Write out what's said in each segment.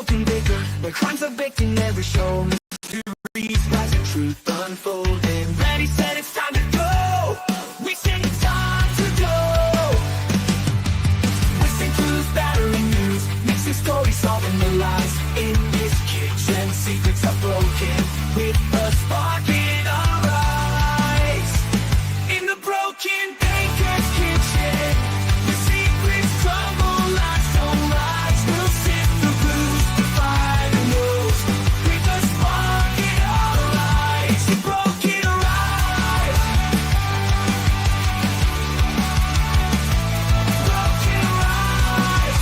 broken bigger, where crimes are baked in every show. Mysteries rise and truth unfolding. Ready, set, it's time to go. We say it's time to go. Twisting truth, battering news, mixing stories, solving the lies. In this kitchen, secrets are broken with a spark in our eyes. In the broken baker's kitchen, the secrets crumble like sunrise. We'll sift the clues, defy the rules, with a spark in our eyes. The broken rise. Broken rise.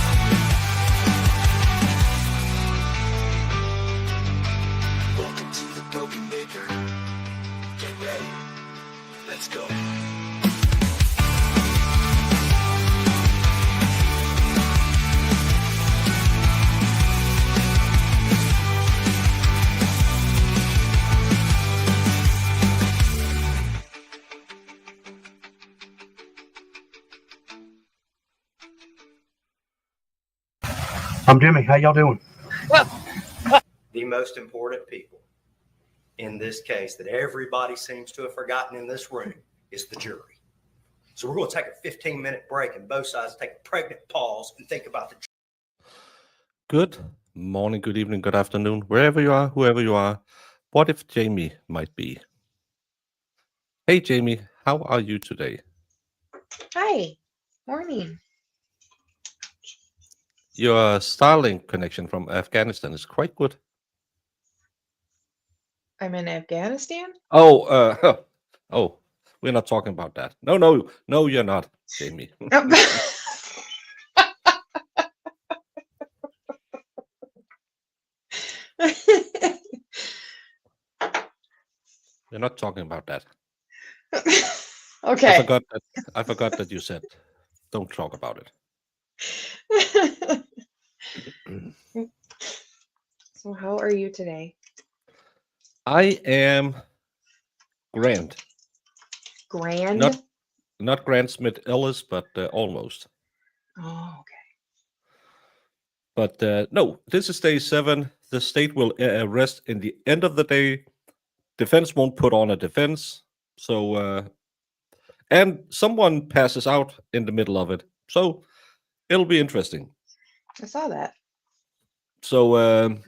Welcome to the broken baker. Get ready. Let's go. I'm Jimmy. How y'all doing? The most important people in this case that everybody seems to have forgotten in this room is the jury. So we're going to take a 15-minute break and both sides take a pregnant pause and think about the jury. Good morning, good evening, good afternoon, wherever you are, whoever you are. What if Jamie might be? Hey, Jamie, how are you today? Hi, morning. Your Starlink connection from Afghanistan is quite good. I'm in Afghanistan. Oh, oh, we're not talking about that. No, you're not, Jamie. We're not talking about that. Okay. I forgot that you said don't talk about it. So how are you today? I am grand. Grand? Not Grant Smith Ellis, but almost. Oh, okay. But no, this is day 7. The state will rest in the end of the day. Defense won't put on a defense. So, and someone passes out in the middle of it. So it'll be interesting. I saw that. So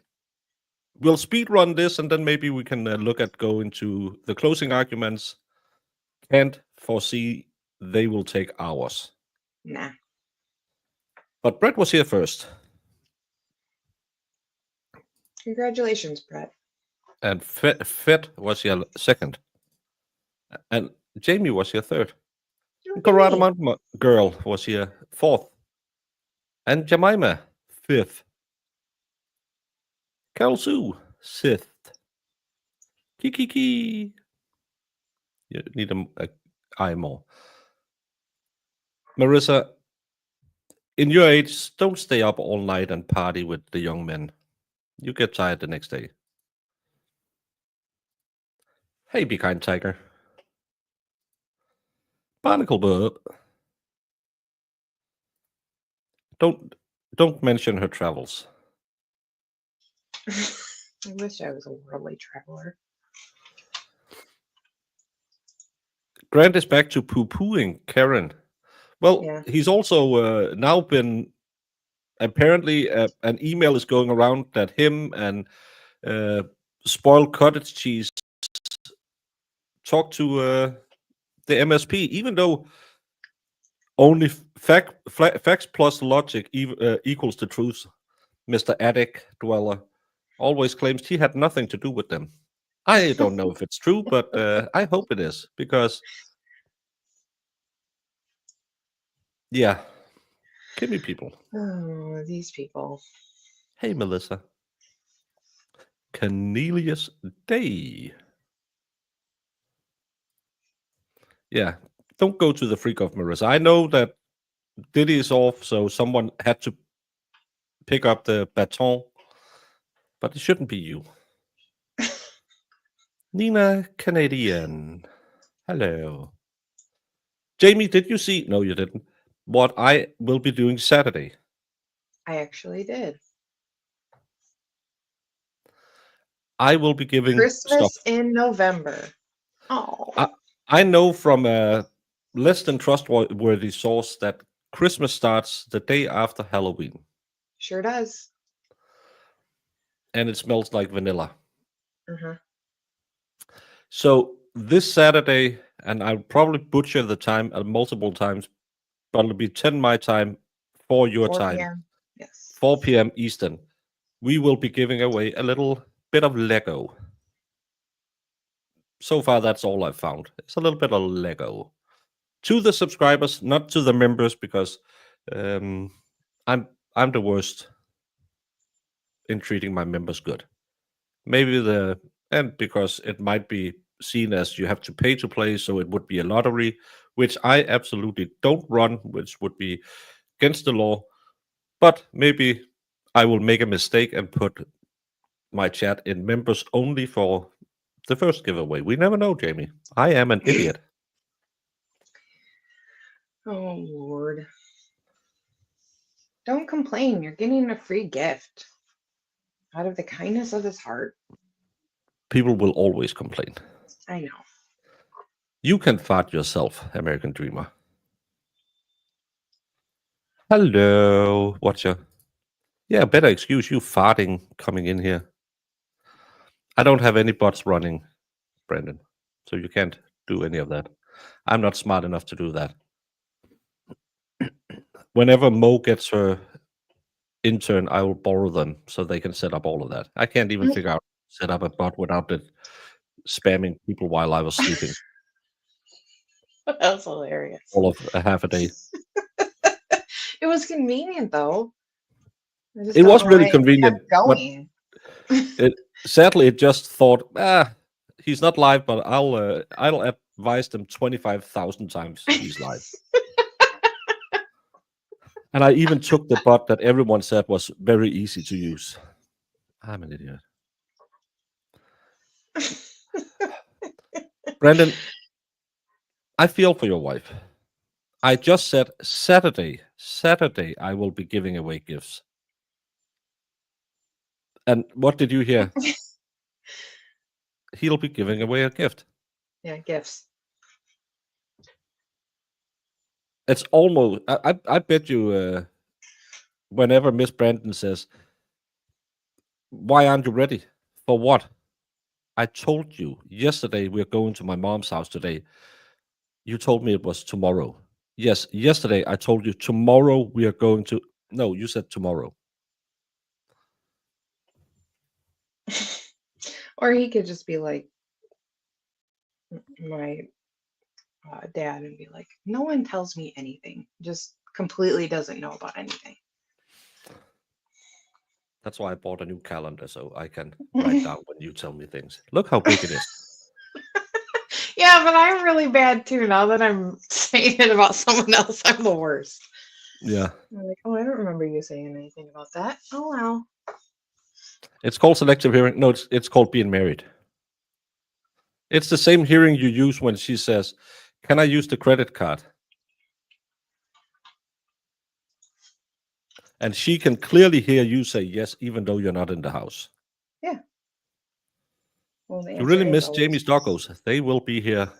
we'll speed run this, and then maybe we can look at going to the closing arguments. Can't foresee they will take hours. Nah. But Brett was here first. Congratulations, Brett. And Fed was here second. And Jamie was here third. Okay. Colorado Mountain Girl was here fourth. And Jemima, fifth. Carol Sue, sixth. Kiki. You need a eye more. Marissa, in your age, don't stay up all night and party with the young men. You get tired the next day. Hey, Be Kind Tiger. Barnacle Bird. Don't mention her travels. I wish I was a worldly traveler. Grant is back to poo-pooing Karen. Well, Yeah. he's also now been apparently an email is going around that him and Spoiled Cottage Cheese talked to the MSP, even though only facts plus logic equals the truth. Mr. Attic Dweller always claims he had nothing to do with them. I don't know if it's true, but I hope it is, because yeah, give me people. Oh, these people. Hey, Melissa. Cornelius Day. Yeah, don't go to the freak off, Marissa. I know that Diddy is off, so someone had to pick up the baton, but it shouldn't be you. Nina Canadian. Hello. Jamie, did you see? No, you didn't. What I will be doing Saturday. I actually did. I will be giving stuff. Christmas in November. Oh, I know from a less than trustworthy source that Christmas starts the day after Halloween, sure does. and it smells like vanilla. Uh-huh. So this Saturday, and I'll probably butcher the time multiple times, but it'll be 10 my time, 4 your 4 time, p.m. Yes. 4 p.m. Eastern. We will be giving away a little bit of Lego. So far, that's all I've found. It's a little bit of Lego to the subscribers, not to the members, because I'm the worst in treating my members good. Maybe and because it might be seen as you have to pay to play, so it would be a lottery, which I absolutely don't run, which would be against the law. But maybe I will make a mistake and put my chat in members only for the first giveaway. We never know, Jamie. I am an idiot. Oh, Lord. Don't complain. You're getting a free gift out of the kindness of his heart. People will always complain. I know. You can fart yourself, American Dreamer. Hello, watcher. Yeah, better excuse you farting coming in here. I don't have any bots running, Brandon, so you can't do any of that. I'm not smart enough to do that. Whenever Mo gets her intern, I will borrow them so they can set up all of that. I can't even figure out set up a bot without it spamming people while I was sleeping. That was hilarious. All of a half a day. It was convenient, though. It was really convenient. But Going. sadly, it just thought, he's not live, but I'll advise them 25,000 times he's live. And I even took the bot that everyone said was very easy to use. I'm an idiot. Brandon, I feel for your wife. I just said Saturday I will be giving away gifts. And what did you hear? He'll be giving away a gift. Yeah, gifts. It's almost, I bet you, whenever Miss Brandon says, why aren't you ready? For what? I told you yesterday we're going to my mom's house today. You told me it was tomorrow. Yes, yesterday I told you tomorrow we are going to. No, you said tomorrow. Or he could just be like my dad and be like, no one tells me anything. Just completely doesn't know about anything. That's why I bought a new calendar so I can write down when you tell me things. Look how big it is. Yeah, but I'm really bad too. Now that I'm saying it about someone else, I'm the worst. Yeah. I'm like, oh, I don't remember you saying anything about that. Oh, wow. It's called selective hearing. No, it's called being married. It's the same hearing you use when she says, can I use the credit card? And she can clearly hear you say yes, even though you're not in the house. Yeah. Well, the You really answer is miss always Jamie's yes. doggos. They will be here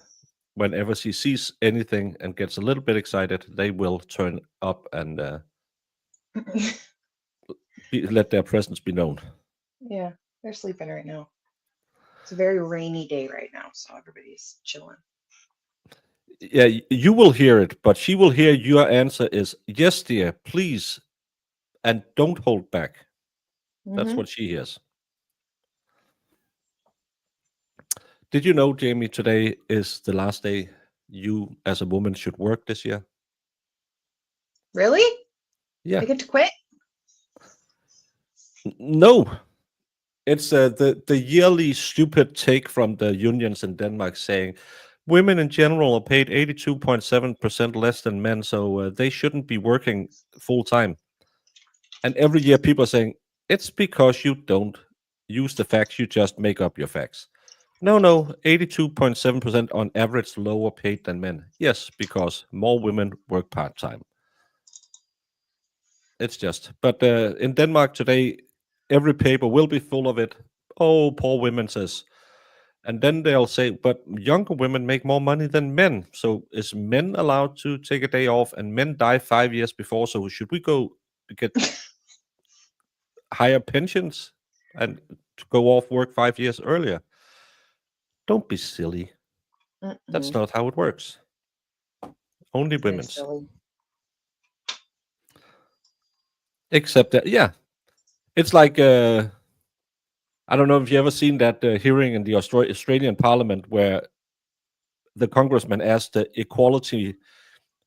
whenever she sees anything and gets a little bit excited. They will turn up and let their presence be known. Yeah, they're sleeping right now. It's a very rainy day right now, so everybody's chilling. Yeah, you will hear it, but she will hear your answer is yes, dear, please, and don't hold back. That's Mhm. what she hears. Did you know, Jamie, today is the last day you as a woman should work this year? Really? Yeah. I get to quit? No. It's the yearly stupid take from the unions in Denmark saying women in general are paid 82.7% less than men, so they shouldn't be working full time. And every year people are saying, it's because you don't use the facts, you just make up your facts. No, 82.7% on average lower paid than men. Yes, because more women work part-time. It's just, but in Denmark today, every paper will be full of it. oh, poor women, says. And then they'll say, but younger women make more money than men. So is men allowed to take a day off? And men die 5 years before. So should we go get higher pensions and to go off work 5 years earlier? Don't be silly. That's Mm-mm. not how it works. Only It is women's. silly. Except that, yeah, it's like I don't know if you ever seen that hearing in the Australian Parliament where the congressman asked the equality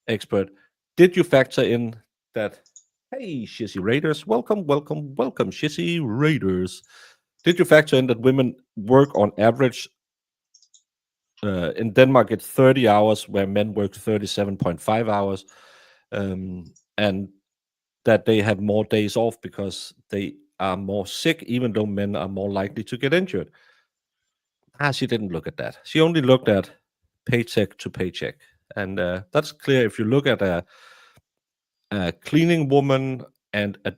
expert, "Did you factor in that? Hey, shizzy raiders, welcome, welcome, welcome, shizzy raiders. Did you factor in that women work on average in Denmark it's 30 hours, where men work 37.5 hours, and that they have more days off because they are more sick, even though men are more likely to get injured?" She didn't look at that. She only looked at paycheck to paycheck. And that's clear if you look at a cleaning woman and a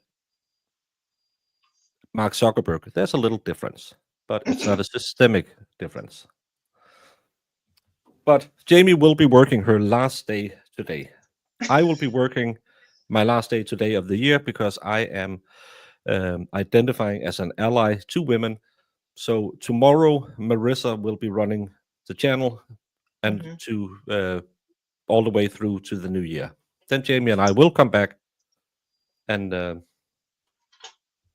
Mark Zuckerberg. There's a little difference, but it's not a systemic difference. But Jamie will be working her last day today. I will be working my last day today of the year because I am identifying as an ally to women. So tomorrow, Marissa will be running the channel and Mhm. to all the way through to the new year. Then Jamie and I will come back and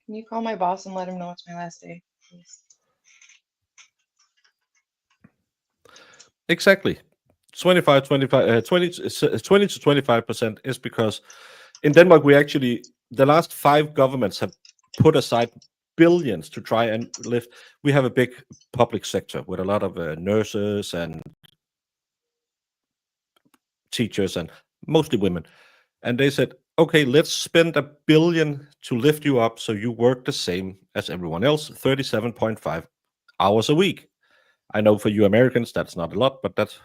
Can you call my boss and let him know it's my last day, please? exactly 25, 25, 20 to 25% is because in Denmark, we actually, the last 5 governments have put aside billions to try and lift. We have a big public sector with a lot of nurses and teachers and mostly women. And they said, okay, let's spend $1 billion to lift you up so you work the same as everyone else, 37.5 hours a week. I know for you Americans, that's not a lot, but that's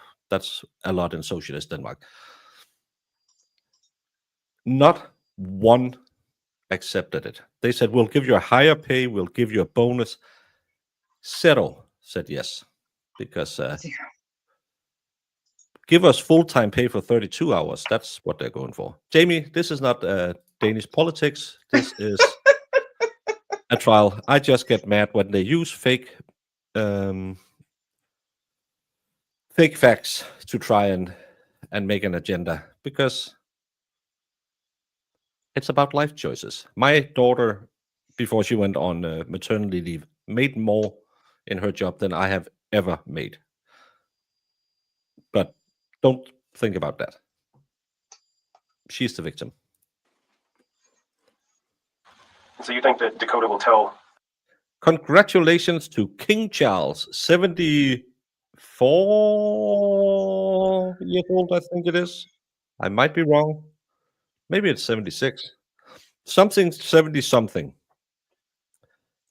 a lot in socialist Denmark. Not one accepted it. They said, we'll give you a higher pay, we'll give you a bonus. Zero said yes, because Zero. give us full-time pay for 32 hours. That's what they're going for. Jamie, this is not Danish politics. This is a trial. I just get mad when they use fake facts to try and make an agenda, because it's about life choices. My daughter, before she went on maternity leave, made more in her job than I have ever made. But don't think about that. She's the victim. So you think that Dakota will tell? Congratulations to King Charles, 74 years old, I think it is. I might be wrong. Maybe it's 76. Something 70 something.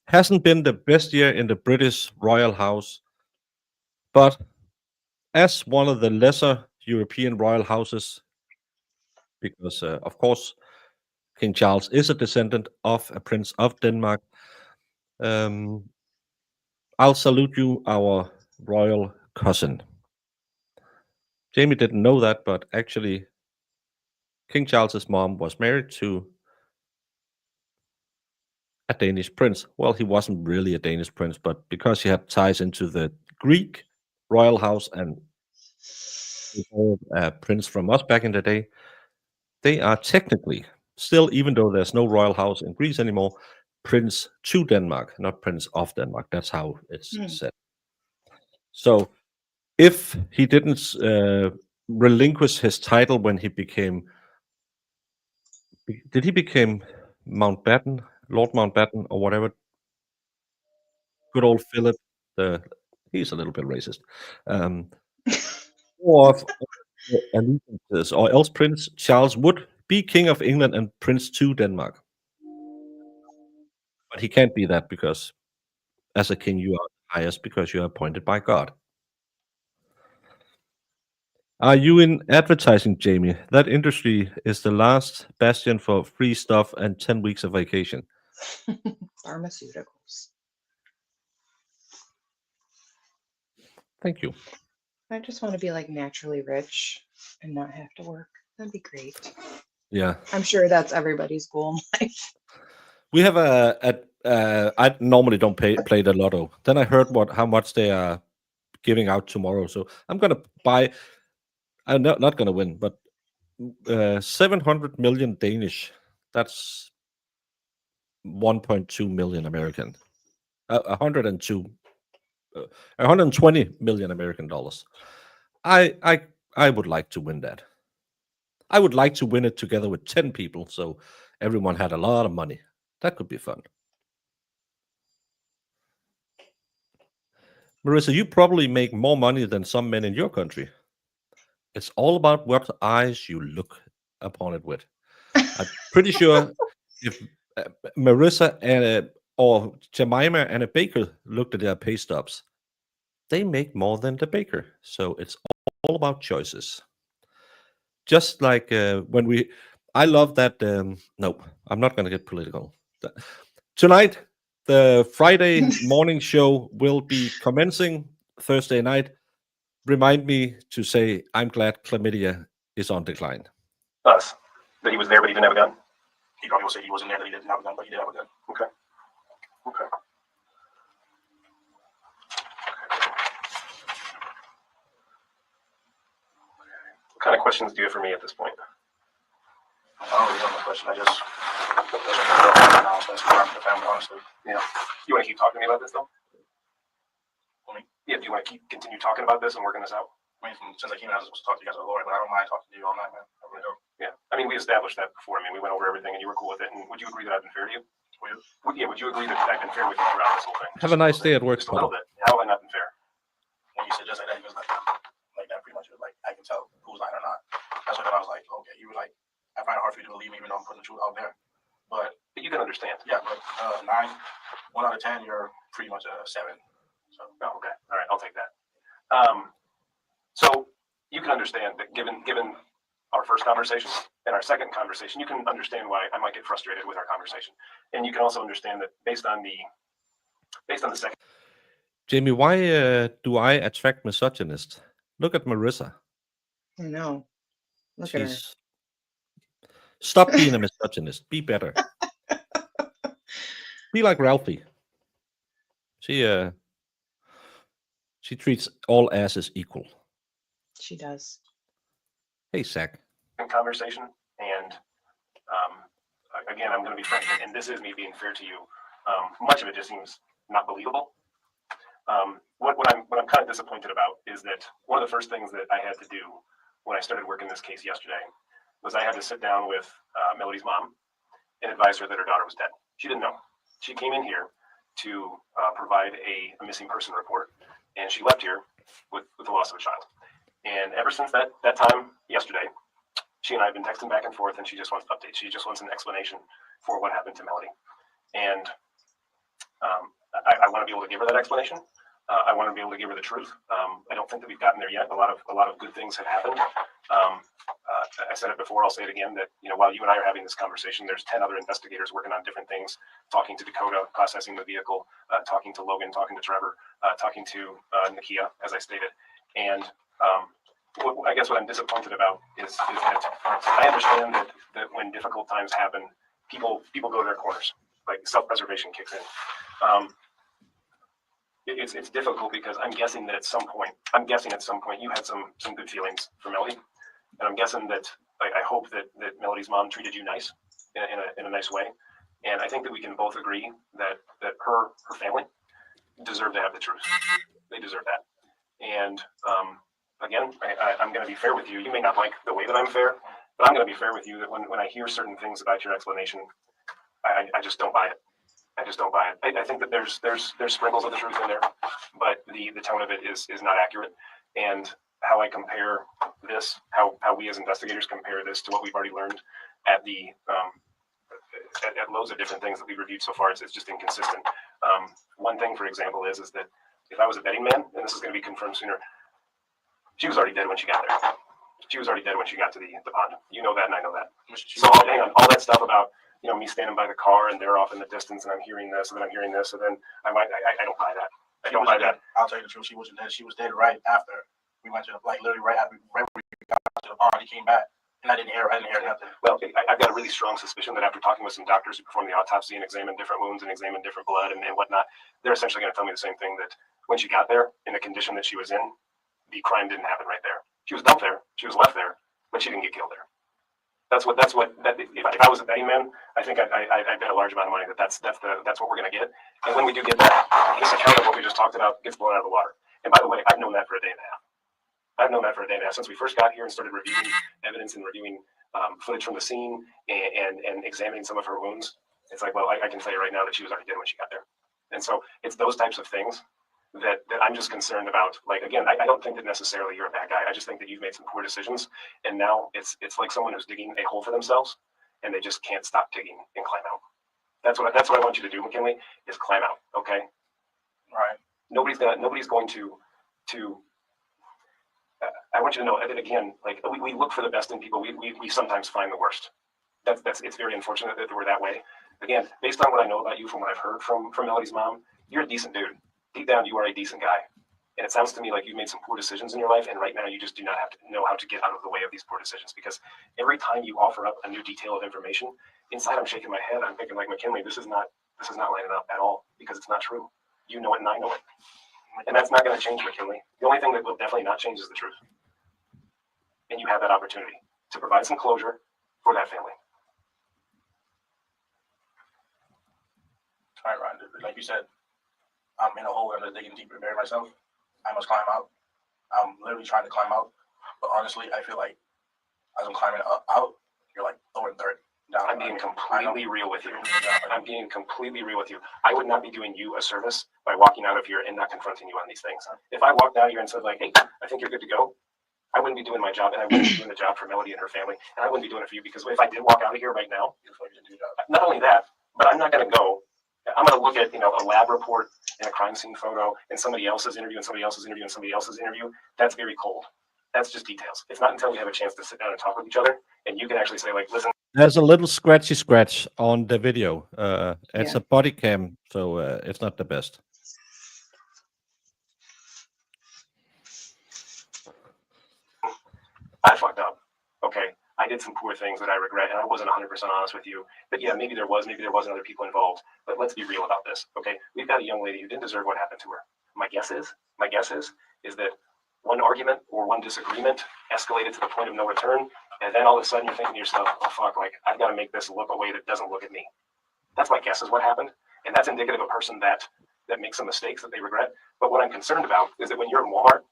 Hasn't been the best year in the British royal house, but as one of the lesser European royal houses, because of course King Charles is a descendant of a prince of Denmark, I'll salute you, our royal cousin. Jamie didn't know that, but actually King Charles's mom was married to a Danish prince. Well, he wasn't really a Danish prince, but because he had ties into the Greek royal house and a prince from us back in the day, they are technically still, even though there's no royal house in Greece anymore, prince to Denmark, not prince of Denmark. That's how it's said. So if he didn't relinquish his title when he became, did he become Mountbatten, Lord Mountbatten, or whatever? Good old Philip, he's a little bit racist. Or allegiances, or else Prince Charles would be King of England and Prince to Denmark. But he can't be that because as a king, you are the highest because you are appointed by God. Are you in advertising, Jamie? That industry is the last bastion for free stuff and 10 weeks of vacation. Pharmaceuticals. Thank you. I just want to be like naturally rich and not have to work. That'd be great. Yeah. I'm sure that's everybody's goal in life. We have I normally don't play the lotto. Then I heard how much they are giving out tomorrow. So I'm gonna buy. I'm not gonna win, but 700 million Danish. That's 1.2 million American. 120 million American dollars. I would like to win that. I would like to win it together with 10 people, so everyone had a lot of money. That could be fun. Marissa, you probably make more money than some men in your country. It's all about what eyes you look upon it with. I'm pretty sure if Marissa or Jemima and a baker looked at their pay stubs, they make more than the baker. So it's all about choices. Just like I love that. Nope, I'm not going to get political. Tonight, the Friday morning show will be commencing Thursday night. Remind me to say, I'm glad chlamydia is on decline. Us. That he was there, but he didn't have a gun? He probably will say he wasn't there, that he didn't have a gun, but he did have a gun. Okay. Okay. What kind of questions do you have for me at this point? I don't really have a question. I just that's the family, honestly. Yeah. You want to keep talking to me about this, though? Yeah, do you want to continue talking about this and working this out? I mean, since I came out, I was supposed to talk to you guys as a lawyer, but I don't mind talking to you all night, man. I really don't. Yeah. I mean, we established that before. I mean, we went over everything and you were cool with it. And would you agree that I've been fair to you? Would you agree that I've been fair with you throughout this whole thing? Have a nice day at work. Just a little bit. How have I not been fair? When you said just like that, he was like that pretty much. It was like, I can tell who's lying or not. That's what I was like, okay. You were like, I find it hard for you to believe me even though I'm putting the truth out there. But you can understand. Yeah, but 9, 1 out of 10, you're pretty much a 7. So, oh, okay. All right, I'll take that. So you can understand that given our first conversation and our second conversation, you can understand why I might get frustrated with our conversation. And you can also understand that based on the second. Jamie, why do I attract misogynists? Look at Marissa. I know. Look at her. Stop being a misogynist. Be better. Be like Ralphie. She treats all asses equal. She does. Hey, Zach. Conversation, and again, I'm going to be frank, and this is me being fair to you. Much of it just seems not believable. What I'm kind of disappointed about is that one of the first things that I had to do when I started working this case yesterday was I had to sit down with Melody's mom and advise her that her daughter was dead. She didn't know. She came in here to provide a missing person report, and she left here with the loss of a child. And ever since that time yesterday, she and I have been texting back and forth, and she just wants updates. She just wants an explanation for what happened to Melody. And I want to be able to give her that explanation. I want to be able to give her the truth. I don't think that we've gotten there yet. A lot of good things have happened. I said it before. I'll say it again. That while you and I are having this conversation, there's 10 other investigators working on different things, talking to Dakota, processing the vehicle, talking to Logan, talking to Trevor, talking to Nakia, as I stated. And I guess what I'm disappointed about is that I understand that when difficult times happen, people go to their corners, like self-preservation kicks in. It's difficult because I'm guessing at some point you had some good feelings for Melody, and I'm guessing that I hope that Melody's mom treated you nice in a nice way, and I think that we can both agree that her family deserve to have the truth. They deserve that, and again, I'm going to be fair with you. You may not like the way that I'm fair, but I'm going to be fair with you that when I hear certain things about your explanation, I just don't buy it. I just don't buy it. I think that there's sprinkles of the truth in there, but the tone of it is not accurate. And how I compare this, how we as investigators compare this to what we've already learned at the at loads of different things that we've reviewed so far, it's just inconsistent. One thing, for example, is that if I was a betting man, and this is going to be confirmed sooner, she was already dead when she got there. She was already dead when she got to the pond. You know that, and I know that. So hang on, all that stuff about me standing by the car and they're off in the distance and I'm hearing this and then I'm hearing this and then I don't buy that. I don't buy that. I'll tell you the truth. She wasn't dead. She was dead right after we went to the, like literally right after when we got to the pond. He came back, and I didn't hear nothing. Well, I've got a really strong suspicion that after talking with some doctors who performed the autopsy and examined different wounds and examined different blood and whatnot, they're essentially going to tell me the same thing, that when she got there in the condition that she was in, the crime didn't happen right there. She was dumped there, she was left there, but she didn't get killed there. That's what if I was a betting man, I think I'd bet a large amount of money that's what we're going to get. And when we do get that, this account of what we just talked about gets blown out of the water. And by the way, I've known that for a day and a half. I've known that for a day and a half since we first got here and started reviewing evidence and reviewing footage from the scene and examining some of her wounds. It's like, well, I can tell you right now that she was already dead when she got there. And so it's those types of things that I'm just concerned about. Like, again, I don't think that necessarily you're a bad guy. I just think that you've made some poor decisions. And now it's like someone who's digging a hole for themselves and they just can't stop digging and climb out. That's what I want you to do, McKinley, is climb out. Okay. All right. Nobody's going to I want you to know that, again, like we look for the best in people. We sometimes find the worst. It's very unfortunate that we're that way. Again, based on what I know about you, from what I've heard from Melody's mom, you're a decent dude. Deep down, you are a decent guy. And it sounds to me like you've made some poor decisions in your life, and right now you just do not have to know how to get out of the way of these poor decisions, because every time you offer up a new detail of information, inside I'm shaking my head. I'm thinking, like, McKinley, this is not lining up at all, because it's not true. You know it and I know it. And that's not going to change, McKinley. The only thing that will definitely not change is the truth. And you have that opportunity to provide some closure for that family. All right, Ron. Like you said, I'm in a hole and I'm digging deeper to bury myself. I must climb out. I'm literally trying to climb out. But honestly, I feel like as I'm climbing out, you're like throwing dirt down. I'm being completely real with you. I'm being completely real with you. I would not be doing you a service by walking out of here and not confronting you on these things. If I walked out of here and said, like, hey, I think you're good to go, I wouldn't be doing my job, and I wouldn't be doing the job for Melody and her family, and I wouldn't be doing it for you, because if I did walk out of here right now, not only that, but I'm not going to go. I'm going to look at, a lab report and a crime scene photo and somebody else's interview and somebody else's interview and somebody else's interview. That's very cold. That's just details. It's not until we have a chance to sit down and talk with each other and you can actually say, like, listen. There's a little scratchy scratch on the video. It's Yeah. a body cam, so it's not the best. I fucked up. Okay. I did some poor things that I regret, and I wasn't 100% honest with you. But yeah, maybe there wasn't other people involved. But let's be real about this, okay? We've got a young lady who didn't deserve what happened to her. My guess is that one argument or one disagreement escalated to the point of no return, and then all of a sudden you're thinking to yourself, oh fuck, like I've got to make this look a way that doesn't look at me. That's my guess is what happened, and that's indicative of a person that makes some mistakes that they regret. But what I'm concerned about is that when you're in Walmart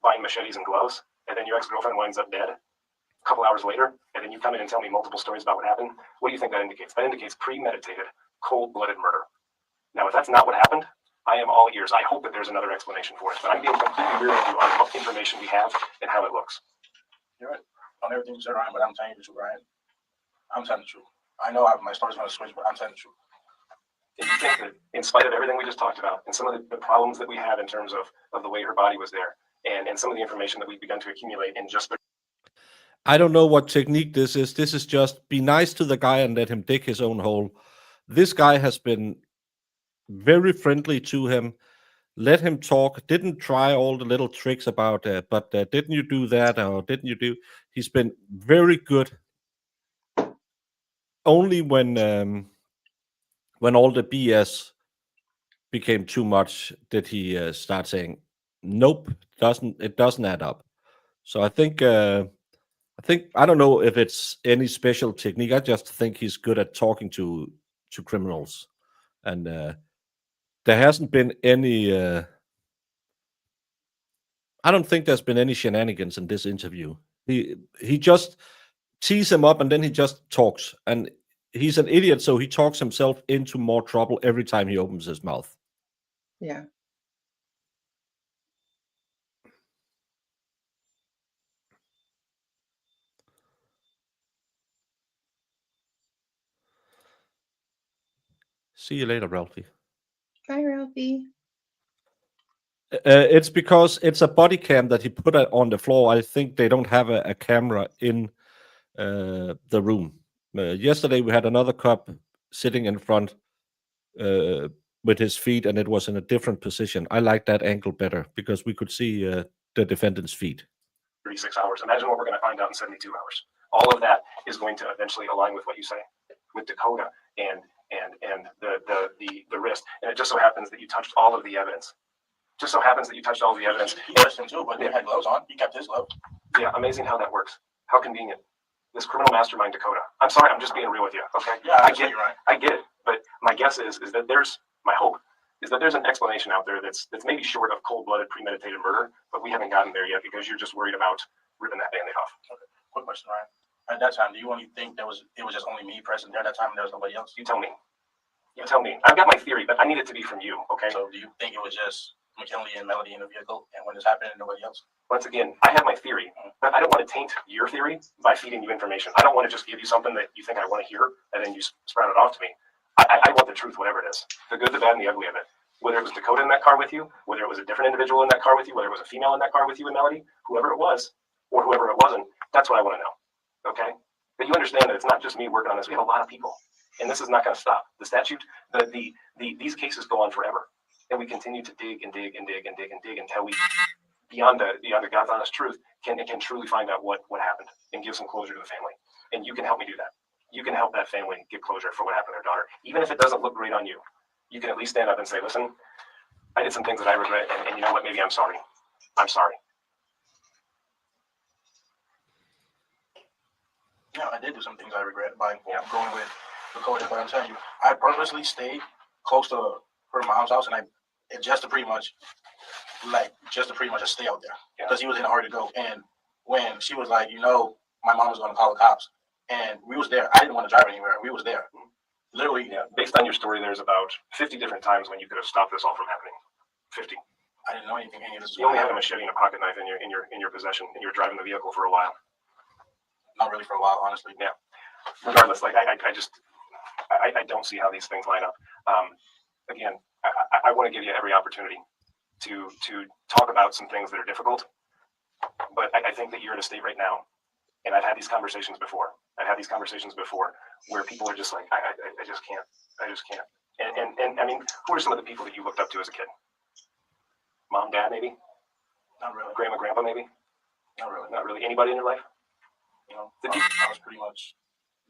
buying machetes and gloves, and then your ex-girlfriend winds up dead a couple hours later, and then you come in and tell me multiple stories about what happened, what do you think that indicates? That indicates premeditated, cold-blooded murder. Now, if that's not what happened, I am all ears. I hope that there's another explanation for it, but I'm being completely real with you on what information we have and how it looks. You're right on everything you said, Ryan, but I'm telling you the truth, Ryan. I'm telling the truth. I know my story's going to switch, but I'm telling the truth. If you think that, in spite of everything we just talked about, and some of the problems that we have in terms of the way her body was there, and some of the information that we've begun to accumulate in just the I don't know what technique this is. This is just be nice to the guy and let him dig his own hole. This guy has been very friendly to him. Let him talk. Didn't try all the little tricks about but didn't you do that, or didn't you do? He's been very good. Only when all the BS became too much did he start saying, "Nope, it doesn't add up." So I think I don't know if it's any special technique. I just think he's good at talking to criminals, and there hasn't been any. I don't think there's been any shenanigans in this interview. He just tees him up and then he just talks, and he's an idiot, so he talks himself into more trouble every time he opens his mouth. Yeah. See you later, Ralphie. Bye, Ralphie. It's because it's a body cam that he put on the floor. I think they don't have a camera in the room. Yesterday we had another cop sitting in front with his feet, and it was in a different position. I like that angle better because we could see the defendant's feet. 36 hours. Imagine what we're going to find out in 72 hours. All of that is going to eventually align with what you say, with Dakota and the wrist. And it just so happens that you touched all of the evidence. Just so happens that you touched all of the evidence. He touched him too, but they had gloves on. He kept his gloves. Yeah, amazing how that works. How convenient. This criminal mastermind, Dakota. I'm sorry, I'm just being real with you. Okay. Yeah, I get it. you're right. I get it. But my guess is that my hope is that there's an explanation out there that's maybe short of cold-blooded, premeditated murder, but we haven't gotten there yet because you're just worried about ripping that Band-Aid off. Okay. Quick question, Ryan. At that time, do you only think it was just only me present there at that time and there was nobody else? You tell me. You tell me. I've got my theory, but I need it to be from you, okay? So do you think it was just McKinley and Melody in the vehicle and when this happened and nobody else? Once again, I have my theory, but I don't want to taint your theory by feeding you information. I don't want to just give you something that you think I want to hear and then you sprout it off to me. I want the truth, whatever it is. The good, the bad, and the ugly of it. Whether it was Dakota in that car with you, whether it was a different individual in that car with you, whether it was a female in that car with you and Melody, whoever it was, or whoever it wasn't, that's what I want to know, okay? But you understand that it's not just me working on this. We have a lot of people, and this is not going to stop. The statute, these cases go on forever, and we continue to dig and dig and dig and dig and dig until we, beyond the God's honest truth, can truly find out what happened and give some closure to the family. And you can help me do that. You can help that family get closure for what happened to their daughter, even if it doesn't look great on you. You can at least stand up and say, "Listen, I did some things that I regret, and you know what? Maybe I'm sorry. I'm sorry." Yeah, I did do some things I regret by going with Dakota, but I'm telling you, I purposely stayed close to her mom's house, and just to pretty much just stay out there because he was in a hurry to go. And when she was like, my mom was going to call the cops, and we was there. I didn't want to drive anywhere. We was there. Literally. Yeah. Based on your story, there's about 50 different times when you could have stopped this all from happening. 50. I didn't know anything. Any of this. You only had a machete and a pocket knife in your possession, and you were driving the vehicle for a while. Not really for a while, honestly. Yeah. Regardless, like I don't see how these things line up. Again, I want to give you every opportunity to talk about some things that are difficult, but I think that you're in a state right now, and I've had these conversations before. Where people are just like, I just can't. And I mean, who are some of the people that you looked up to as a kid? Mom, dad, maybe? Not really. Grandma, grandpa, maybe? Not really. Not really. Anybody in your life? I was pretty much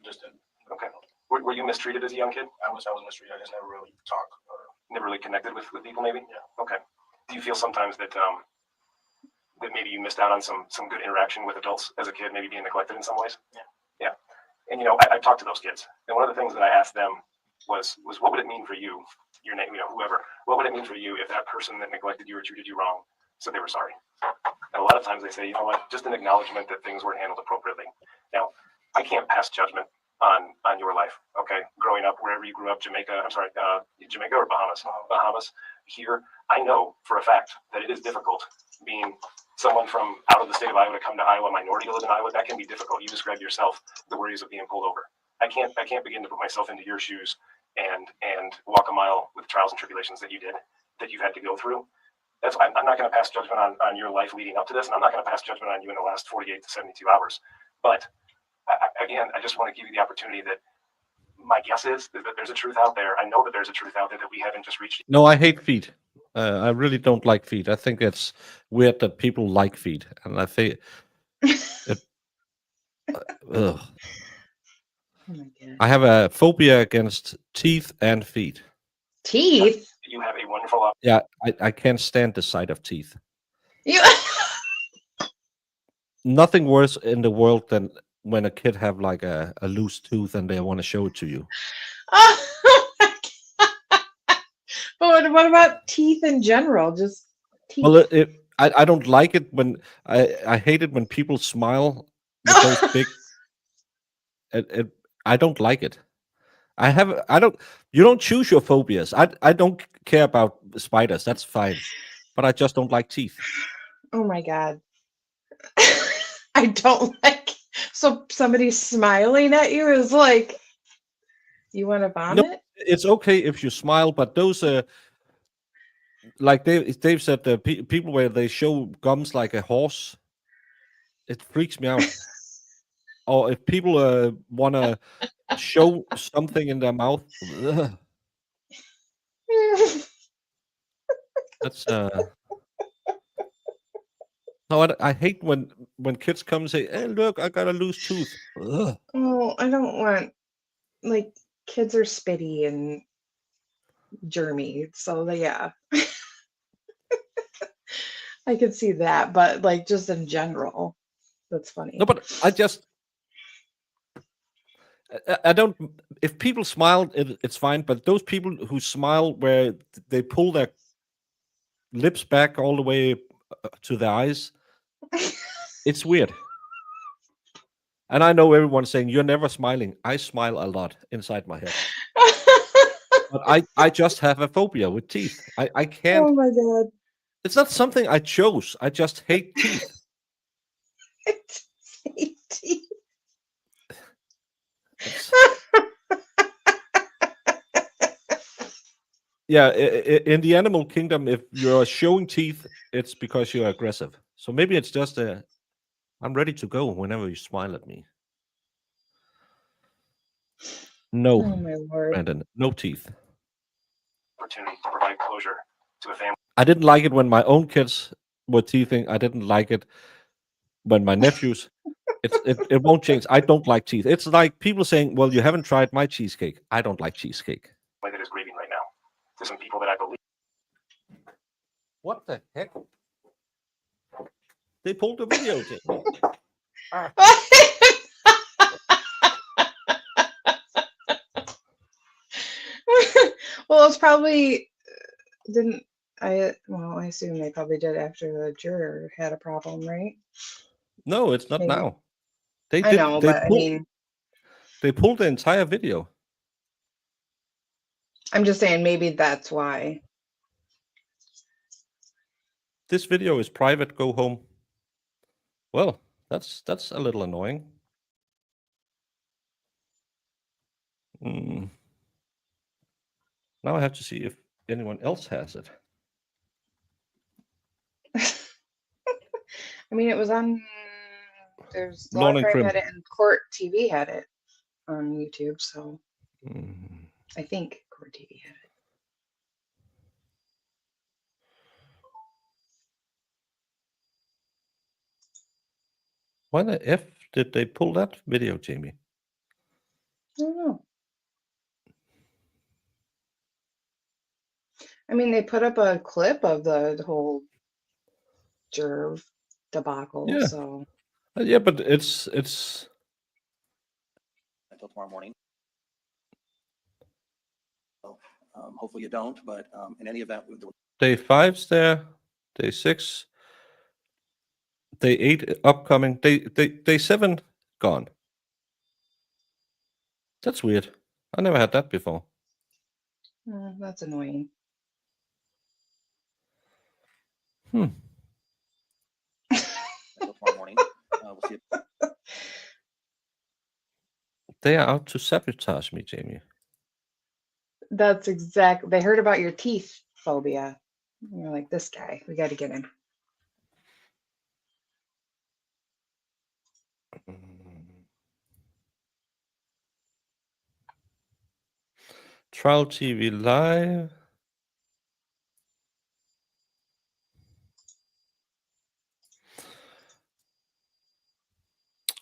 distant. Okay. Were you mistreated as a young kid? I was mistreated. I just never really talked or never really connected with people, maybe? Yeah. Okay. Do you feel sometimes that that maybe you missed out on some good interaction with adults as a kid, maybe being neglected in some ways? Yeah. Yeah. And I talked to those kids, and one of the things that I asked them was what would it mean for you, your name, whoever, what would it mean for you if that person that neglected you or treated you wrong said they were sorry? And a lot of times they say, just an acknowledgement that things weren't handled appropriately. Now, I can't pass judgment on your life, okay? Growing up, wherever you grew up, Jamaica or Bahamas? Bahamas. Here, I know for a fact that it is difficult being someone from out of the state of Iowa to come to Iowa, minority to live in Iowa. That can be difficult. You described yourself the worries of being pulled over. I can't begin to put myself into your shoes and walk a mile with the trials and tribulations that you've had to go through. I'm not going to pass judgment on your life leading up to this, and I'm not going to pass judgment on you in the last 48 to 72 hours. But again, I just want to give you the opportunity that my guess is that there's a truth out there. I know that there's a truth out there that we haven't just reached. No, I hate feet. I really don't like feet. I think it's weird that people like feet, and I think it, ugh. Oh my God. I have a phobia against teeth and feet. Teeth? You have a wonderful Yeah, I can't stand the sight of teeth. You Nothing worse in the world than when a kid have like a loose tooth and they want to show it to you. Oh my God. But what about teeth in general? Just teeth. Well, I don't like it when I hate it when people smile with those big. I don't like it. You don't choose your phobias. I don't care about spiders. That's fine, but I just don't like teeth. Oh my God. I don't like. So somebody smiling at you is like, you want to vomit? No, it's okay if you smile, but those like Dave said, the people where they show gums like a horse, it freaks me out. Or if people want to show something in their mouth, ugh. That's no, I hate when kids come and say, "Hey, look, I got a loose tooth." Ugh. Oh, I don't want, like, kids are spitty and germy, so yeah. I could see that, but like just in general, that's funny. No, but I don't. If people smile, it's fine. But those people who smile where they pull their lips back all the way to their eyes, it's weird. And I know everyone's saying you're never smiling. I smile a lot inside my head, but I just have a phobia with teeth. I can't. Oh my god. It's not something I chose. I just hate teeth. It's It's- yeah, in the animal kingdom, if you're showing teeth, it's because you're aggressive. So maybe it's just I'm ready to go whenever you smile at me. No, Oh my lord. Brandon, no teeth. Opportunity to provide closure to a family. I didn't like it when my own kids were teething. I didn't like it when my nephews. It won't change. I don't like teeth. It's like people saying, "Well, you haven't tried my cheesecake." I don't like cheesecake. That is grieving right now. To some people that I believe. What the heck? They pulled the video. Well, it's probably didn't well, I assume they probably did after the juror had a problem, right? No, it's not Maybe. now. They I did. know, They but I pulled, mean, they pulled the entire video. I'm just saying maybe that's why. This video is private. Go home. Well, that's a little annoying. Now I have to see if anyone else has it. I mean, it was on. There's Law Lawn and and Crime Crim. had it, and Court TV had it on YouTube. So Mm. I think Court TV had it. Why the F did they pull that video, Jamie? I don't know. I mean, they put up a clip of the whole juror debacle. Yeah. So Yeah, but it's until tomorrow morning. So, hopefully you don't, but in any event, day 5's there, day 6, day 8 upcoming, day 7 gone. That's weird. I never had that before. that's annoying. until tomorrow morning, we'll see. They are out to sabotage me, Jamie. That's exactly. They heard about your teeth phobia. You're like, this guy, we got to get him. Trial TV live.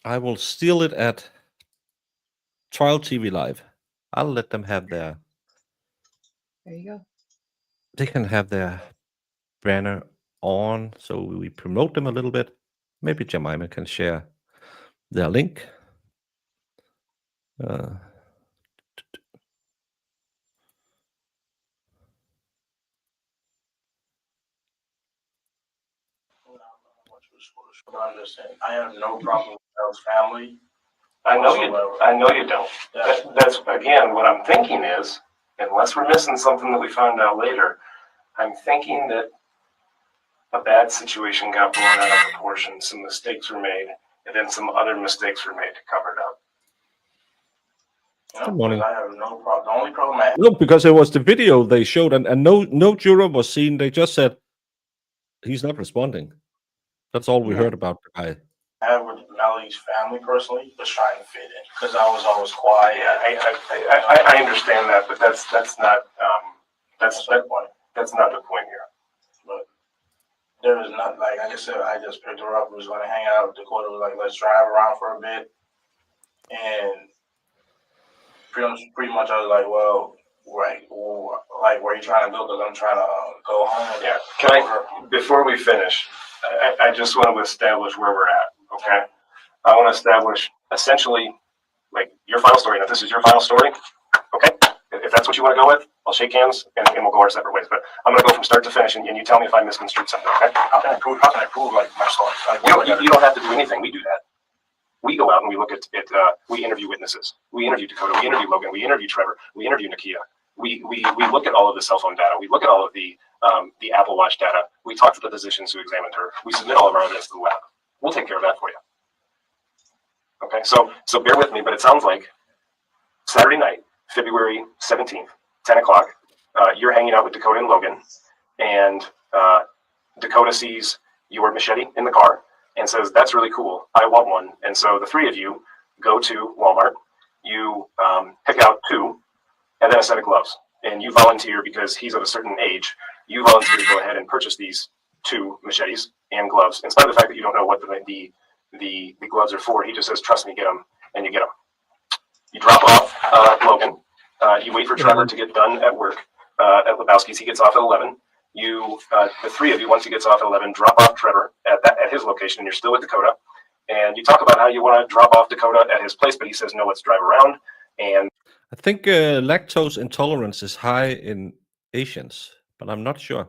I will steal it at Trial TV Live. I'll let them have their. There you go. They can have their banner on, so we promote them a little bit. Maybe Jemima can share their link. I have no problem with Charles' family. I know you don't. That's again what I'm thinking is, unless we're missing something that we found out later, I'm thinking that a bad situation got blown out of proportion. Some mistakes were made, and then some other mistakes were made to cover it up. Good morning. I have no problem. The only problem I have. No, because it was the video they showed, and no juror was seen. They just said he's not responding. That's all we heard about the guy. I have with Melody's family personally was trying to fit in because I was always quiet. I understand that, but that's not the point here. There was not, like I just said, I just picked her up. We was going to hang out. Dakota was like, let's drive around for a bit. And pretty much I was like, well, right, like, where are you trying to go? Because I'm trying to go home. Yeah. Can I, before we finish, I just want to establish where we're at, okay? I want to establish essentially, like, your final story. And if this is your final story, okay? If that's what you want to go with, I'll shake hands and we'll go our separate ways. But I'm going to go from start to finish and you tell me if I misconstrued something, okay? How can I prove like my story? Like, You don't have to do anything. We do that. We go out and we look at we interview witnesses. We interview Dakota. We interview Logan. We interview Trevor. We interview Nakia. We look at all of the cell phone data. We look at all of the Apple Watch data. We talk to the physicians who examined her. We submit all of our evidence to the lab. We'll take care of that for you. Okay, so bear with me, but it sounds like Saturday night, February 17th, 10 o'clock, you're hanging out with Dakota and Logan, and Dakota sees your machete in the car and says, that's really cool, I want one. And so the three of you go to Walmart, you pick out two, and then a set of gloves. And you volunteer, because he's of a certain age, you volunteer to go ahead and purchase these two machetes and gloves, in spite of the fact that you don't know what the gloves are for. He just says, trust me, get them, and you get them. You drop off Logan. You wait for Trevor to get done at work at Lebowski's. He gets off at 11. You, the three of you, once he gets off at 11, drop off Trevor at his location, and you're still with Dakota. And you talk about how you want to drop off Dakota at his place, but he says, no, let's drive around. And I think lactose intolerance is high in Asians, but I'm not sure.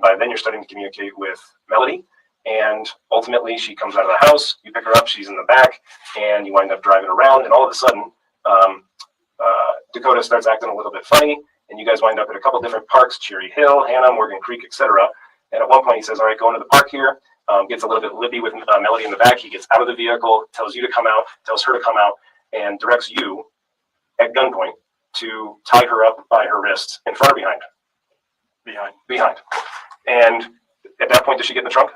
by then you're starting to communicate with Melody. And ultimately, she comes out of the house, you pick her up, she's in the back, and you wind up driving around. And all of a sudden, Dakota starts acting a little bit funny, and you guys wind up at a couple different parks, Cherry Hill, Hannah, Morgan Creek, etc. And at one point, he says, all right, go into the park here, gets a little bit lippy with Melody in the back. He gets out of the vehicle, tells you to come out, tells her to come out, and directs you at gunpoint to tie her up by her wrists in front or behind? Behind. And at that point, does she get in the trunk?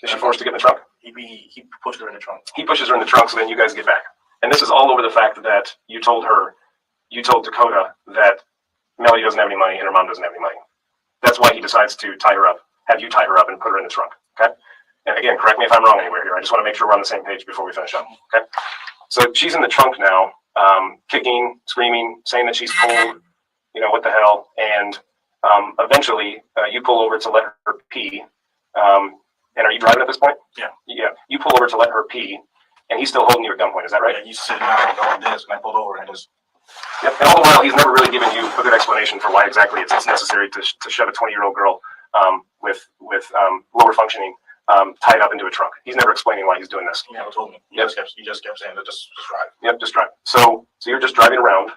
Is she forced to get in the trunk? He pushed her in the trunk. He pushes her in the trunk, so then you guys get back. And this is all over the fact that you told Dakota that Melody doesn't have any money and her mom doesn't have any money. That's why he decides to have you tie her up and put her in the trunk, okay? And again, correct me if I'm wrong anywhere here. I just want to make sure we're on the same page before we finish up, okay? So she's in the trunk now, kicking, screaming, saying that she's cold, what the hell, and eventually you pull over to let her pee. And are you driving at this point? Yeah. Yeah. You pull over to let her pee, and he's still holding you at gunpoint. Is that right? Yeah, he's sitting there going this, and I pulled over and just. Yep. And all the while, he's never really given you a good explanation for why exactly it's necessary to shove a 20-year-old girl with lower functioning tied up into a trunk. He's never explaining why he's doing this. He never told me. He just kept saying that just drive. Yep, just drive. So you're just driving around.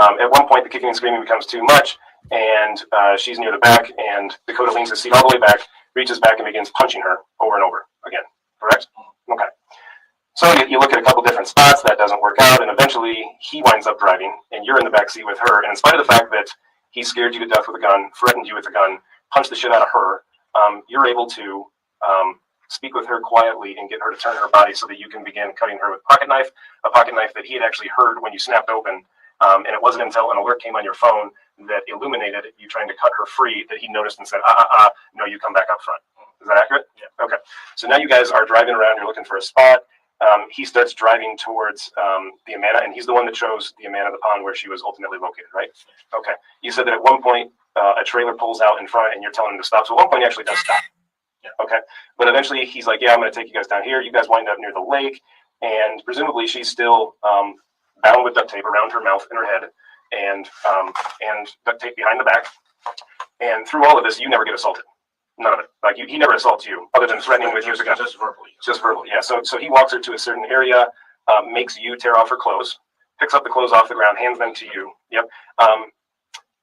At one point, the kicking and screaming becomes too much, and she's near the back, and Dakota leans his seat all the way back, reaches back and begins punching her over and over again. Correct? Okay. So you look at a couple different spots, that doesn't work out, and eventually he winds up driving, and you're in the back seat with her. And in spite of the fact that he scared you to death with a gun, threatened you with a gun, punched the shit out of her, you're able to speak with her quietly and get her to turn her body so that you can begin cutting her with a pocket knife that he had actually heard when you snapped open. And it wasn't until an alert came on your phone that illuminated you trying to cut her free that he noticed and said, no, you come back up front. Is that accurate? Yeah. Okay. So now you guys are driving around, you're looking for a spot. He starts driving towards the Amana, and he's the one that chose the Amana, the pond where she was ultimately located, right? Okay. You said that at one point a trailer pulls out in front and you're telling him to stop. So at one point he actually does stop. Yeah. Okay. But eventually he's like, yeah, I'm going to take you guys down here. You guys wind up near the lake, and presumably she's still bound with duct tape around her mouth and her head, and duct tape behind the back. And through all of this, you never get assaulted. None of it. Like he never assaults you, other than threatening with use a gun. Just verbally. Just verbally, yeah. So he walks her to a certain area, makes you tear off her clothes, picks up the clothes off the ground, hands them to you. Yep.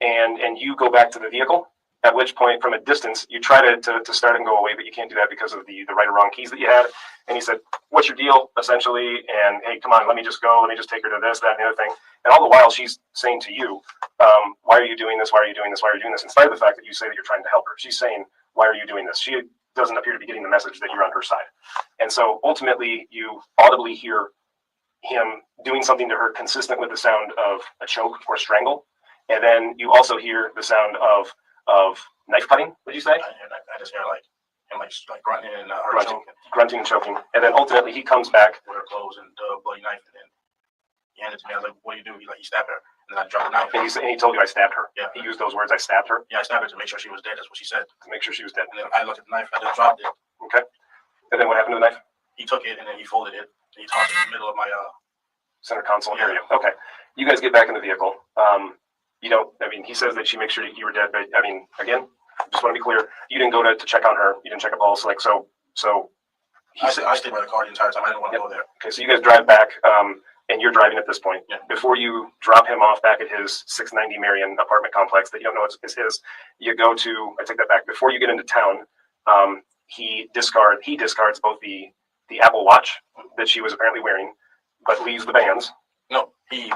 And you go back to the vehicle. At which point, from a distance, you try to start and go away, but you can't do that because of the right or wrong keys that you had. And he said, "What's your deal?" Essentially, and hey, come on, let me just go. Let me just take her to this, that, and the other thing. And all the while, she's saying to you, "Why are you doing this? Why are you doing this? Why are you doing this?" In spite of the fact that you say that you're trying to help her, she's saying, "Why are you doing this?" She doesn't appear to be getting the message that you're on her side. And so ultimately, you audibly hear him doing something to her consistent with the sound of a choke or strangle. And then you also hear the sound of knife cutting, would you say? I just hear like him like grunting and her Grunting. choking Grunting and choking. And then ultimately he comes back. with her clothes and the bloody knife. And then he handed it to me. I was like, "What do you do?" He's like, "He stabbed her." And then I dropped the knife. And he told you I stabbed her. Yeah. He used those words, I stabbed her, Yeah, I stabbed her to make sure she was dead. That's what she said. to make sure she was dead. And then I looked at the knife. I just dropped it. Okay. And then what happened to the knife? He took it and then he folded it. And he tossed it in the middle of my Center console Yeah. area. Okay. You guys get back in the vehicle. You don't, I mean, he says that she makes sure you were dead, but I mean, again, just want to be clear. You didn't go to check on her. You didn't check a pulse. Like, so he I said, stayed by the car the entire time. I didn't want to go there. okay, so you guys drive back, and you're driving at this point. Yeah. Before you drop him off back at his 690 Marion apartment complex that you don't know is his, you go to, I take that back. Before you get into town, he discards both the Apple Watch that she was apparently wearing, but leaves the bands. No, he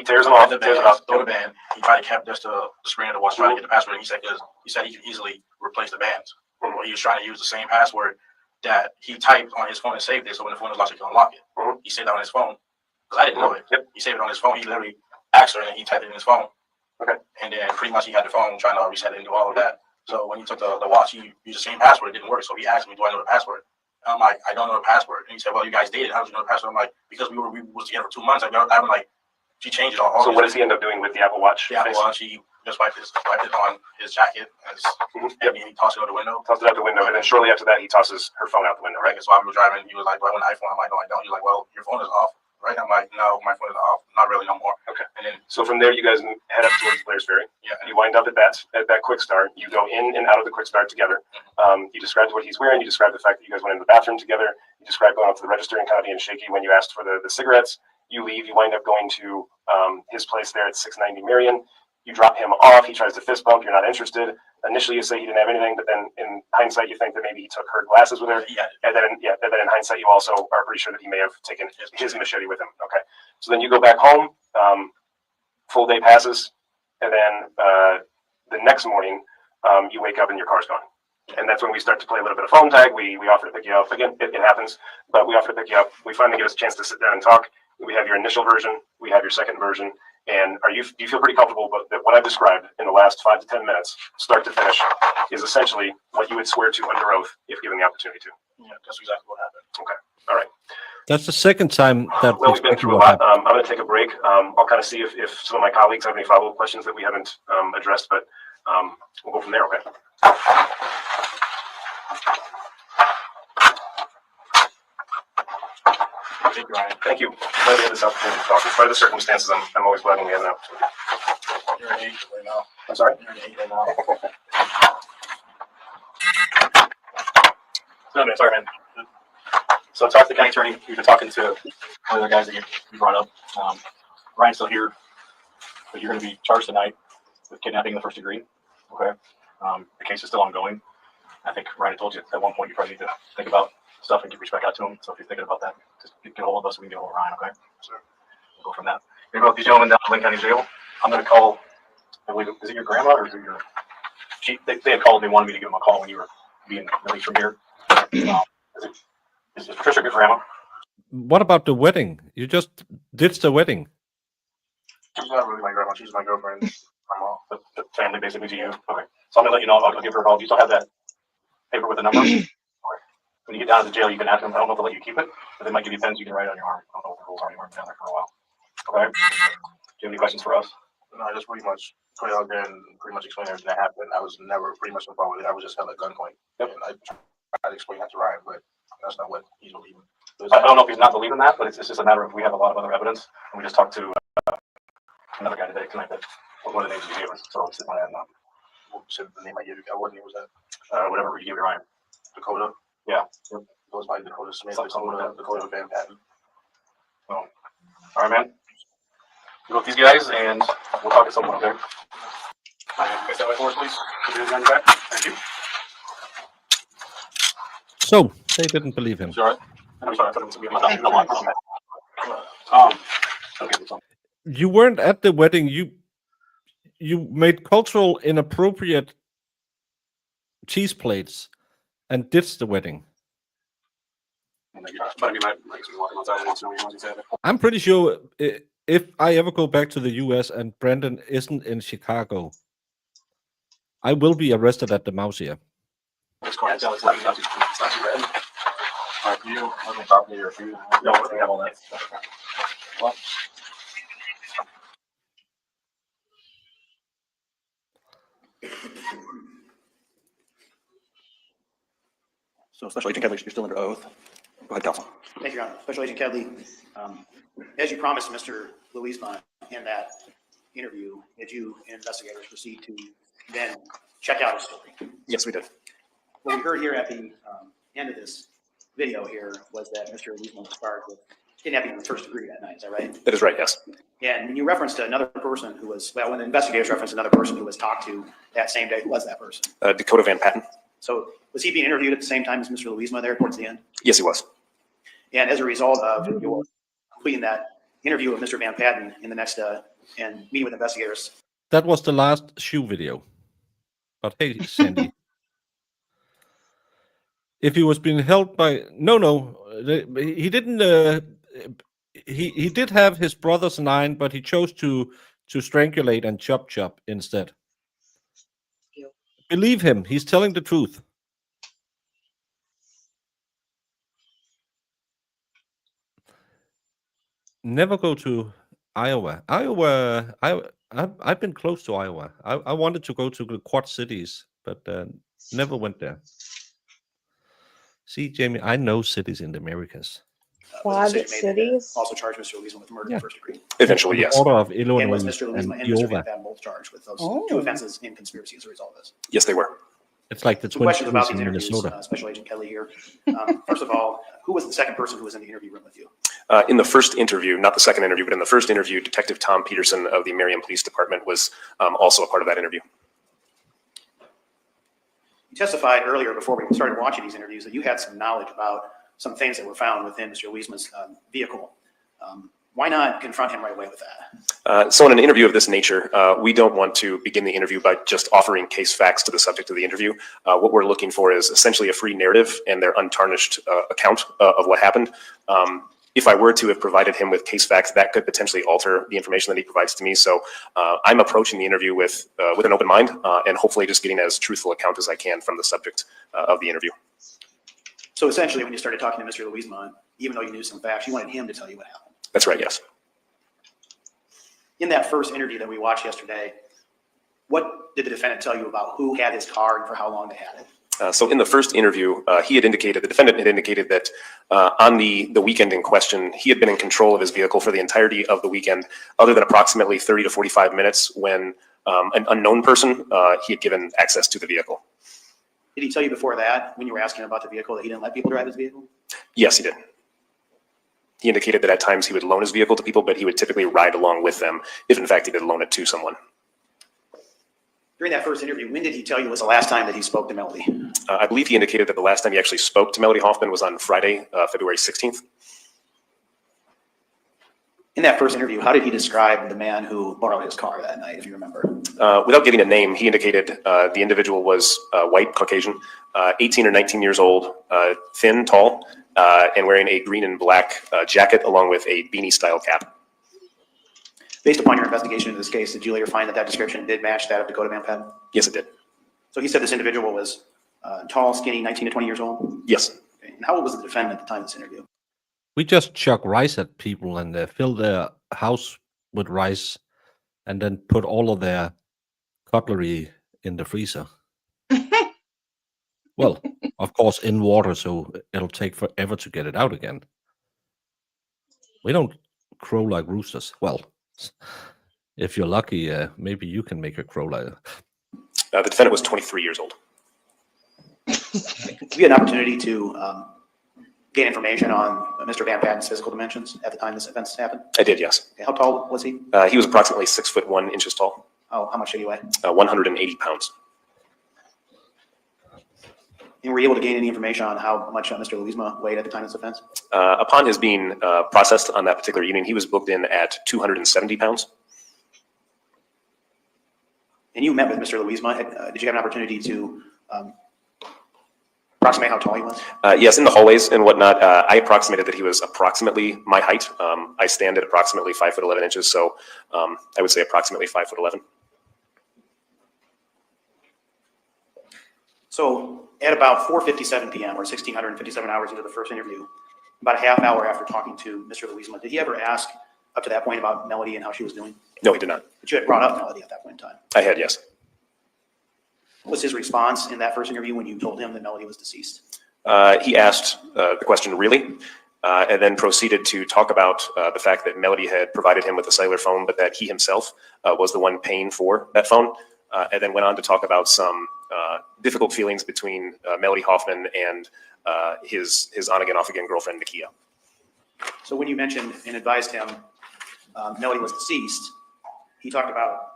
Tears them off, the tears band, it off. throw the band. He tried to cap just the screen of the watch, trying to get the password. And he said he could easily replace the bands. Well, he was trying to use the same password that he typed on his phone and saved it. So when the phone is locked, he can unlock it. Mhm. He saved it on his phone because I didn't know it. Yep. He saved it on his phone. He literally asked her and he typed it in his phone. Okay. And then pretty much he had the phone trying to reset it and do all of that. So when he took the watch, he used the same password. It didn't work. So he asked me, "Do I know the password?" And I'm like, "I don't know the password." And he said, "Well, you guys dated. How did you know the password?" I'm like, "Because we was together for 2 months. I'm like, she changed it all." So what does he end up doing with the Apple Watch? Yeah, well, she just wiped it on his jacket and he tossed it out the window. Tossed it out the window, and then shortly after that, he tosses her phone out the window, right? Right, so while we were driving, he was like, "Do I want an iPhone?" I'm like, "No, I don't." He's like, "Well, your phone is off." Right? I'm like, "No, my phone is off. Not really, no more." Okay. And then, So from there, you guys head up towards Blair's Ferry. yeah, You wind up at that quick start. You go in and out of the quick start together. You described what he's wearing. You described the fact that you guys went into the bathroom together. You described going up to the register and kind of being shaky when you asked for the cigarettes. You leave. You wind up going to his place there at 690 Marion. You drop him off. He tries to fist bump. You're not interested. Initially, you say he didn't have anything, but then in hindsight, you think that maybe he took her glasses with her. yeah, And then in hindsight, you also are pretty sure that he may have taken his machete with him. Okay. So then you go back home. Full day passes, and then the next morning, you wake up and your car's gone. And that's when we start to play a little bit of phone tag. We offer to pick you up. Again, it happens, but we offer to pick you up. We finally get us a chance to sit down and talk. We have your initial version. We have your second version. And do you feel pretty comfortable that what I've described in the last 5 to 10 minutes, start to finish, is essentially what you would swear to under oath if given the opportunity to? yeah, that's exactly what happened. Okay. All right. That's the second time that Well, we've been through a lot. I'm going to take a break. I'll kind of see if some of my colleagues have any follow-up questions that we haven't addressed, but we'll go from there, okay? Thank you, Ryan. Thank you. Glad we had this opportunity to talk. Despite the circumstances, I'm always glad when we have an opportunity. You're an 8 right now. I'm sorry? You're an 8 right now. No, man, sorry, man. So, talk to the county attorney. We've been talking to one of the other guys that you brought up. Ryan's still here, but you're going to be charged tonight with kidnapping in the first degree. Okay. The case is still ongoing. I think Ryan told you at one point you probably need to think about stuff and get reached back out to him. So, if you're thinking about that, just get a hold of us and we can get a hold of Ryan. Okay. Sure. We'll go from that. You're going to these gentlemen down to Lynn County Jail. I'm going to call. I believe is it your grandma or is it your? They had called me, wanted me to give them a call when you were being released from here. Is Patricia good grandma? What about the wedding? You just did the wedding. She's not really my grandma. She's my girlfriend. My mom. The family basically to you. Okay. So I'm gonna let you know. I'll give her a call. Do you still have that paper with the number? When you get down to the jail, you can ask them. I don't know if they'll let you keep it, but they might give you pens you can write on your arm. I don't know what the rules are anymore. I've been down there for a while. Okay. Do you have any questions for us? No, I just pretty much put it out there and pretty much explain everything that happened. I was never pretty much involved with it. I was just held at gunpoint. Yep. And I tried to explain that to Ryan, but that's not what he's believing. I don't know if he's not believing that, but it's just a matter of we have a lot of other evidence, and we just talked to another guy tonight that one of the names you gave us. So I'm sitting on that. What said the name I gave you? What name was that? Whatever you gave Ryan. Dakota. Yeah. It was by Dakota Smith. Something like that. Dakota Van Patten. All right, man. Go with these guys, and we'll talk to someone. Okay. Guys, that way for us, please. Thank you. So they didn't believe him. You all right? I'm sorry. I thought it was going to be my You weren't at the wedding. You made cultural inappropriate cheese plates and ditched the wedding. I'm pretty sure if I ever go back to the US and Brandon isn't in Chicago, I will be arrested at the mouse here. It's quite, it's not too bad. All right, for you, I'm gonna drop your food. No, we have all that. What? So Special Agent Kedley, you're still under oath. Go ahead, counsel. Thank you, Your Honor. Special Agent Kedley, as you promised Mr. Louisma in that interview, did you and investigators proceed to then check out his story? Yes, we did. What we heard here at the end of this video here was that Mr. Louisma was charged with kidnapping in the first degree that night. Is that right? That is right, yes. And you referenced another person who was, well, when the investigators referenced another person who was talked to that same day, who was that person? Dakota Van Patten. So was he being interviewed at the same time as Mr. Louisma there towards the end? Yes, he was. And as a result of your completing that interview with Mr. Van Patten in the next and meeting with investigators. That was the last shoe video. But hey, Sandy. If he was being held by he didn't. He did have his brother's 9, but he chose to strangulate and chop instead. Believe him, he's telling the truth. Never go to Iowa. I've been close to Iowa. I wanted to go to the Quad Cities, but never went there. See, Jamie, I know cities in the Americas. Quad Cities? Also charged Mr. Louisma with murder in the first degree. Eventually, yes. Order of And Illinois was Mr. Louisma and Mr. Iowa. Van Patten both charged with those Oh. 2 offenses in conspiracy as a result of this? Yes, they were. It's like the Some Twin questions about Cities these in interviews, Minnesota. Special Agent Kelly here. First of all, who was the second person who was in the interview room with you? In the first interview, not the second interview, but in the first interview, Detective Tom Peterson of the Merriam Police Department was also a part of that interview. You testified earlier before we started watching these interviews that you had some knowledge about some things that were found within Mr. Louisma's vehicle. Why not confront him right away with that? So in an interview of this nature, we don't want to begin the interview by just offering case facts to the subject of the interview. What we're looking for is essentially a free narrative and their untarnished account of what happened. If I were to have provided him with case facts, that could potentially alter the information that he provides to me. So I'm approaching the interview with an open mind and hopefully just getting as truthful account as I can from the subject of the interview. So essentially, when you started talking to Mr. Louisma, even though you knew some facts, you wanted him to tell you what happened. That's right, yes. In that first interview that we watched yesterday, what did the defendant tell you about who had his car and for how long they had it? So in the first interview, the defendant had indicated that on the weekend in question, he had been in control of his vehicle for the entirety of the weekend, other than approximately 30 to 45 minutes when an unknown person, he had given access to the vehicle. Did he tell you before that, when you were asking about the vehicle, that he didn't let people drive his vehicle? Yes, he did. He indicated that at times he would loan his vehicle to people, but he would typically ride along with them if in fact he did loan it to someone. During that first interview, when did he tell you was the last time that he spoke to Melody? I believe he indicated that the last time he actually spoke to Melody Hoffmanin was on Friday, February 16th. In that first interview, how did he describe the man who borrowed his car that night, if you remember? Without giving a name, he indicated the individual was white, Caucasian, 18 or 19 years old, thin, tall, and wearing a green and black jacket along with a beanie-style cap. Based upon your investigation into this case, did you later find that that description did match that of Dakota Van Patten? Yes, it did. So he said this individual was tall, skinny, 19 to 20 years old? Yes. Okay. And how old was the defendant at the time of this interview? We just chuck rice at people and fill their house with rice and then put all of their cutlery in the freezer. Well, of course, in water, so it'll take forever to get it out again. We don't crow like roosters. Well, if you're lucky, maybe you can make a crow like The defendant was 23 years old. Did you get an opportunity to gain information on Mr. Van Patten's physical dimensions at the time this event happened? I did, yes. Okay. How tall was he? He was approximately 6'1" tall. Oh, how much did he weigh? 180 pounds. And were you able to gain any information on how much Mr. Louisma weighed at the time of this offense? Upon his being processed on that particular evening, he was booked in at 270 pounds. And you met with Mr. Louisma. Did you have an opportunity to approximate how tall he was? Yes, in the hallways and whatnot, I approximated that he was approximately my height. I stand at approximately 5'11", so I would say approximately 5'11". So at about 4:57 p.m. or 1657 hours into the first interview, about a half hour after talking to Mr. Louisma, did he ever ask up to that point about Melody and how she was doing? No, he did not. But you had brought up Melody at that point in time. I had, yes. What was his response in that first interview when you told him that Melody was deceased? He asked the question, really, and then proceeded to talk about the fact that Melody had provided him with a cellular phone, but that he himself was the one paying for that phone, and then went on to talk about some difficult feelings between Melody Hoffmanin and his on-again, off-again girlfriend, Nakia. So when you mentioned and advised him Melody was deceased, he talked about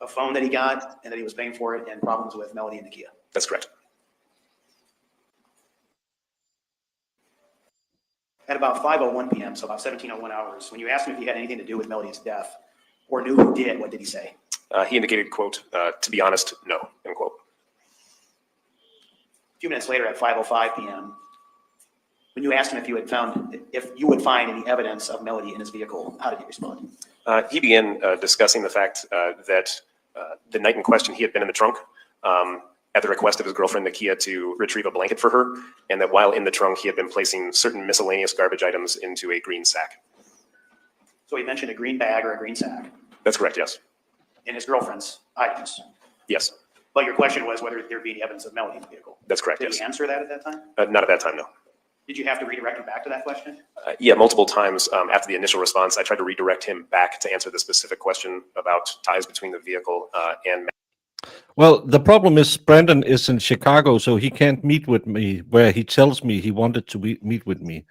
a phone that he got and that he was paying for it and problems with Melody and Nakia. That's correct. At about 5:01 p.m., so about 17:01 hours, when you asked him if he had anything to do with Melody's death or knew who did, what did he say? He indicated, quote, to be honest, no, end quote. A few minutes later at 5:05 p.m., when you asked him if you would find any evidence of Melody in his vehicle, how did he respond? He began discussing the fact that the night in question he had been in the trunk at the request of his girlfriend Nakia to retrieve a blanket for her, and that while in the trunk he had been placing certain miscellaneous garbage items into a green sack. So he mentioned a green bag or a green sack. That's correct, yes. In his girlfriend's items. Yes. But your question was whether there'd be any evidence of Melody in the vehicle. That's correct, Did yes. he answer that at that time? Not at that time, no. Did you have to redirect him back to that question? Yeah, multiple times after the initial response, I tried to redirect him back to answer the specific question about ties between the vehicle and. Well, the problem is Brandon is in Chicago, so he can't meet with me where he tells me he wanted to meet with me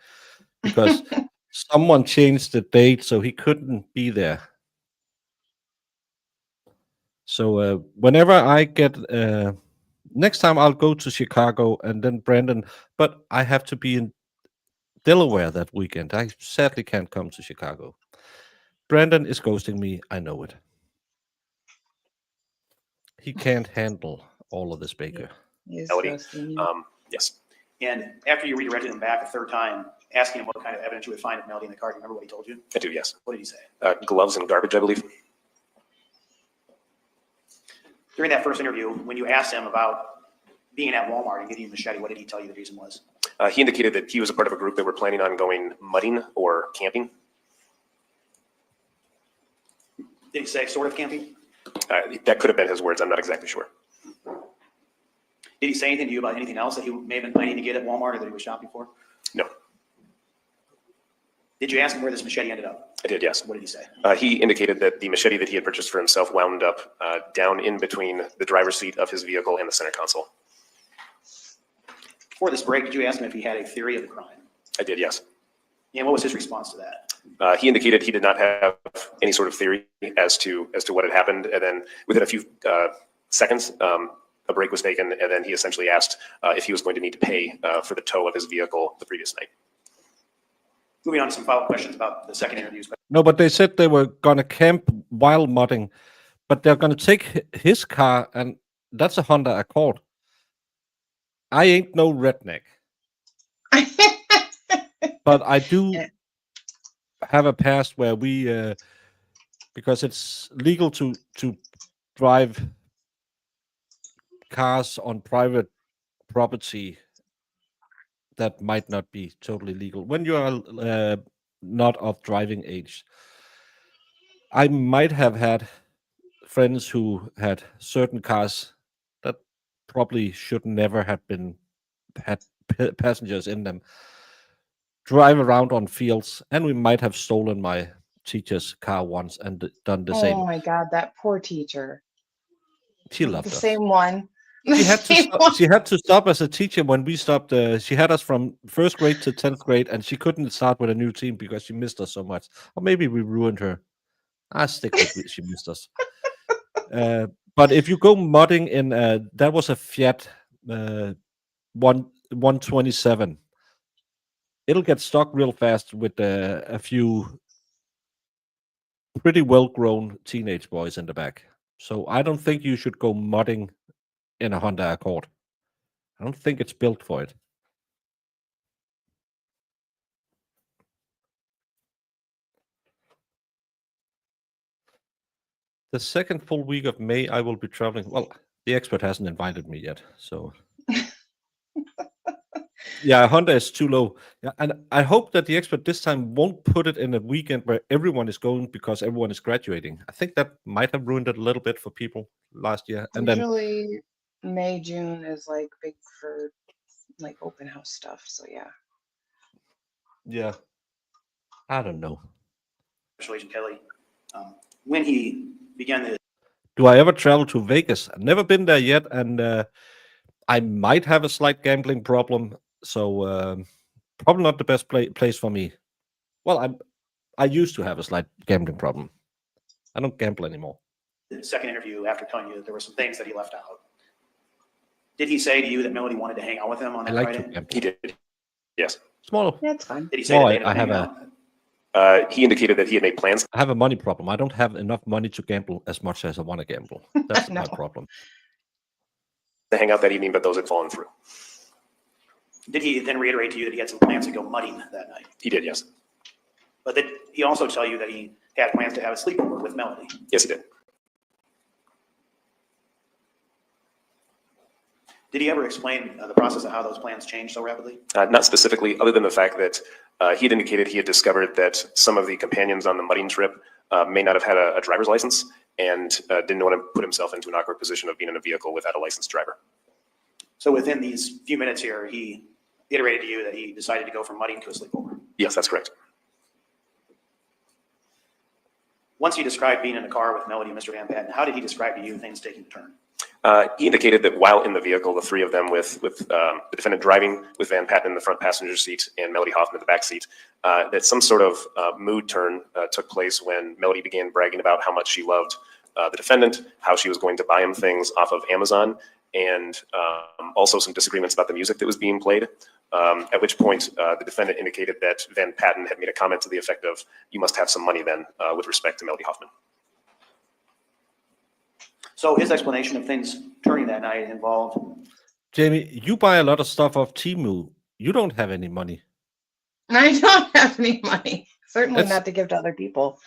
because someone changed the date, so he couldn't be there. So whenever I get next time, I'll go to Chicago and then Brandon, but I have to be in Delaware that weekend. I sadly can't come to Chicago. Brandon is ghosting me. I know it. He can't handle all of this, Baker. Melody. Yes. And after you redirected him back a third time, asking him what kind of evidence you would find of Melody in the car, do you remember what he told you? I do, yes. What did he say? Gloves and garbage, I believe. During that first interview, when you asked him about being at Walmart and getting a machete, what did he tell you the reason was? He indicated that he was a part of a group that were planning on going mudding or camping. Did he say sort of camping? That could have been his words. I'm not exactly sure. Did he say anything to you about anything else that he may have been planning to get at Walmart or that he was shopping for? No. Did you ask him where this machete ended up? I did, yes. What did he say? He indicated that the machete that he had purchased for himself wound up down in between the driver's seat of his vehicle and the center console. Before this break, did you ask him if he had a theory of the crime? I did, yes. And what was his response to that? He indicated he did not have any sort of theory as to what had happened, and then within a few seconds, a break was taken, and then he essentially asked if he was going to need to pay for the tow of his vehicle the previous night. Moving on to some follow-up questions about the second interviews. No, but they said they were going to camp while mudding, but they're going to take his car, and that's a Honda Accord. I ain't no redneck. But I do have a past where we, because it's legal to drive cars on private property that might not be totally legal when you are not of driving age. I might have had friends who had certain cars that probably should never have had passengers in them drive around on fields, and we might have stolen my teacher's car once and done the same. Oh my God, that poor teacher. She loved The us. same one. She had to stop as a teacher when we stopped. She had us from first grade to 10th grade, and she couldn't start with a new team because she missed us so much. Or maybe we ruined her. I stick with she missed us. But if you go mudding in, that was a Fiat 127. It'll get stuck real fast with a few pretty well-grown teenage boys in the back. So I don't think you should go mudding in a Honda Accord. I don't think it's built for it. The second full week of May, I will be traveling. Well, the expert hasn't invited me yet, so Yeah, 100 is too low. Yeah, and I hope that the expert this time won't put it in a weekend where everyone is going because everyone is graduating. I think that might have ruined it a little bit for people last year. And then, Usually May, June is like big for like open house stuff. So yeah. yeah, I don't know. Special Agent Kelly, when he began the Do I ever travel to Vegas? I've never been there yet, and I might have a slight gambling problem, so probably not the best place for me. Well, I used to have a slight gambling problem. I don't gamble anymore. second interview after telling you that there were some things that he left out, did he say to you that Melody wanted to hang out with him on I that like to Friday? gamble. He did. Yes. Small. That's fine. Did he say Well, that they ended I up have hanging out? He indicated that he had made plans. I have a money problem. I don't have enough money to gamble as much as I want to gamble. That's my No. problem. To hang out that evening, but those had fallen through. Did he then reiterate to you that he had some plans to go mudding that night? He did, yes. But did he also tell you that he had plans to have a sleepover with Melody? Yes, he did. Did he ever explain the process of how those plans changed so rapidly? Not specifically, other than the fact that he had indicated he had discovered that some of the companions on the mudding trip may not have had a driver's license and didn't want to put himself into an awkward position of being in a vehicle without a licensed driver. So within these few minutes here, he iterated to you that he decided to go from mudding to a sleepover. Yes, that's correct. Once he described being in a car with Melody and Mr. Van Patten, how did he describe to you things taking a turn? He indicated that while in the vehicle, the three of them with the defendant driving with Van Patten in the front passenger seat and Melody Hoffman in the back seat, that some sort of mood turn took place when Melody began bragging about how much she loved the defendant, how she was going to buy him things off of Amazon, and also some disagreements about the music that was being played. At which point the defendant indicated that Van Patten had made a comment to the effect of, "You must have some money then," with respect to Melody Hoffman. So his explanation of things turning that night involved, Jamie, you buy a lot of stuff off Temu. You don't have any money. I don't have any money. Certainly That's- not to give to other people.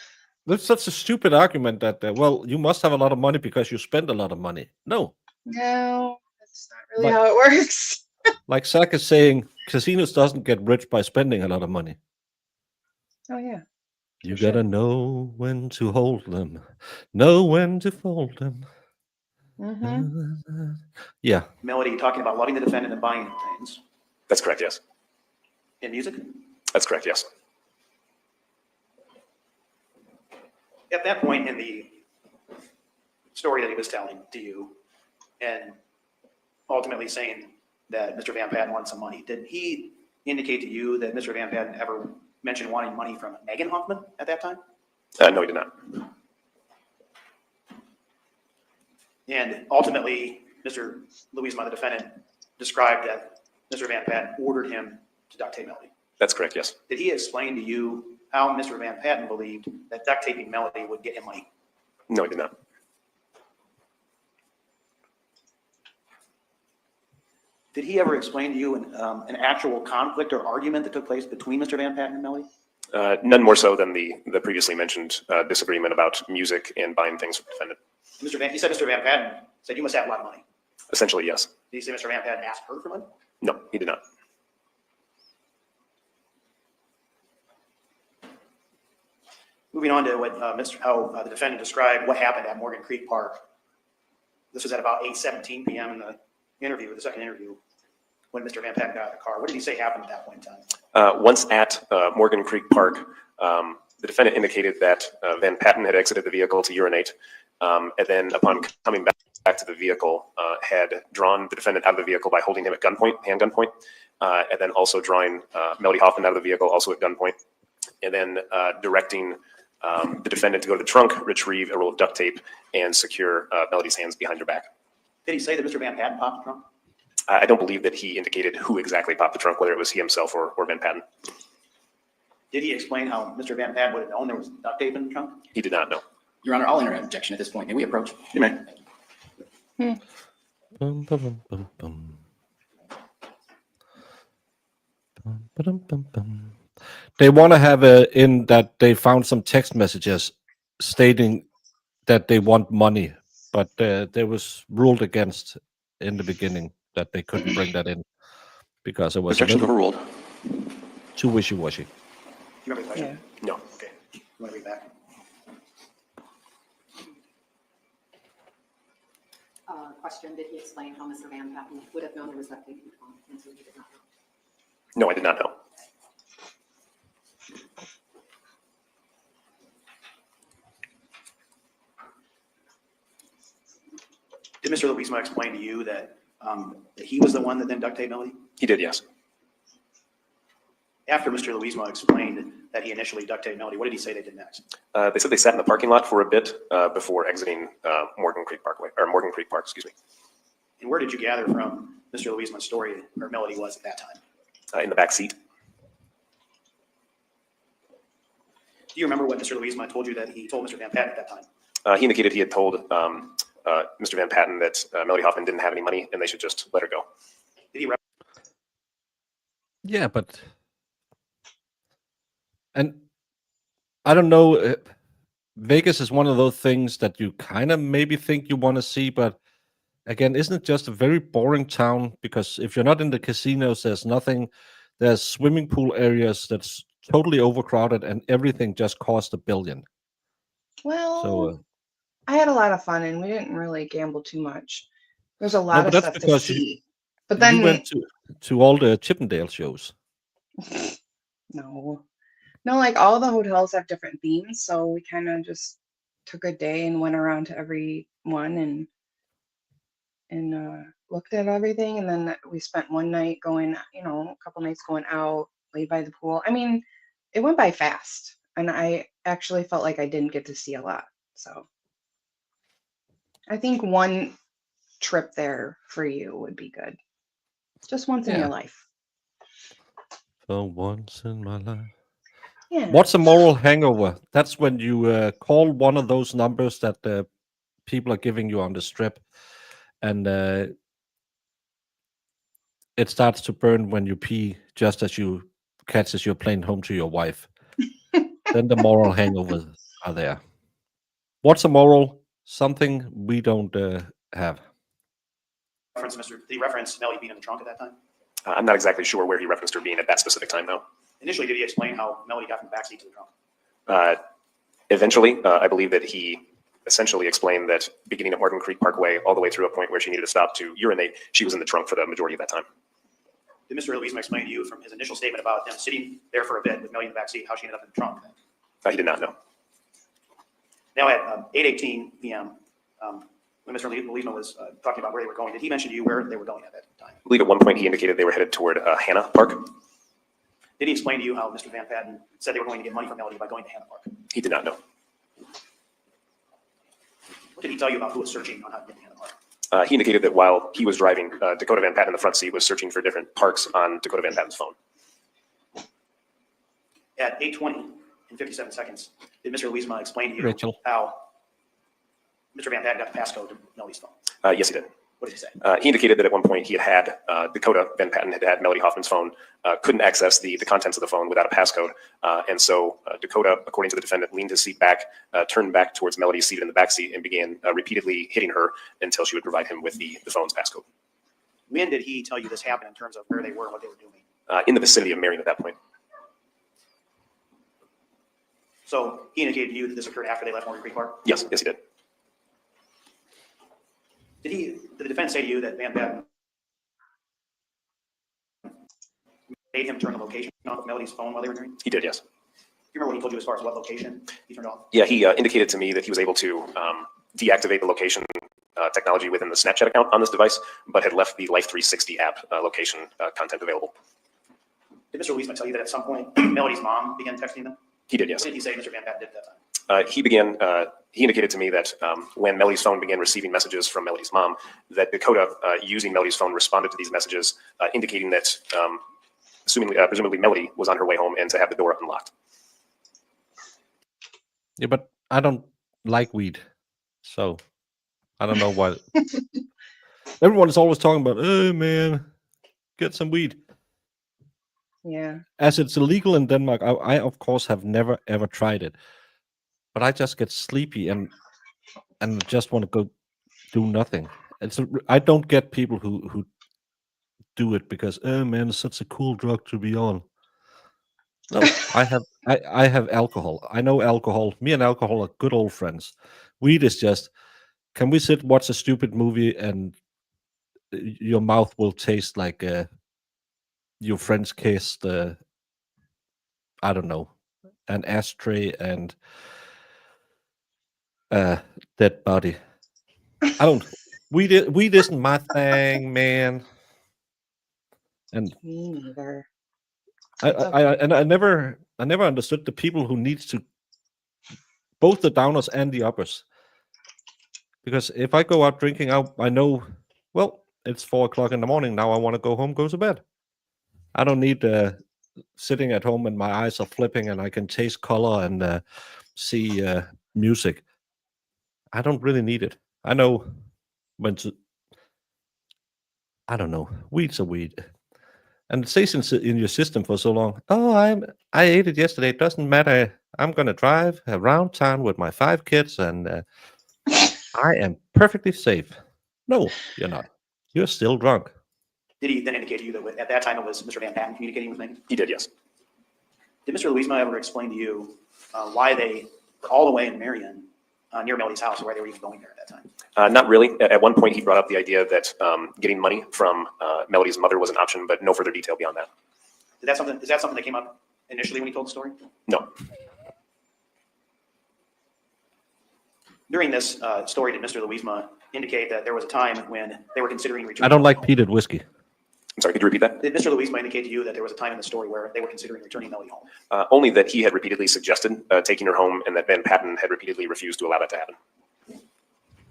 That's such a stupid argument that, well, you must have a lot of money because you spend a lot of money. No. No, that's not really But- how it works. Like Zach is saying, casinos doesn't get rich by spending a lot of money. Oh yeah. You For sure. gotta know when to hold them, know when to fold them. Mm-hmm. Yeah. Melody talking about loving the defendant and buying him things That's correct, yes. in music. That's correct, yes. At that point in the story that he was telling to you, and ultimately saying that Mr. Van Patten wanted some money, did he indicate to you that Mr. Van Patten ever mentioned wanting money from Megan Hoffman at that time? No, he did not. And ultimately, Mr. Louisma, the defendant, described that Mr. Van Patten ordered him to duct tape Melody. That's correct, yes. Did he explain to you how Mr. Van Patten believed that duct taping Melody would get him money? No, he did not. Did he ever explain to you an actual conflict or argument that took place between Mr. Van Patten and Melody? None more so than the previously mentioned disagreement about music and buying things for the defendant. He said Mr. Van Patten said, "You must have a lot of money." Essentially, yes. Did he say Mr. Van Patten asked her for money? No, he did not. Moving on to what how the defendant described what happened at Morgan Creek Park. This was at about 8:17 p.m. in the interview, the second interview, when Mr. Van Patten got out of the car. What did he say happened at that point in time? Once at Morgan Creek Park, the defendant indicated that Van Patten had exited the vehicle to urinate, and then upon coming back to the vehicle, had drawn the defendant out of the vehicle by holding him at gunpoint, hand gunpoint, and then also drawing Melody Hoffman out of the vehicle, also at gunpoint, and then directing the defendant to go to the trunk, retrieve a roll of duct tape, and secure Melody's hands behind her back. Did he say that Mr. Van Patten popped the trunk? I don't believe that he indicated who exactly popped the trunk, whether it was he himself or Van Patten. Did he explain how Mr. Van Patten would have known there was duct tape in the trunk? He did not know. Your Honor, I'll enter an objection at this point. May we approach? You may. Bum, ba-dum, bum, bum. Bum, ba-dum, bum, bum. They want to have in that they found some text messages stating that they want money, but there was ruled against in the beginning that they couldn't bring that in. because it was a Objection little overruled. too wishy-washy. Do you remember the question? Yeah. No. Okay. You want to read back? Question, did he explain how Mr. Van Patten would have known there was duct tape in the phone? Answer, he did not know. No, I did not know. Did Mr. Louisma explain to you that he was the one that then duct taped Melody? He did, yes. After Mr. Louisma explained that he initially duct taped Melody, what did he say they did next? They said they sat in the parking lot for a bit before exiting Morgan Creek Park, excuse me, And where did you gather from Mr. Louisma's story where Melody was at that time? in the back seat. Do you remember what Mr. Louisma told you that he told Mr. Van Patten at that time? He indicated he had told Mr. Van Patten that Melody Hoffman didn't have any money and they should just let her go. Did he Yeah, but and I don't know. Vegas is one of those things that you kind of maybe think you want to see, but again, isn't it just a very boring town? Because if you're not in the casinos, there's nothing. There's swimming pool areas that's totally overcrowded, and everything just cost $1 billion. Well, So, I had a lot of fun and we didn't really gamble too much. There's a lot but of that's stuff to because you- see. But we then, went to all the Chippendale shows. no. No, like all the hotels have different themes, so we kind of just took a day and went around to every one and looked at everything, and then we spent one night going, a couple nights going out, laid by the pool. I mean, it went by fast, and I actually felt like I didn't get to see a lot. So I think one trip there for you would be good. Just once in Yeah. your life. For once in my life. Yeah. What's a moral hangover? That's when you call one of those numbers that people are giving you on the strip, and it starts to burn when you pee just as you catches your plane home to your wife. Then the moral hangovers are there. What's a moral? Something we don't have. did he reference Melody being in the trunk at that time? I'm not exactly sure where he referenced her being at that specific time, though. Initially, did he explain how Melody got from the backseat to the trunk? Eventually, I believe that he essentially explained that beginning at Morgan Creek Parkway all the way through a point where she needed to stop to urinate, she was in the trunk for the majority of that time. Did Mr. Louisma explain to you from his initial statement about them sitting there for a bit with Melody in the backseat, how she ended up in the trunk? He did not know. Now at 8:18 p.m., when Mr. Louisma was talking about where they were going, did he mention to you where they were going at that time? I believe at one point he indicated they were headed toward Hannah Park. Did he explain to you how Mr. Van Patten said they were going to get money from Melody by going to Hannah Park? He did not know. What did he tell you about who was searching on how to get to Hannah Park? He indicated that while he was driving, Dakota Van Patten in the front seat was searching for different parks on Dakota Van Patten's phone. At 8:20 and 57 seconds, did Mr. Louisma explain to you Rachel. how Mr. Van Patten got the passcode to Melody's phone? Yes, he did. What did he say? He indicated that at one point he had Dakota Van Patten had Melody Hoffman's phone, couldn't access the contents of the phone without a passcode. And so Dakota, according to the defendant, leaned his seat back, turned back towards Melody seated in the back seat, and began repeatedly hitting her until she would provide him with the phone's passcode. When did he tell you this happened in terms of where they were and what they were doing? In the vicinity of Marion at that point. So he indicated to you that this occurred after they left Morgan Creek Park? Yes, he did. Did the defense say to you that Van Patten made him turn the location off of Melody's phone while they were doing? He did, yes. Do you remember what he told you as far as what location he turned off? Yeah, he indicated to me that he was able to deactivate the location technology within the Snapchat account on this device, but had left the Life 360 app location content available. Did Mr. Louisma tell you that at some point Melody's mom began texting them? He did, yes. What did he say Mr. Van Patten did at that time? He indicated to me that when Melody's phone began receiving messages from Melody's mom, that Dakota, using Melody's phone, responded to these messages, indicating that presumably Melody was on her way home and to have the door unlocked. Yeah, but I don't like weed, so I don't know why. Everyone is always talking about, oh man, get some weed. Yeah. As it's illegal in Denmark, I of course have never ever tried it, but I just get sleepy and just want to go do nothing. I don't get people who do it because oh man, it's such a cool drug to be on. No, I have alcohol. I know alcohol. Me and alcohol are good old friends. Weed is just, can we sit watch a stupid movie and your mouth will taste like your friends kissed I don't know, an ashtray and a dead body. I don't. Weed isn't my thing, man. And Me neither. I never understood the people who needs to both the downers and the uppers. Because if I go out drinking, I know, well, it's 4 o'clock in the morning now. I want to go home, go to bed. I don't need sitting at home and my eyes are flipping and I can taste color and see music. I don't really need it. I know when to. I don't know. Weed's a weed, and it stays in your system for so long. Oh, I ate it yesterday. It doesn't matter. I'm gonna drive around town with my 5 kids, and I am perfectly safe. No, you're not. You're still drunk. Did he then indicate to you that at that time it was Mr. Van Patten communicating with Megan? He did, yes. Did Mr. Louisma ever explain to you why they were all the way in Marion near Melody's house, or why they were even going there at that time? Not really. At one point, he brought up the idea that getting money from Melody's mother was an option, but no further detail beyond that. Is that something that came up initially when he told the story? No. During this story, did Mr. Louisma indicate that there was a time when they were considering returning? I don't like peated whiskey. I'm sorry, could you repeat that? Did Mr. Louisma indicate to you that there was a time in the story where they were considering returning Melody home? Only that he had repeatedly suggested taking her home and that Van Patten had repeatedly refused to allow that to happen. Do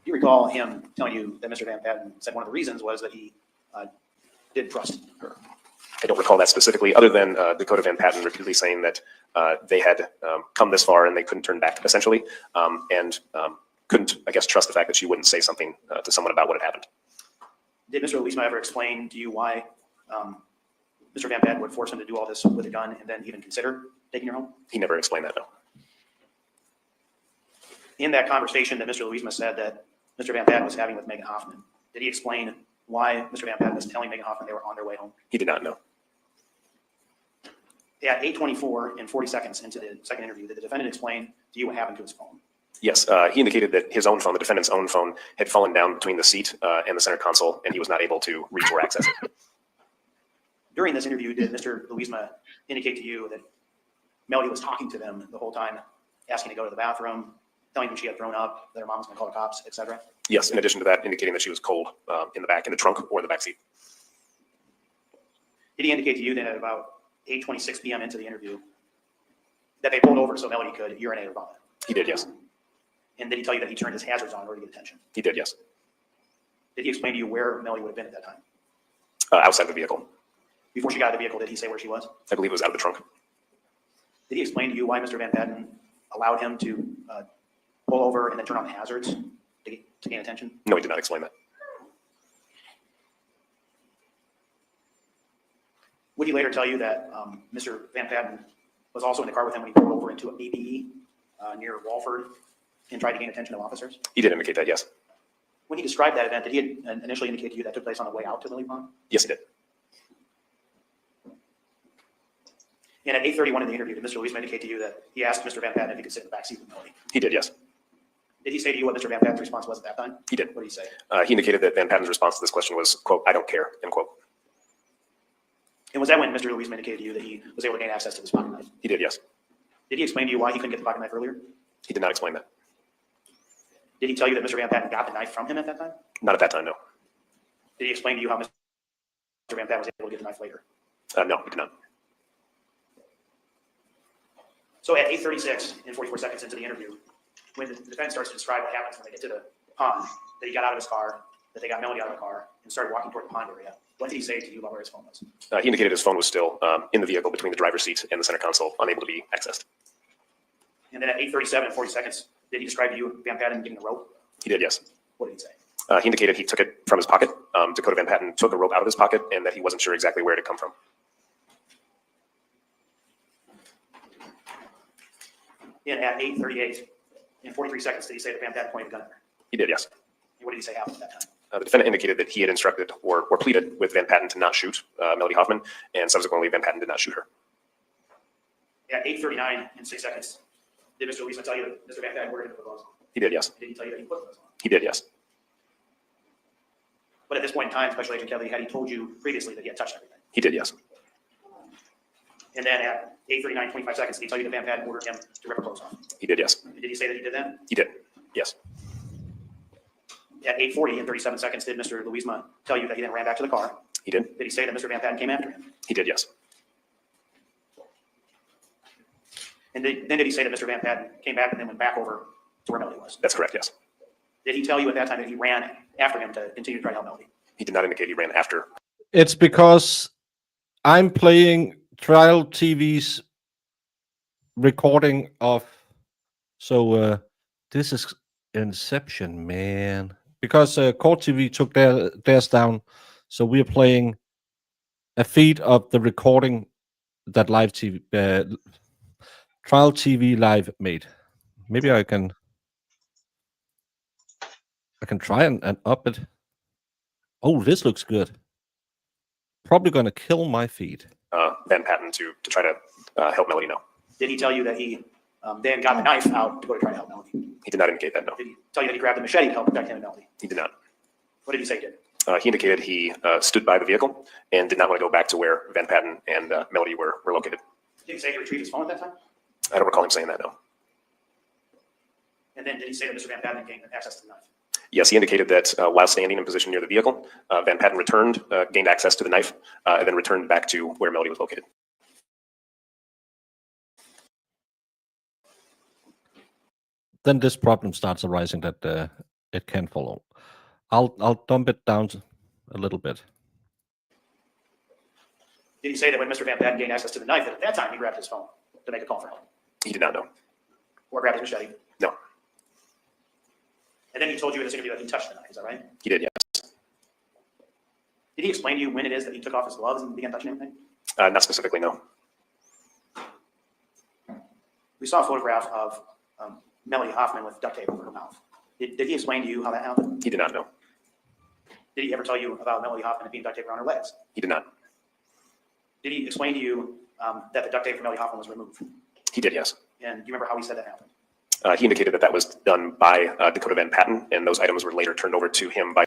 you recall him telling you that Mr. Van Patten said one of the reasons was that he did trust her? I don't recall that specifically, other than Dakota Van Patten repeatedly saying that they had come this far and they couldn't turn back, essentially, and couldn't, I guess, trust the fact that she wouldn't say something to someone about what had happened. Did Mr. Louisma ever explain to you why Mr. Van Patten would force him to do all this with a gun and then even consider taking her home? He never explained that, no. In that conversation that Mr. Louisma said that Mr. Van Patten was having with Megan Hoffman, did he explain why Mr. Van Patten was telling Megan Hoffman they were on their way home? He did not know. At 8:24 and 40 seconds into the second interview, did the defendant explain to you what happened to his phone? Yes, he indicated that his own phone, the defendant's own phone, had fallen down between the seat and the center console, and he was not able to reach or access it. During this interview, did Mr. Louisma indicate to you that Melody was talking to them the whole time, asking to go to the bathroom, telling them she had thrown up, that her mom was going to call the cops, etc.? Yes, in addition to that, indicating that she was cold in the back, in the trunk or the back seat. Did he indicate to you that at about 8:26 p.m. into the interview that they pulled over so Melody could urinate or vomit? He did, yes. And did he tell you that he turned his hazards on in order to get attention? He did, yes. Did he explain to you where Melody would have been at that time? Outside the vehicle. Before she got out of the vehicle, did he say where she was? I believe it was out of the trunk. Did he explain to you why Mr. Van Patten allowed him to pull over and then turn on the hazards to gain attention? No, he did not explain that. Would he later tell you that Mr. Van Patten was also in the car with him when he pulled over into a BBE near Walford and tried to gain attention of officers? He did indicate that, yes. When he described that event, did he initially indicate to you that took place on the way out to Lily Pond? Yes, he did. And at 8:31 in the interview, did Mr. Louisma indicate to you that he asked Mr. Van Patten if he could sit in the backseat with Melody? He did, yes. Did he say to you what Mr. Van Patten's response was at that time? He did. What did he say? He indicated that Van Patten's response to this question was, quote, "I don't care," end quote. And was that when Mr. Louisma indicated to you that he was able to gain access to this pocket knife? He did, yes. Did he explain to you why he couldn't get the pocket knife earlier? He did not explain that. Did he tell you that Mr. Van Patten got the knife from him at that time? Not at that time, no. Did he explain to you how Mr. Van Patten was able to get the knife later? No, he did not. So at 8:36 and 44 seconds into the interview, when the defense starts to describe what happens when they get to the pond, that he got out of his car, that they got Melody out of the car, and started walking toward the pond area, what did he say to you about where his phone was? He indicated his phone was still in the vehicle between the driver's seat and the center console, unable to be accessed. And then at 8:37 and 40 seconds, did he describe to you Van Patten getting the rope? He did, yes. What did he say? He indicated he took it from his pocket. Dakota Van Patten took a rope out of his pocket and that he wasn't sure exactly where it had come from. And at 8:38 and 43 seconds, did he say that Van Patten pointed a gun at her? He did, yes. And what did he say happened at that time? The defendant indicated that he had instructed or pleaded with Van Patten to not shoot Melody Hoffman, and subsequently Van Patten did not shoot her. At 8:39 and 6 seconds, did Mr. Louisma tell you that Mr. Van Patten ordered him to put gloves on? He did, yes. Did he tell you that he put gloves on? He did, yes. But at this point in time, Special Agent Kelly, had he told you previously that he had touched everything? He did, yes. And then at 8:39, 25 seconds, did he tell you that Van Patten ordered him to rip her clothes off? He did, yes. Did he say that he did that? He did, yes. At 8:40 and 37 seconds, did Mr. Louisma tell you that he then ran back to the car? He did. Did he say that Mr. Van Patten came after him? He did, yes. And then did he say that Mr. Van Patten came back and then went back over to where Melody was? That's correct, yes. Did he tell you at that time that he ran after him to continue to try to help Melody? He did not indicate he ran after. It's because I'm playing Trial TV's recording of. So this is Inception, man. Because Court TV took theirs down, so we're playing a feed of the recording that Live TV, Trial TV Live made. Maybe I can try and up it. Oh, this looks good. Probably going to kill my feed. Van Patten to try to help Melody, no. Did he tell you that he then got the knife out to go to try to help Melody? He did not indicate that, no. Did he tell you that he grabbed the machete to help protect him and Melody? He did not. What did he say he did? He indicated he stood by the vehicle and did not want to go back to where Van Patten and Melody were located. Did he say he retrieved his phone at that time? I don't recall him saying that, no. And then did he say that Mr. Van Patten gained access to the knife? Yes, he indicated that while standing in position near the vehicle, Van Patten returned, gained access to the knife, and then returned back to where Melody was located. Then this problem starts arising that it can follow. I'll dump it down a little bit. Did he say that when Mr. Van Patten gained access to the knife, that at that time he grabbed his phone to make a call for help? He did not know. Or grabbed his machete? No. And then he told you in this interview that he touched the knife, is that right? He did, yes. Did he explain to you when it is that he took off his gloves and began touching everything? Not specifically, no. We saw a photograph of Melody Hoffmanin with duct tape over her mouth. Did he explain to you how that happened? He did not know. Did he ever tell you about Melody Hoffmanin being duct taped around her legs? He did not. Did he explain to you that the duct tape for Melody Hoffmanin was removed? He did, yes. And do you remember how he said that happened? He indicated that that was done by Dakota Van Patten, and those items were later turned over to him by.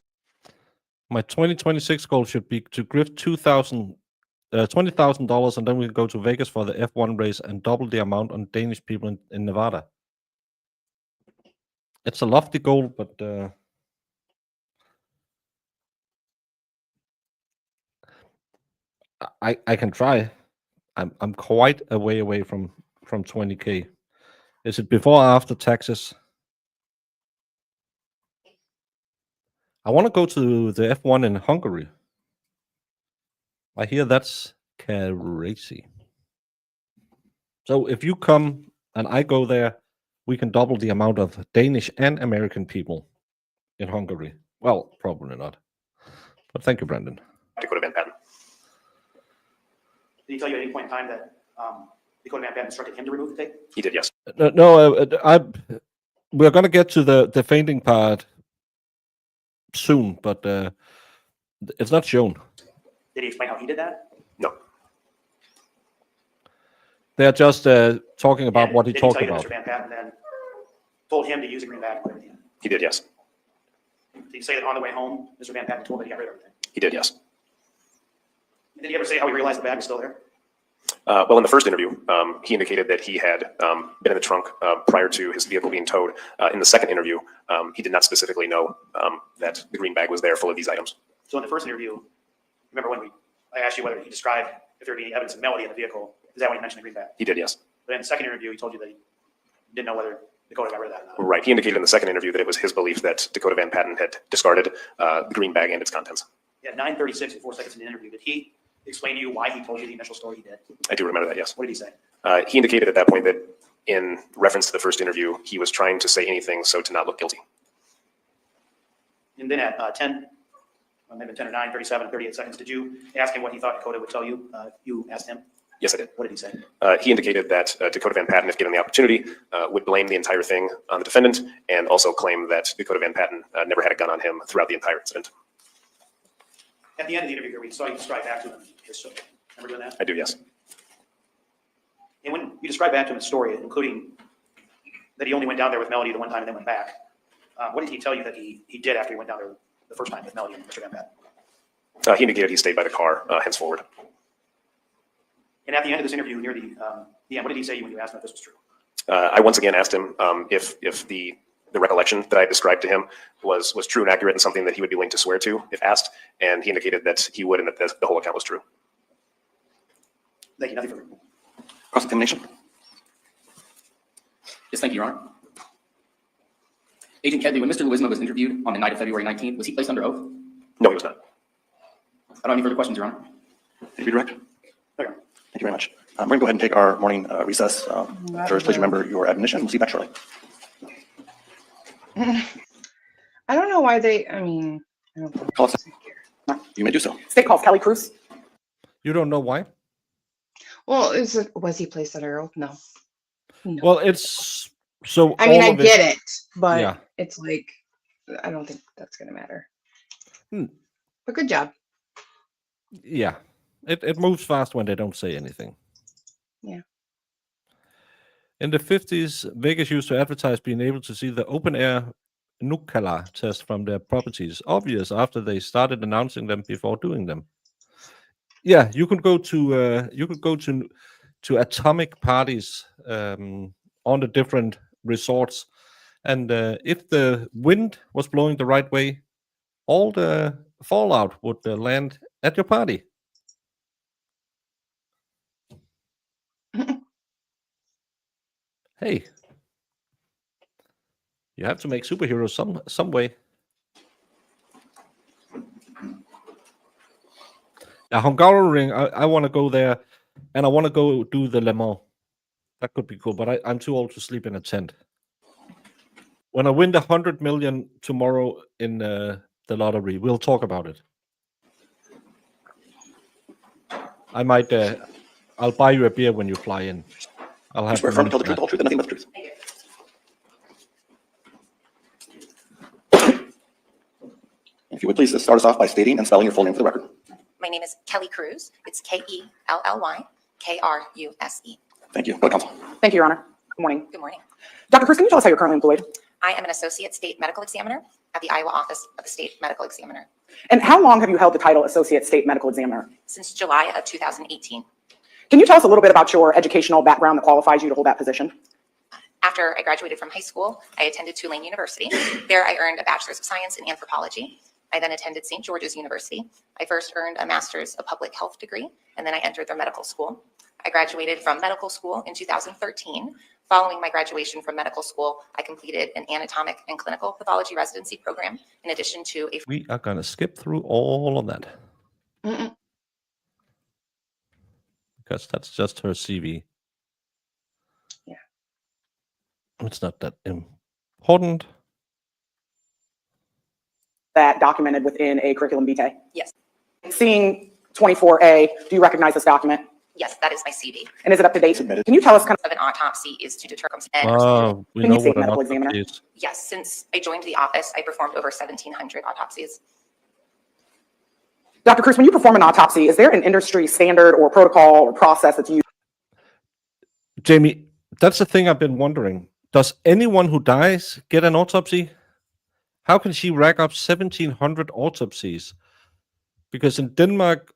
My 2026 goal should be to grift $20,000, and then we can go to Vegas for the F1 race and double the amount on Danish people in Nevada. It's a lofty goal, but I can try. I'm quite a way away from 20K. Is it before or after taxes? I want to go to the F1 in Hungary. I hear that's crazy. So if you come and I go there, we can double the amount of Danish and American people in Hungary. Well, probably not. But thank you, Brandon. Dakota Van Patten. Did he tell you at any point in time that Dakota Van Patten instructed him to remove the tape? He did, yes. We're going to get to the fainting part soon, but it's not shown. Did he explain how he did that? No. They're just talking about And what he did talked tell you about. that Mr. Van Patten then told him to use a green bag and put everything in? He did, yes. Did he say that on the way home, Mr. Van Patten told that he got rid of everything? He did, yes. And did he ever say how he realized the bag was still there? Well, in the first interview, he indicated that he had been in the trunk prior to his vehicle being towed. In the second interview, he did not specifically know that the green bag was there full of these items. So in the first interview, remember when I asked you whether he described if there would be any evidence of Melody in the vehicle? Is that when he mentioned the green bag? He did, yes. But in the second interview, he told you that he didn't know whether Dakota got rid of that or not. Right. He indicated in the second interview that it was his belief that Dakota Van Patten had discarded the green bag and its contents. At 9:36 and 4 seconds in the interview, did he explain to you why he told you the initial story he did? I do remember that, yes. What did he say? He indicated at that point that in reference to the first interview, he was trying to say anything so to not look guilty. And then at 10, maybe 10 or 9, 37, 38 seconds, did you ask him what he thought Dakota would tell you? You asked him? Yes, I did. What did he say? He indicated that Dakota Van Patten, if given the opportunity, would blame the entire thing on the defendant and also claim that Dakota Van Patten never had a gun on him throughout the entire incident. At the end of the interview here, we saw you describe back to him his story. Remember doing that? I do, yes. And when you described back to him his story, including that he only went down there with Melody the one time and then went back, what did he tell you that he did after he went down there the first time with Melody and Mr. Van Patten? He indicated he stayed by the car henceforward. And at the end of this interview, near the end, what did he say when you asked him if this was true? I once again asked him if the recollection that I described to him was true and accurate and something that he would be willing to swear to if asked, and he indicated that he would and that the whole account was true. Thank you. Nothing further. Cross-examination. Yes, thank you, Your Honor. Agent Kedley, when Mr. Louisma was interviewed on the night of February 19th, was he placed under oath? No, he was not. I don't have any further questions, Your Honor. Thank you, Director. Okay. Thank you very much. We're going to go ahead and take our morning recess. Jurors, please remember your admonition. We'll see you back shortly. I don't know why they, I mean, I don't think Call us. care. You may do so. State calls Kelly Cruz. You don't know why? Well, was he placed under oath? No. No. Well, it's so. I mean, all I of get it, but Yeah. it's like, I don't think that's going to matter. Hmm. But good job. Yeah, it moves fast when they don't say anything. Yeah. In the 50s, Vegas used to advertise being able to see the open-air nuclear test from their properties. Obvious after they started announcing them before doing them. Yeah, you could go to atomic parties on the different resorts, and if the wind was blowing the right way, all the fallout would land at your party. Hey, you have to make superheroes some way. Now, Hungaroring, I want to go there, and I want to go do the Le Mans. That could be cool, but I'm too old to sleep in a tent. When I win the 100 million tomorrow in the lottery, we'll talk about it. I might. I'll buy you a beer when you fly in. I'll have. You swear the firm money to tell the for truth, the whole truth, and nothing but the truth. If you would please start us off by stating and spelling your full name for the record. My name is Kelly Cruz. It's KELLY KRUSE. Thank you. Go ahead, counsel. Thank you, Your Honor. Good morning. Good morning. Dr. Cruz, can you tell us how you're currently employed? I am an associate state medical examiner at the Iowa office of the state medical examiner And how long have you held the title Associate State Medical Examiner? since July of 2018. Can you tell us a little bit about your educational background that qualifies you to hold that position? After I graduated from high school, I attended Tulane University. There I earned a bachelor's of science in anthropology. I then attended St. George's University. I first earned a master's of public health degree, and then I entered their medical school. I graduated from medical school in 2013. Following my graduation from medical school, I completed an anatomic and clinical pathology residency program, in addition to a We are going to skip through all of that. Mm-mm. Because that's just her CV. Yeah. It's not that important. That documented within a curriculum vitae? Yes. Seeing 24A, do you recognize this document? Yes, that is my CV. And is it up to date? Submitted. Can you tell us kind Of an autopsy is to determine. We Can know you say what an medical autopsy examiner? is. Yes, since I joined the office, I performed over 1,700 autopsies. Dr. Cruz, when you perform an autopsy, is there an industry standard or protocol or process that's used? Jamie, that's the thing I've been wondering. Does anyone who dies get an autopsy? How can she rack up 1,700 autopsies? Because in Denmark,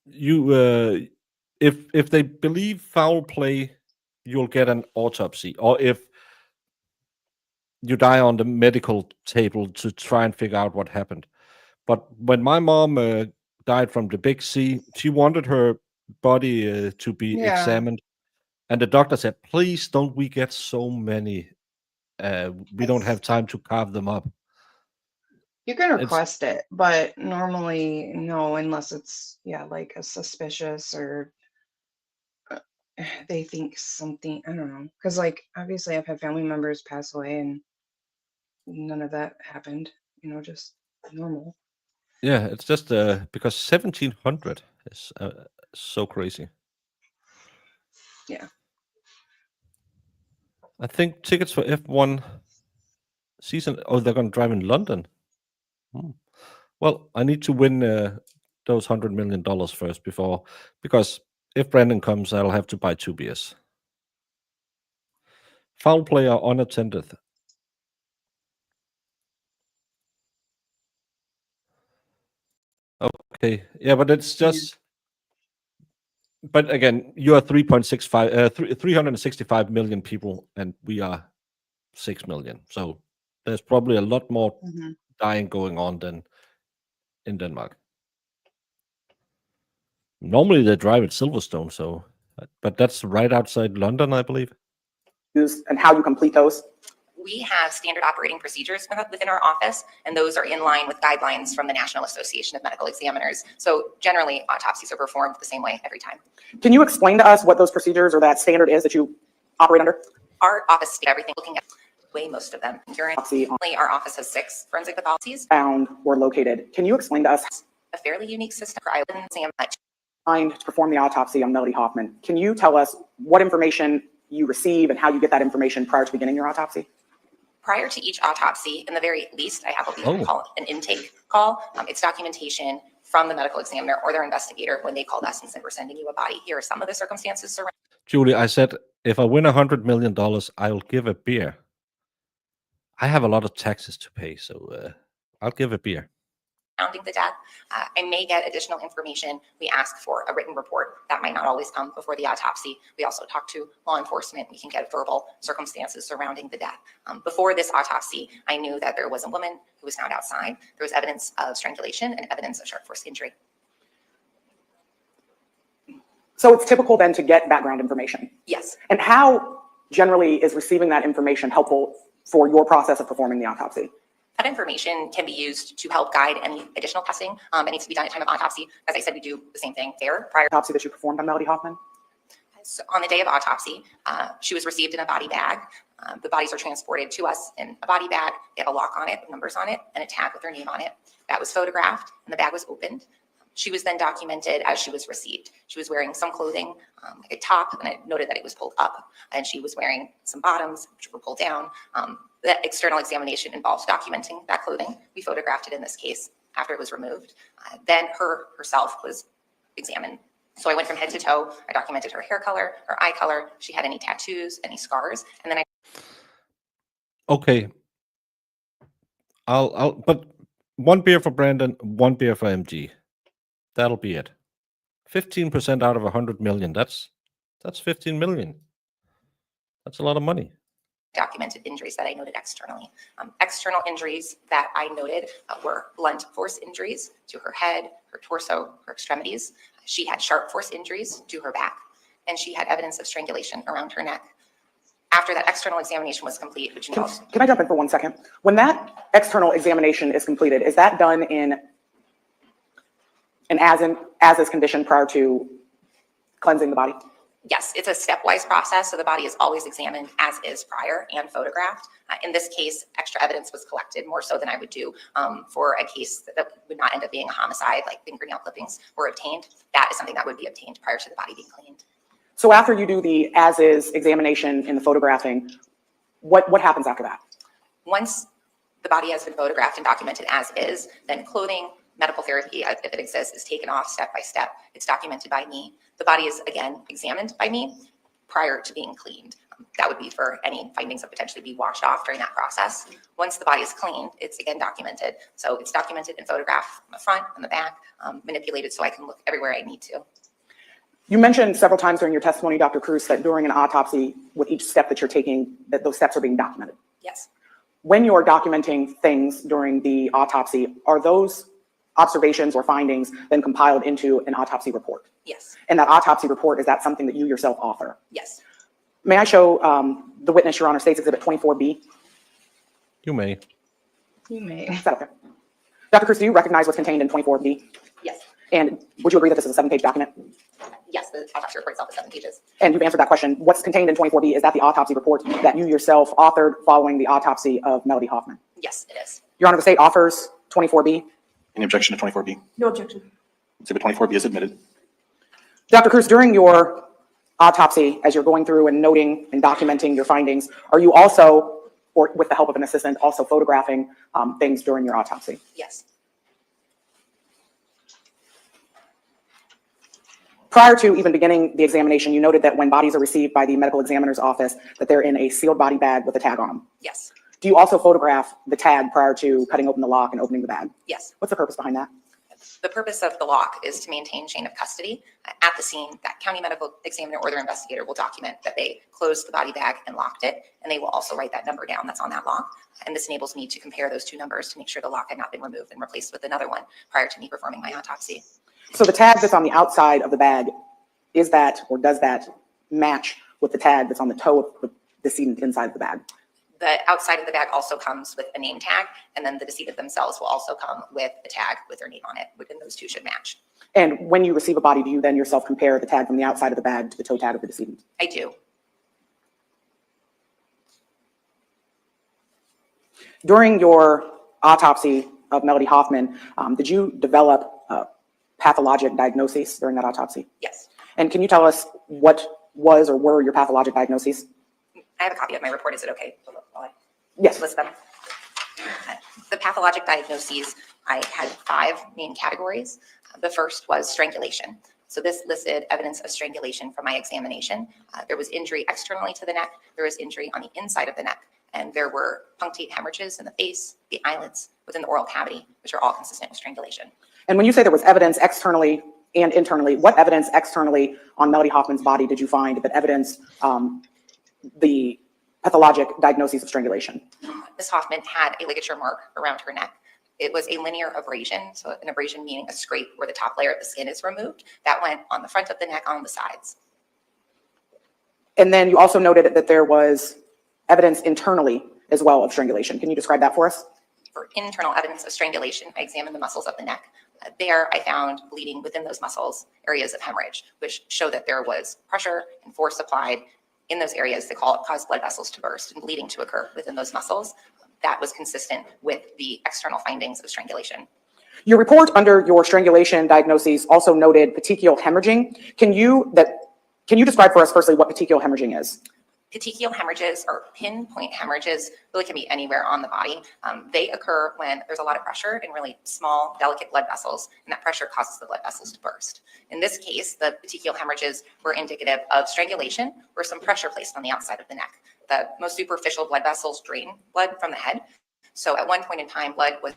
you if they believe foul play, you'll get an autopsy. Or if you die on the medical table to try and figure out what happened. But when my mom died from the big C, she wanted her body to be Yeah. examined. And the doctor said, please don't we get so many. We don't have time to carve them up. You can It's- request it, but normally no, unless it's, yeah, like a suspicious or they think something, I don't know. Because, like, obviously I've had family members pass away and none of that happened, just normal. Yeah, it's just because 1,700 is so crazy. Yeah. I think tickets for F1 season. Oh, they're going to drive in London. Well, I need to win those $100 million first because if Brandon comes, I'll have to buy 2 beers. Foul play or unattended. Okay, yeah, but it's just. But again, you are 365 million people, and we are 6 million. So there's probably a lot more dying going on than in Denmark. Normally they drive at Silverstone, so but that's right outside London, I believe. And how you complete those? We have standard operating procedures within our office, and those are in line with guidelines from the National Association of Medical Examiners. So generally, autopsies are performed the same way every time. Can you explain to us what those procedures or that standard is that you operate under? Our office did everything, looking at way most of them. Currently, our office has 6 forensic pathologies found or located. Can you explain to us a fairly unique system for eyelid exam to perform the autopsy on Melody Hoffman? Can you tell us what information you receive and how you get that information prior to beginning your autopsy? Prior to each autopsy, in the very least, I have what we call an intake call. It's documentation from the medical examiner or their investigator when they called us and said, we're sending you a body. Here are some of the circumstances surrounding. Julie, I said, if I win $100 million, I'll give a beer. I have a lot of taxes to pay, so I'll give a beer. The death. I may get additional information. We ask for a written report. That might not always come before the autopsy. We also talk to law enforcement. We can get verbal circumstances surrounding the death. Before this autopsy, I knew that there was a woman who was found outside. There was evidence of strangulation and evidence of sharp force injury. So it's typical then to get background information? Yes. And how generally is receiving that information helpful for your process of performing the autopsy? That information can be used to help guide any additional testing that needs to be done at time of autopsy. As I said, we do the same thing there. Prior autopsy that you performed on Melody Hoffman? So on the day of autopsy, she was received in a body bag. The bodies are transported to us in a body bag. They have a lock on it, with numbers on it, and a tag with her name on it. That was photographed, and the bag was opened. She was then documented as she was received. She was wearing some clothing, like a top, and I noted that it was pulled up, and she was wearing some bottoms, which were pulled down. The external examination involves documenting that clothing. We photographed it in this case after it was removed. Then herself was examined. So I went from head to toe. I documented her hair color, her eye color. She had any tattoos, any scars, and then I. Okay. But 1 beer for Brandon, 1 beer for MG. That'll be it. 15% out of 100 million. That's 15 million. That's a lot of money. Documented injuries that I noted externally. External injuries that I noted were blunt force injuries to her head, her torso, her extremities. She had sharp force injuries to her back, and she had evidence of strangulation around her neck. After that external examination was complete, which involves. Can I jump in for 1 second? When that external examination is completed, is that done in an as-is condition prior to cleansing the body? Yes, it's a stepwise process, so the body is always examined as is prior and photographed. In this case, extra evidence was collected, more so than I would do for a case that would not end up being a homicide, like fingernail clippings were obtained. That is something that would be obtained prior to the body being cleaned. So after you do the as-is examination in the photographing, what happens after that? Once the body has been photographed and documented as is, then clothing, medical therapy, if it exists, is taken off step by step. It's documented by me. The body is, again, examined by me prior to being cleaned. That would be for any findings that potentially be washed off during that process. Once the body is cleaned, it's again documented. So it's documented and photographed from the front and the back, manipulated so I can look everywhere I need to. You mentioned several times during your testimony, Dr. Cruz, that during an autopsy, with each step that you're taking, that those steps are being documented. Yes. When you're documenting things during the autopsy, are those observations or findings then compiled into an autopsy report? Yes. And that autopsy report, is that something that you yourself author? Yes. May I show the witness, Your Honor, State's Exhibit 24B? You may. You may. Is that okay? Dr. Cruz, do you recognize what's contained in 24B? Yes. And would you agree that this is a 7-page document? Yes, the autopsy report itself is 7 pages. And you've answered that question. What's contained in 24B, is that the autopsy report that you yourself authored following the autopsy of Melody Hoffman? Yes, it is. Your Honor, the state offers 24B. Any objection to 24B? No objection. Exhibit 24B is admitted. Dr. Cruz, during your autopsy, as you're going through and noting and documenting your findings, are you also, or with the help of an assistant, also photographing things during your autopsy? Yes. Prior to even beginning the examination, you noted that when bodies are received by the medical examiner's office, that they're in a sealed body bag with a tag on them. Yes. Do you also photograph the tag prior to cutting open the lock and opening the bag? Yes. What's the purpose behind that? The purpose of the lock is to maintain chain of custody. At the scene, that county medical examiner or their investigator will document that they closed the body bag and locked it, and they will also write that number down that's on that lock. And this enables me to compare those two numbers to make sure the lock had not been removed and replaced with another one prior to me performing my autopsy. So the tag that's on the outside of the bag, is that, or does that match with the tag that's on the toe of the decedent inside of the bag? The outside of the bag also comes with a name tag, and then the decedent themselves will also come with a tag with their name on it, and those two should match. And when you receive a body, do you then yourself compare the tag from the outside of the bag to the toe tag of the decedent? I do. During your autopsy of Melody Hoffman, did you develop pathologic diagnoses during that autopsy? Yes. And can you tell us what was or were your pathologic diagnoses? I have a copy of my report. Is it okay? Yes. List them. The pathologic diagnoses, I had 5 main categories. The first was strangulation. So this listed evidence of strangulation from my examination. There was injury externally to the neck. There was injury on the inside of the neck. And there were punctate hemorrhages in the face, the eyelids, within the oral cavity, which are all consistent with strangulation. And when you say there was evidence externally and internally, what evidence externally on Melody Hoffman's body did you find that evidenced the pathologic diagnosis of strangulation? Ms. Hoffman had a ligature mark around her neck. It was a linear abrasion, so an abrasion meaning a scrape where the top layer of the skin is removed. That went on the front of the neck, on the sides. And then you also noted that there was evidence internally as well of strangulation. Can you describe that for us? For internal evidence of strangulation, I examined the muscles of the neck. There, I found bleeding within those muscles, areas of hemorrhage, which show that there was pressure and force applied in those areas that cause blood vessels to burst and bleeding to occur within those muscles. That was consistent with the external findings of strangulation. Your report under your strangulation diagnoses also noted petechial hemorrhaging. Can you describe for us firstly what petechial hemorrhaging is? Petechial hemorrhages or pinpoint hemorrhages really can be anywhere on the body. They occur when there's a lot of pressure in really small, delicate blood vessels, and that pressure causes the blood vessels to burst. In this case, the petechial hemorrhages were indicative of strangulation or some pressure placed on the outside of the neck. The most superficial blood vessels drain blood from the head. So at one point in time, blood was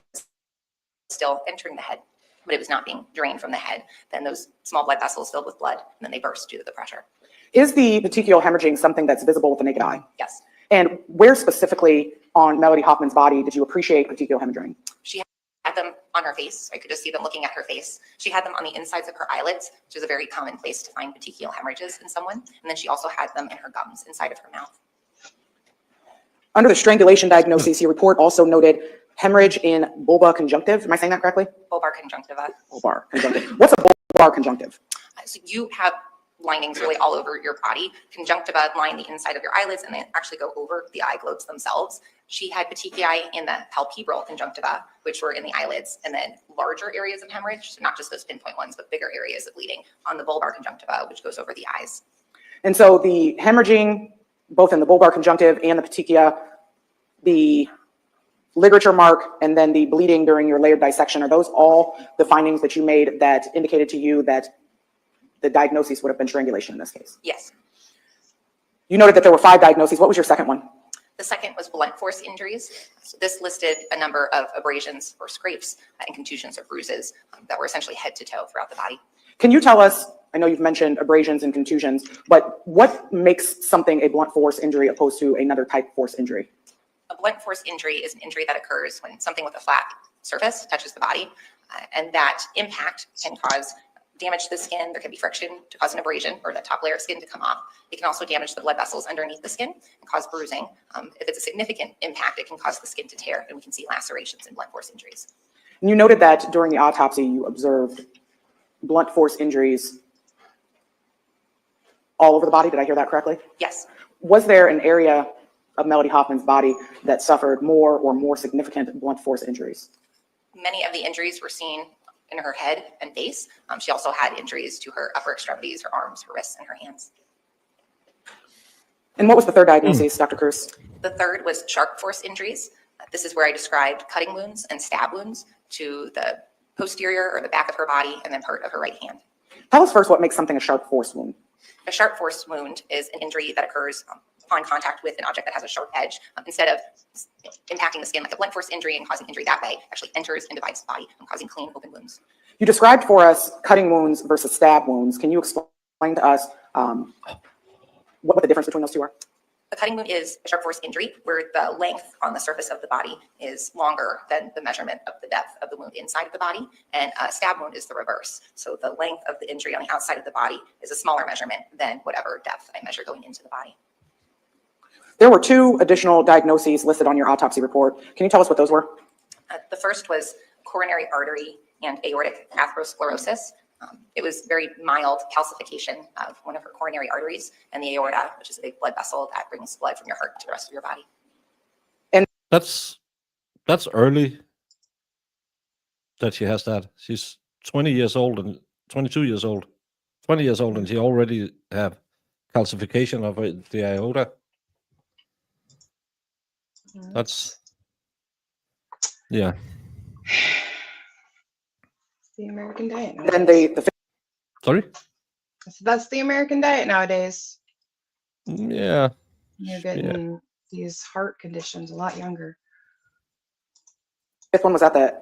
still entering the head, but it was not being drained from the head. Then those small blood vessels filled with blood, and then they burst due to the pressure. Is the petechial hemorrhaging something that's visible with the naked eye? Yes. And where specifically on Melody Hoffman's body did you appreciate petechial hemorrhaging? She had them on her face. I could just see them looking at her face. She had them on the insides of her eyelids, which is a very common place to find petechial hemorrhages in someone. And then she also had them in her gums, inside of her mouth. Under the strangulation diagnosis, your report also noted hemorrhage in bulbar conjunctive. Am I saying that correctly? Bulbar conjunctiva. Bulbar conjunctive. What's a bulbar conjunctive? So you have linings really all over your body. Conjunctiva line the inside of your eyelids and they actually go over the eye globes themselves. She had petechiae in the palpebral conjunctiva, which were in the eyelids, and then larger areas of hemorrhage, so not just those pinpoint ones, but bigger areas of bleeding on the bulbar conjunctiva, which goes over the eyes. And so the hemorrhaging, both in the bulbar conjunctive and the petechia, the ligature mark, and then the bleeding during your layered dissection, are those all the findings that you made that indicated to you that the diagnosis would have been strangulation in this case? Yes. You noted that there were 5 diagnoses. What was your second one? The second was blunt force injuries. So this listed a number of abrasions or scrapes and contusions or bruises that were essentially head to toe throughout the body. Can you tell us, I know you've mentioned abrasions and contusions, but what makes something a blunt force injury opposed to another type of force injury? A blunt force injury is an injury that occurs when something with a flat surface touches the body, and that impact can cause damage to the skin. There can be friction to cause an abrasion or the top layer of skin to come off. It can also damage the blood vessels underneath the skin and cause bruising. If it's a significant impact, it can cause the skin to tear, and we can see lacerations and blunt force injuries. And you noted that during the autopsy, you observed blunt force injuries all over the body. Did I hear that correctly? Yes. Was there an area of Melody Hoffman's body that suffered more or more significant blunt force injuries? Many of the injuries were seen in her head and face. She also had injuries to her upper extremities, her arms, her wrists, and her hands. And what was the third diagnosis, Dr. Cruz? The third was sharp force injuries. This is where I described cutting wounds and stab wounds to the posterior or the back of her body and then part of her right hand. Tell us first what makes something a sharp force wound. A sharp force wound is an injury that occurs upon contact with an object that has a sharp edge. Instead of impacting the skin like a blunt force injury and causing injury that way, actually enters and divides the body and causing clean open wounds. You described for us cutting wounds versus stab wounds. Can you explain to us what the difference between those two are? A cutting wound is a sharp force injury where the length on the surface of the body is longer than the measurement of the depth of the wound inside of the body. And a stab wound is the reverse. So the length of the injury on the outside of the body is a smaller measurement than whatever depth I measure going into the body. There were 2 additional diagnoses listed on your autopsy report. Can you tell us what those were? The first was coronary artery and aortic atherosclerosis. It was very mild calcification of one of her coronary arteries and the aorta, which is a big blood vessel that brings blood from your heart to the rest of your body. And That's early that she has that. She's 20 years old and 22 years old, 20 years old, and she already have calcification of the aorta. That's, yeah. The American diet. then the Sorry? So that's the American diet nowadays. Yeah. You're getting these heart conditions a lot younger. 5th one was at the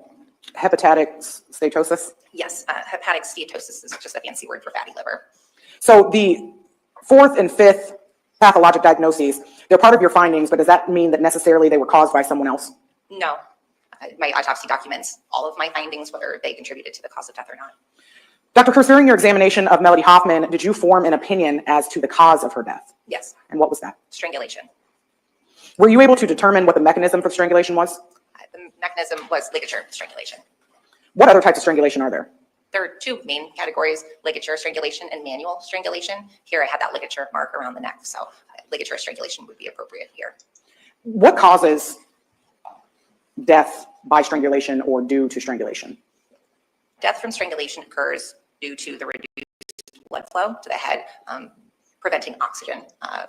hepatic steatosis. Yes, hepatic steatosis is just a fancy word for fatty liver. So the 4th and 5th pathologic diagnoses, they're part of your findings, but does that mean that necessarily they were caused by someone else? No, my autopsy documents all of my findings, whether they contributed to the cause of death or not. Dr. Cruz, during your examination of Melody Hoffman, did you form an opinion as to the cause of her death? Yes. And what was that? Strangulation. Were you able to determine what the mechanism for strangulation was? The mechanism was ligature strangulation. What other types of strangulation are there? There are 2 main categories, ligature strangulation and manual strangulation. Here I had that ligature mark around the neck, so ligature strangulation would be appropriate here. What causes death by strangulation or due to strangulation? Death from strangulation occurs due to the reduced blood flow to the head, preventing oxygen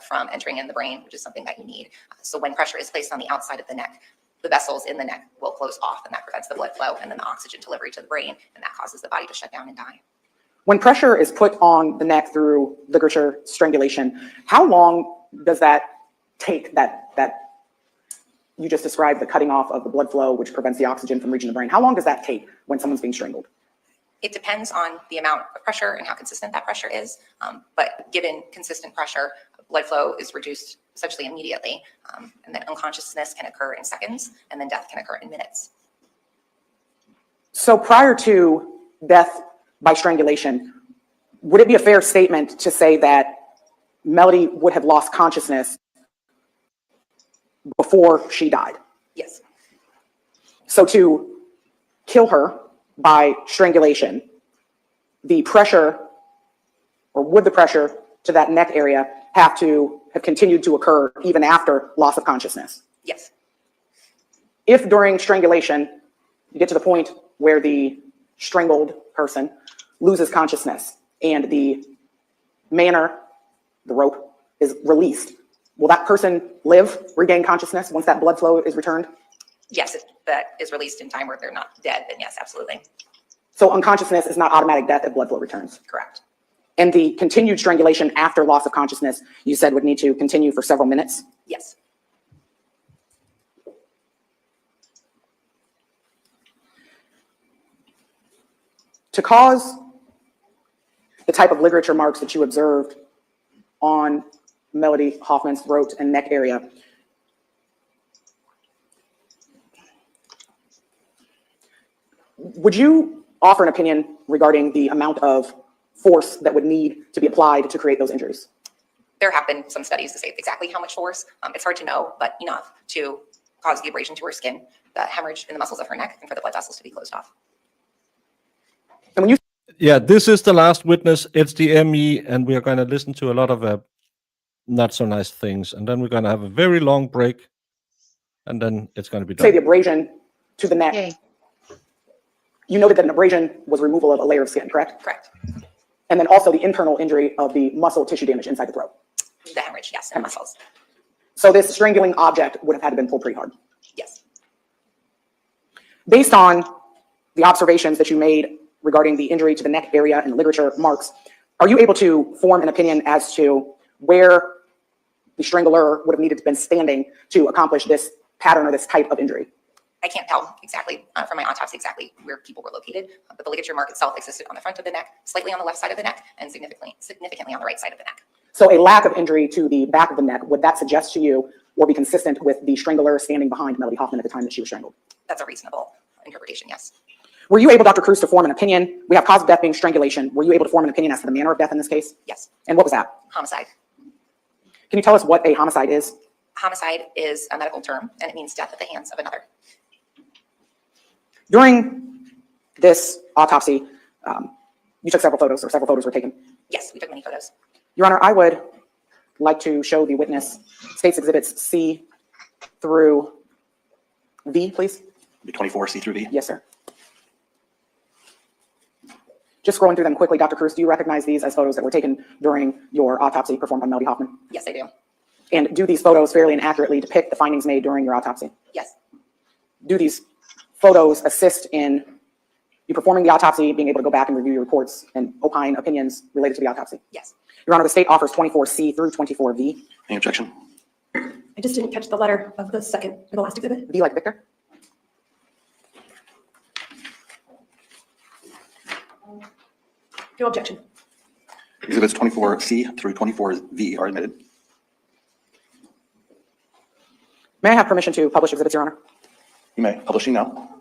from entering in the brain, which is something that you need. So when pressure is placed on the outside of the neck, the vessels in the neck will close off, and that prevents the blood flow and then the oxygen delivery to the brain, and that causes the body to shut down and die. When pressure is put on the neck through ligature strangulation, how long does that take, that you just described, the cutting off of the blood flow, which prevents the oxygen from reaching the brain? How long does that take when someone's being strangled? It depends on the amount of pressure and how consistent that pressure is. But given consistent pressure, blood flow is reduced essentially immediately. And then unconsciousness can occur in seconds, and then death can occur in minutes. So prior to death by strangulation, would it be a fair statement to say that Melody would have lost consciousness before she died? Yes. So to kill her by strangulation, the pressure, or would the pressure to that neck area have to have continued to occur even after loss of consciousness? Yes. If during strangulation, you get to the point where the strangled person loses consciousness and the manner, the rope, is released, will that person live, regain consciousness once that blood flow is returned? Yes, if that is released in time where they're not dead, then yes, absolutely. So unconsciousness is not automatic death if blood flow returns? Correct. And the continued strangulation after loss of consciousness, you said would need to continue for several minutes? Yes. To cause the type of ligature marks that you observed on Melody Hoffman's throat and neck area, would you offer an opinion regarding the amount of force that would need to be applied to create those injuries? There have been some studies to say exactly how much force. It's hard to know, but enough to cause the abrasion to her skin, the hemorrhage in the muscles of her neck, and for the blood vessels to be closed off. And when you Yeah, this is the last witness. It's the ME, and we are going to listen to a lot of not so nice things, and then we're going to have a very long break, and then it's going to be done. say the abrasion to the neck, Yay. you noted that an abrasion was removal of a layer of skin, correct? Correct. And then also the internal injury of the muscle tissue damage inside the throat. The hemorrhage, yes, and muscles. So this strangling object would have had to been pulled pretty hard. Yes. Based on the observations that you made regarding the injury to the neck area and literature marks, are you able to form an opinion as to where the strangler would have needed to have been standing to accomplish this pattern or this type of injury? I can't tell exactly from my autopsy exactly where people were located, but the ligature mark itself existed on the front of the neck, slightly on the left side of the neck, and significantly on the right side of the neck. So a lack of injury to the back of the neck, would that suggest to you or be consistent with the strangler standing behind Melody Hoffman at the time that she was strangled? That's a reasonable interpretation, yes. Were you able, Dr. Cruz, to form an opinion? We have cause of death being strangulation. Were you able to form an opinion as to the manner of death in this case? Yes. And what was that? Homicide. Can you tell us what a homicide is? Homicide is a medical term, and it means death at the hands of another. During this autopsy, you took several photos, or several photos were taken. Yes, we took many photos. Your Honor, I would like to show the witness State's Exhibits C through V, please. The 24 C through V? Yes, sir. Just scrolling through them quickly, Dr. Cruz, do you recognize these as photos that were taken during your autopsy performed on Melody Hoffman? Yes, I do. And do these photos fairly and accurately depict the findings made during your autopsy? Yes. Do these photos assist in you performing the autopsy, being able to go back and review your reports and opine opinions related to the autopsy? Yes. Your Honor, the State offers 24C through 24V. Any objection? I just didn't catch the letter of the second or the last exhibit. V like Victor. No objection. Exhibits 24C through 24V are admitted. May I have permission to publish exhibits, Your Honor? You may. Publishing now.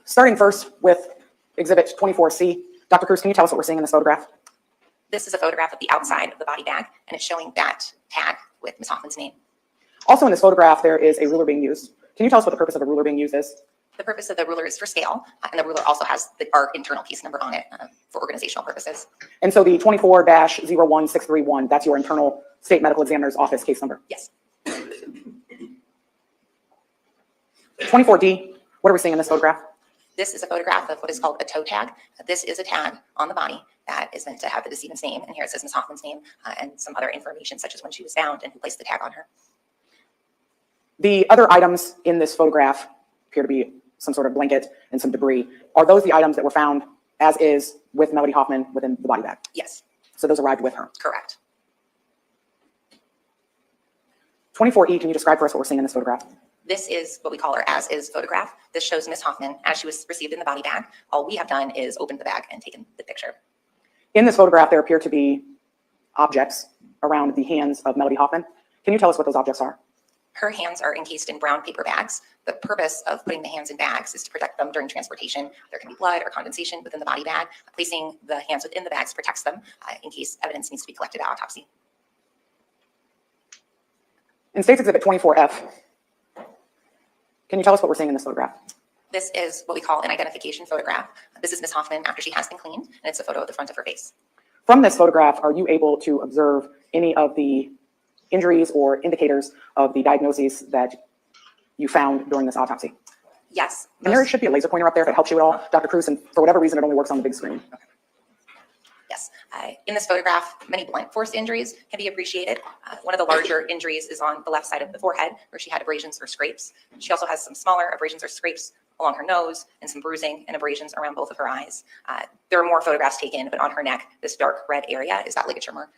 Starting first with Exhibit 24C. Dr. Cruz, can you tell us what we're seeing in this photograph? This is a photograph of the outside of the body bag, and it's showing that tag with Ms. Hoffman's name. Also in this photograph, there is a ruler being used. Can you tell us what the purpose of the ruler being used is? The purpose of the ruler is for scale, and the ruler also has our internal piece number on it for organizational purposes. And so the 24-01631, that's your internal State Medical Examiner's Office case number? Yes. 24D, what are we seeing in this photograph? This is a photograph of what is called a toe tag. This is a tag on the body that is meant to have the decedent's name, and here it says Ms. Hoffman's name and some other information, such as when she was found and who placed the tag on her. The other items in this photograph appear to be some sort of blanket and some debris. Are those the items that were found as is with Melody Hoffman within the body bag? Yes. So those arrived with her? Correct. 24E, can you describe for us what we're seeing in this photograph? This is what we call our as-is photograph. This shows Ms. Hoffman as she was received in the body bag. All we have done is opened the bag and taken the picture. In this photograph, there appear to be objects around the hands of Melody Hoffman. Can you tell us what those objects are? Her hands are encased in brown paper bags. The purpose of putting the hands in bags is to protect them during transportation. There can be blood or condensation within the body bag. Placing the hands within the bags protects them in case evidence needs to be collected at autopsy. In State's Exhibit 24F, can you tell us what we're seeing in this photograph? This is what we call an identification photograph. This is Ms. Hoffman after she has been cleaned, and it's a photo of the front of her face. From this photograph, are you able to observe any of the injuries or indicators of the diagnoses that you found during this autopsy? Yes. And there should be a laser pointer up there if it helps you at all, Dr. Cruz, and for whatever reason, it only works on the big screen. Yes. In this photograph, many blunt force injuries can be appreciated. One of the larger injuries is on the left side of the forehead, where she had abrasions or scrapes. She also has some smaller abrasions or scrapes along her nose and some bruising and abrasions around both of her eyes. There are more photographs taken, but on her neck, this dark red area is that ligature mark.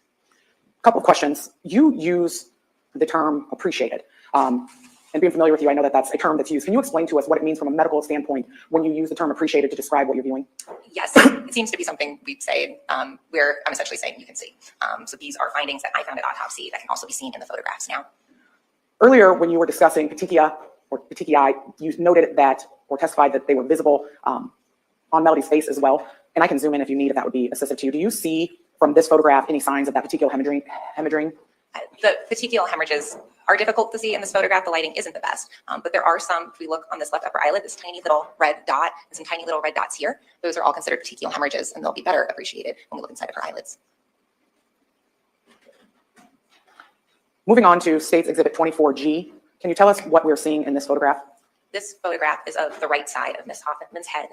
Couple of questions. You use the term appreciated. And being familiar with you, I know that that's a term that's used. Can you explain to us what it means from a medical standpoint when you use the term appreciated to describe what you're viewing? Yes, it seems to be something we'd say where I'm essentially saying you can see. So these are findings that I found at autopsy that can also be seen in the photographs now. Earlier, when you were discussing petechia or petechiae, you noted that or testified that they were visible on Melody's face as well. And I can zoom in if you need, if that would be assistive to you. Do you see from this photograph any signs of that petechial hemorrhaging? The petechial hemorrhages are difficult to see in this photograph. The lighting isn't the best, but there are some. If we look on this left upper eyelid, this tiny little red dot, and some tiny little red dots here, those are all considered petechial hemorrhages, and they'll be better appreciated when we look inside of her eyelids. Moving on to State's Exhibit 24G, can you tell us what we're seeing in this photograph? This photograph is of the right side of Ms. Hoffman's head.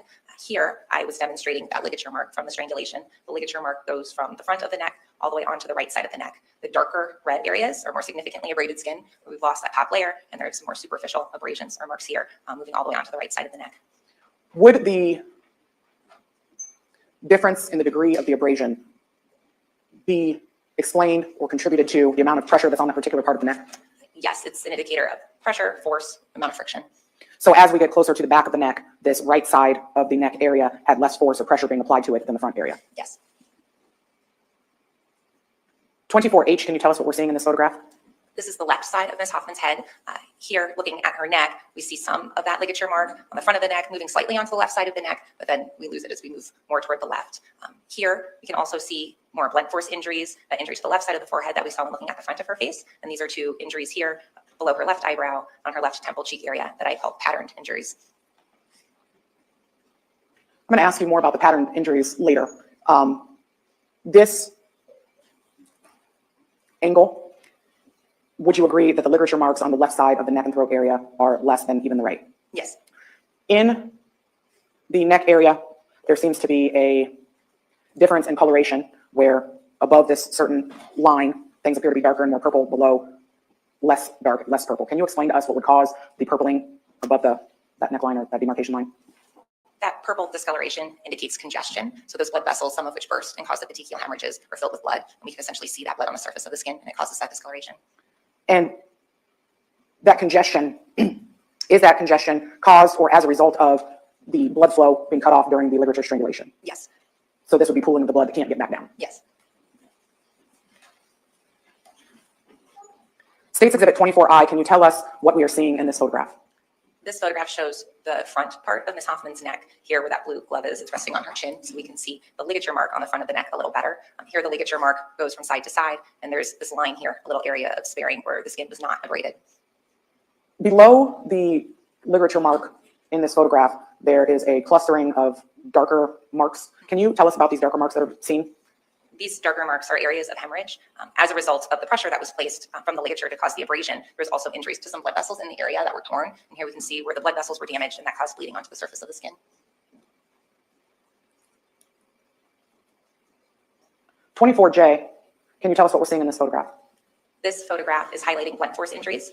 Here, I was demonstrating that ligature mark from the strangulation. The ligature mark goes from the front of the neck all the way onto the right side of the neck. The darker red areas are more significantly abraded skin, where we've lost that top layer, and there are some more superficial abrasions or marks here, moving all the way onto the right side of the neck. Would the difference in the degree of the abrasion be explained or contributed to the amount of pressure that's on that particular part of the neck? Yes, it's an indicator of pressure, force, amount of friction. So as we get closer to the back of the neck, this right side of the neck area had less force or pressure being applied to it than the front area. Yes. 24H, can you tell us what we're seeing in this photograph? This is the left side of Ms. Hoffman's head. Here, looking at her neck, we see some of that ligature mark on the front of the neck, moving slightly onto the left side of the neck, but then we lose it as we move more toward the left. Here, we can also see more blunt force injuries, injury to the left side of the forehead that we saw when looking at the front of her face. And these are two injuries here below her left eyebrow on her left temple cheek area that I call patterned injuries. I'm going to ask you more about the patterned injuries later. This angle, would you agree that the ligature marks on the left side of the neck and throat area are less than even the right? Yes. In the neck area, there seems to be a difference in coloration where above this certain line, things appear to be darker and more purple, below less dark, less purple. Can you explain to us what would cause the purpling above that neckline or that demarcation line? That purple discoloration indicates congestion. So those blood vessels, some of which burst and cause the petechial hemorrhages, are filled with blood. And we can essentially see that blood on the surface of the skin, and it causes that discoloration. And that congestion, is that congestion caused or as a result of the blood flow being cut off during the ligature strangulation? Yes. So this would be pooling of the blood that can't get back down. Yes. State's Exhibit 24I, can you tell us what we are seeing in this photograph? This photograph shows the front part of Ms. Hoffman's neck. Here where that blue glove is, it's resting on her chin, so we can see the ligature mark on the front of the neck a little better. Here the ligature mark goes from side to side, and there's this line here, a little area of sparing where the skin was not abraded. Below the ligature mark in this photograph, there is a clustering of darker marks. Can you tell us about these darker marks that are seen? These darker marks are areas of hemorrhage. As a result of the pressure that was placed from the ligature to cause the abrasion, there's also injuries to some blood vessels in the area that were torn. And here we can see where the blood vessels were damaged, and that caused bleeding onto the surface of the skin. 24J, can you tell us what we're seeing in this photograph? This photograph is highlighting blunt force injuries.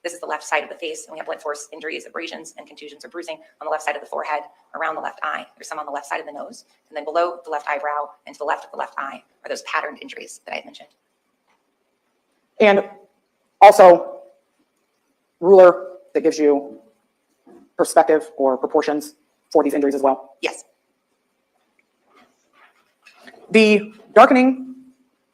This is the left side of the face, and we have blunt force injuries, abrasions, and contusions or bruising on the left side of the forehead, around the left eye. There's some on the left side of the nose, and then below the left eyebrow and to the left of the left eye are those patterned injuries that I had mentioned. And also, ruler that gives you perspective or proportions for these injuries as well? Yes. The darkening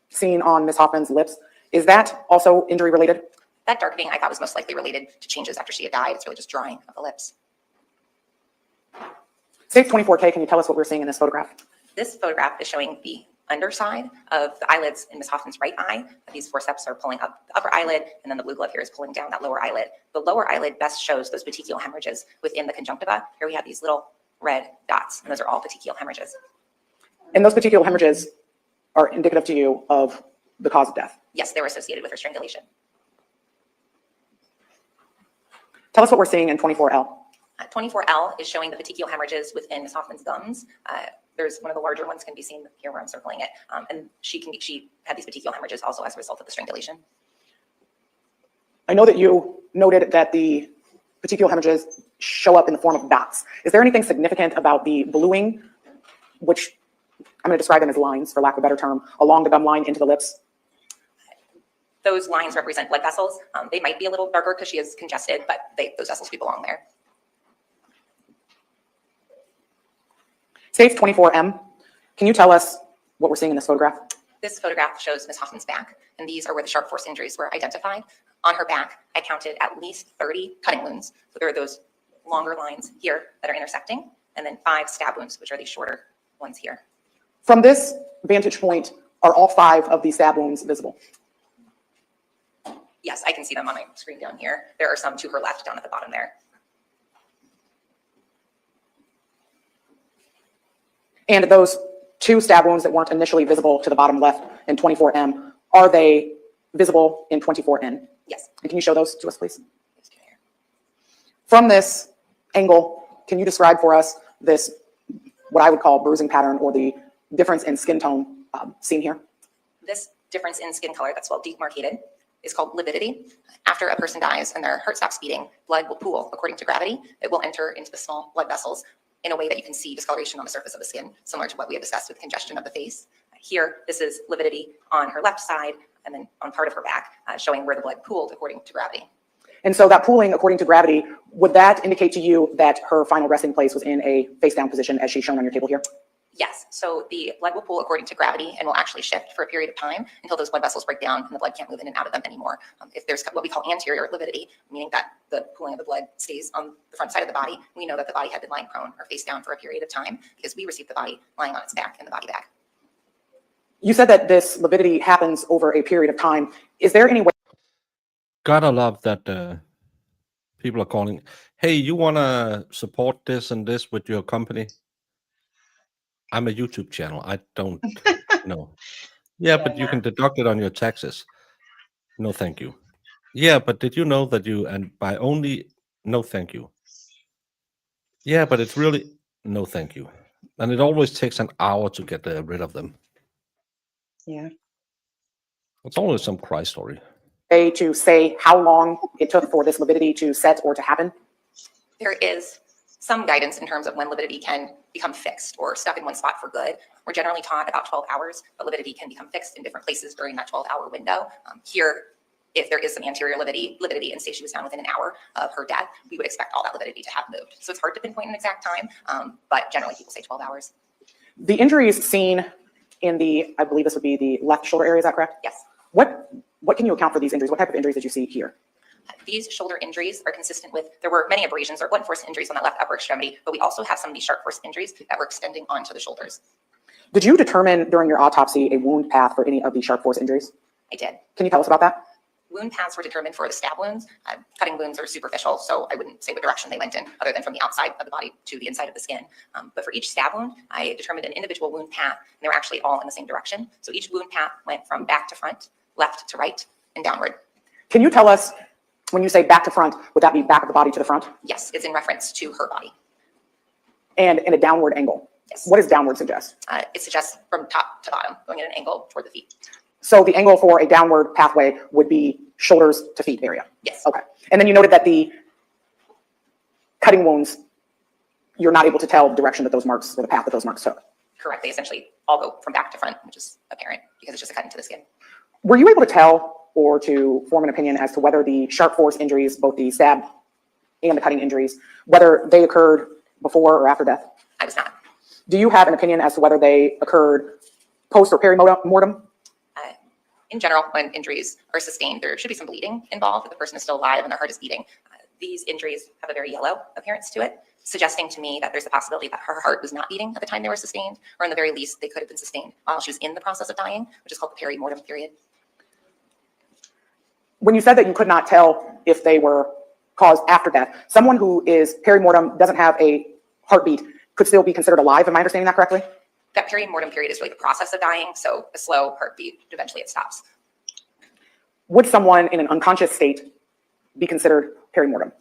seen on Ms. Hoffman's lips, is that also injury related? That darkening I thought was most likely related to changes after she had died. It's really just drying of the lips. State 24K, can you tell us what we're seeing in this photograph? This photograph is showing the underside of the eyelids in Ms. Hoffman's right eye. These forceps are pulling up the upper eyelid, and then the blue glove here is pulling down that lower eyelid. The lower eyelid best shows those petechial hemorrhages within the conjunctiva. Here we have these little red dots, and those are all petechial hemorrhages. And those petechial hemorrhages are indicative to you of the cause of death? Yes, they were associated with her strangulation. Tell us what we're seeing in 24L. 24L is showing the petechial hemorrhages within Ms. Hoffman's gums. There's one of the larger ones can be seen here where I'm circling it. And she had these petechial hemorrhages also as a result of the strangulation. I know that you noted that the petechial hemorrhages show up in the form of dots. Is there anything significant about the bluing, which I'm going to describe them as lines, for lack of a better term, along the gum line into the lips? Those lines represent blood vessels. They might be a little darker because she is congested, but those vessels do belong there. Stage 24M, can you tell us what we're seeing in this photograph? This photograph shows Ms. Hoffman's back, and these are where the sharp force injuries were identified. On her back, I counted at least 30 cutting wounds. So there are those longer lines here that are intersecting, and then 5 stab wounds, which are these shorter ones here. From this vantage point, are all 5 of these stab wounds visible? Yes, I can see them on my screen down here. There are some to her left down at the bottom there. And those 2 stab wounds that weren't initially visible to the bottom left in 24M, are they visible in 24N? Yes. And can you show those to us, please? From this angle, can you describe for us this, what I would call bruising pattern, or the difference in skin tone seen here? This difference in skin color that's well demarcated is called lividity. After a person dies and their heart stops beating, blood will pool according to gravity. It will enter into the small blood vessels in a way that you can see discoloration on the surface of the skin, similar to what we have discussed with congestion of the face. Here, this is lividity on her left side and then on part of her back, showing where the blood pooled according to gravity. And so that pooling according to gravity, would that indicate to you that her final resting place was in a face down position as she's shown on your table here? Yes, so the blood will pool according to gravity and will actually shift for a period of time until those blood vessels break down and the blood can't move in and out of them anymore. If there's what we call anterior lividity, meaning that the pooling of the blood stays on the front side of the body, we know that the body had been lying prone or face down for a period of time because we received the body lying on its back in the body bag. You said that this lividity happens over a period of time. Is there any way? Gotta love that people are calling, hey, you want to support this and this with your company? I'm a YouTube channel. I don't know. Yeah, but you can deduct it on your taxes. No, thank you. Yeah, but did you know that you, and by only, no, thank you. Yeah, but it's really, no, thank you. And it always takes an hour to get rid of them. Yeah. It's always some cry story. To say how long it took for this lividity to set or to happen? There is some guidance in terms of when lividity can become fixed or stuck in one spot for good. We're generally taught about 12 hours, but lividity can become fixed in different places during that 12-hour window. Here, if there is some anterior lividity and say she was found within an hour of her death, we would expect all that lividity to have moved. So it's hard to pinpoint an exact time, but generally people say 12 hours. The injuries seen in the, I believe this would be the left shoulder area, is that correct? Yes. What can you account for these injuries? What type of injuries did you see here? These shoulder injuries are consistent with, there were many abrasions or blunt force injuries on that left upper extremity, but we also have some of these sharp force injuries that were extending onto the shoulders. Did you determine during your autopsy a wound path for any of the sharp force injuries? I did. Can you tell us about that? Wound paths were determined for the stab wounds. Cutting wounds are superficial, so I wouldn't say what direction they went in, other than from the outside of the body to the inside of the skin. But for each stab wound, I determined an individual wound path, and they were actually all in the same direction. So each wound path went from back to front, left to right, and downward. Can you tell us, when you say back to front, would that be back of the body to the front? Yes, it's in reference to her body. And in a downward angle? Yes. What does downward suggest? It suggests from top to bottom, going at an angle toward the feet. So the angle for a downward pathway would be shoulders to feet area? Yes. Okay. And then you noted that the cutting wounds, you're not able to tell the direction that those marks, or the path that those marks took? Correct. They essentially all go from back to front, which is apparent because it's just a cut into the skin. Were you able to tell or to form an opinion as to whether the sharp force injuries, both the stab and the cutting injuries, whether they occurred before or after death? I was not. Do you have an opinion as to whether they occurred post or peri-mortem? In general, when injuries are sustained, there should be some bleeding involved if the person is still alive and their heart is beating. These injuries have a very yellow appearance to it, suggesting to me that there's a possibility that her heart was not beating at the time they were sustained, or in the very least, they could have been sustained while she was in the process of dying, which is called the peri-mortem period. When you said that you could not tell if they were caused after death, someone who is peri-mortem, doesn't have a heartbeat, could still be considered alive. Am I understanding that correctly? That peri-mortem period is really the process of dying, so a slow heartbeat, eventually it stops. Would someone in an unconscious state be considered peri-mortem?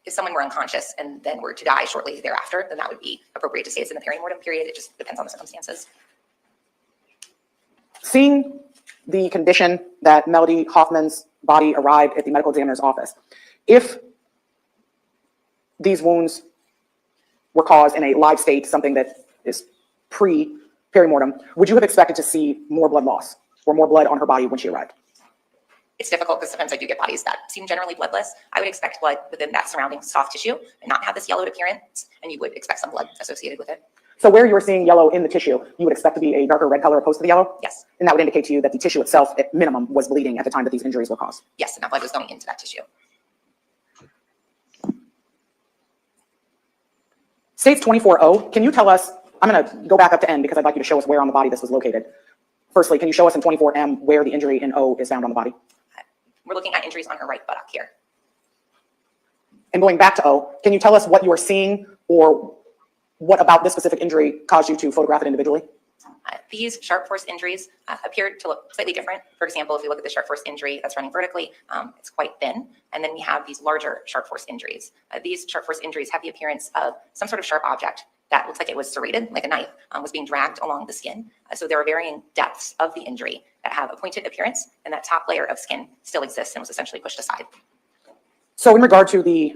If someone were unconscious and then were to die shortly thereafter, then that would be appropriate to say it's in the peri-mortem period. It just depends on the circumstances. Seeing the condition that Melody Hoffman's body arrived at the medical examiner's office, if these wounds were caused in a live state, something that is pre-peri-mortem, would you have expected to see more blood loss or more blood on her body when she arrived? It's difficult because sometimes I do get bodies that seem generally bloodless. I would expect blood within that surrounding soft tissue and not have this yellowed appearance, and you would expect some blood associated with it. So where you were seeing yellow in the tissue, you would expect to be a darker red color opposed to the yellow? Yes. And that would indicate to you that the tissue itself, at minimum, was bleeding at the time that these injuries were caused? Yes, and that blood was going into that tissue. States 24O, can you tell us, I'm going to go back up to N because I'd like you to show us where on the body this was located. Firstly, can you show us in 24M where the injury in O is found on the body? We're looking at injuries on her right buttock here. And going back to O, can you tell us what you are seeing or what about this specific injury caused you to photograph it individually? These sharp force injuries appear to look slightly different. For example, if you look at the sharp force injury that's running vertically, it's quite thin. And then we have these larger sharp force injuries. These sharp force injuries have the appearance of some sort of sharp object that looks like it was serrated, like a knife, was being dragged along the skin. So there are varying depths of the injury that have a pointed appearance, and that top layer of skin still exists and was essentially pushed aside. So in regard to the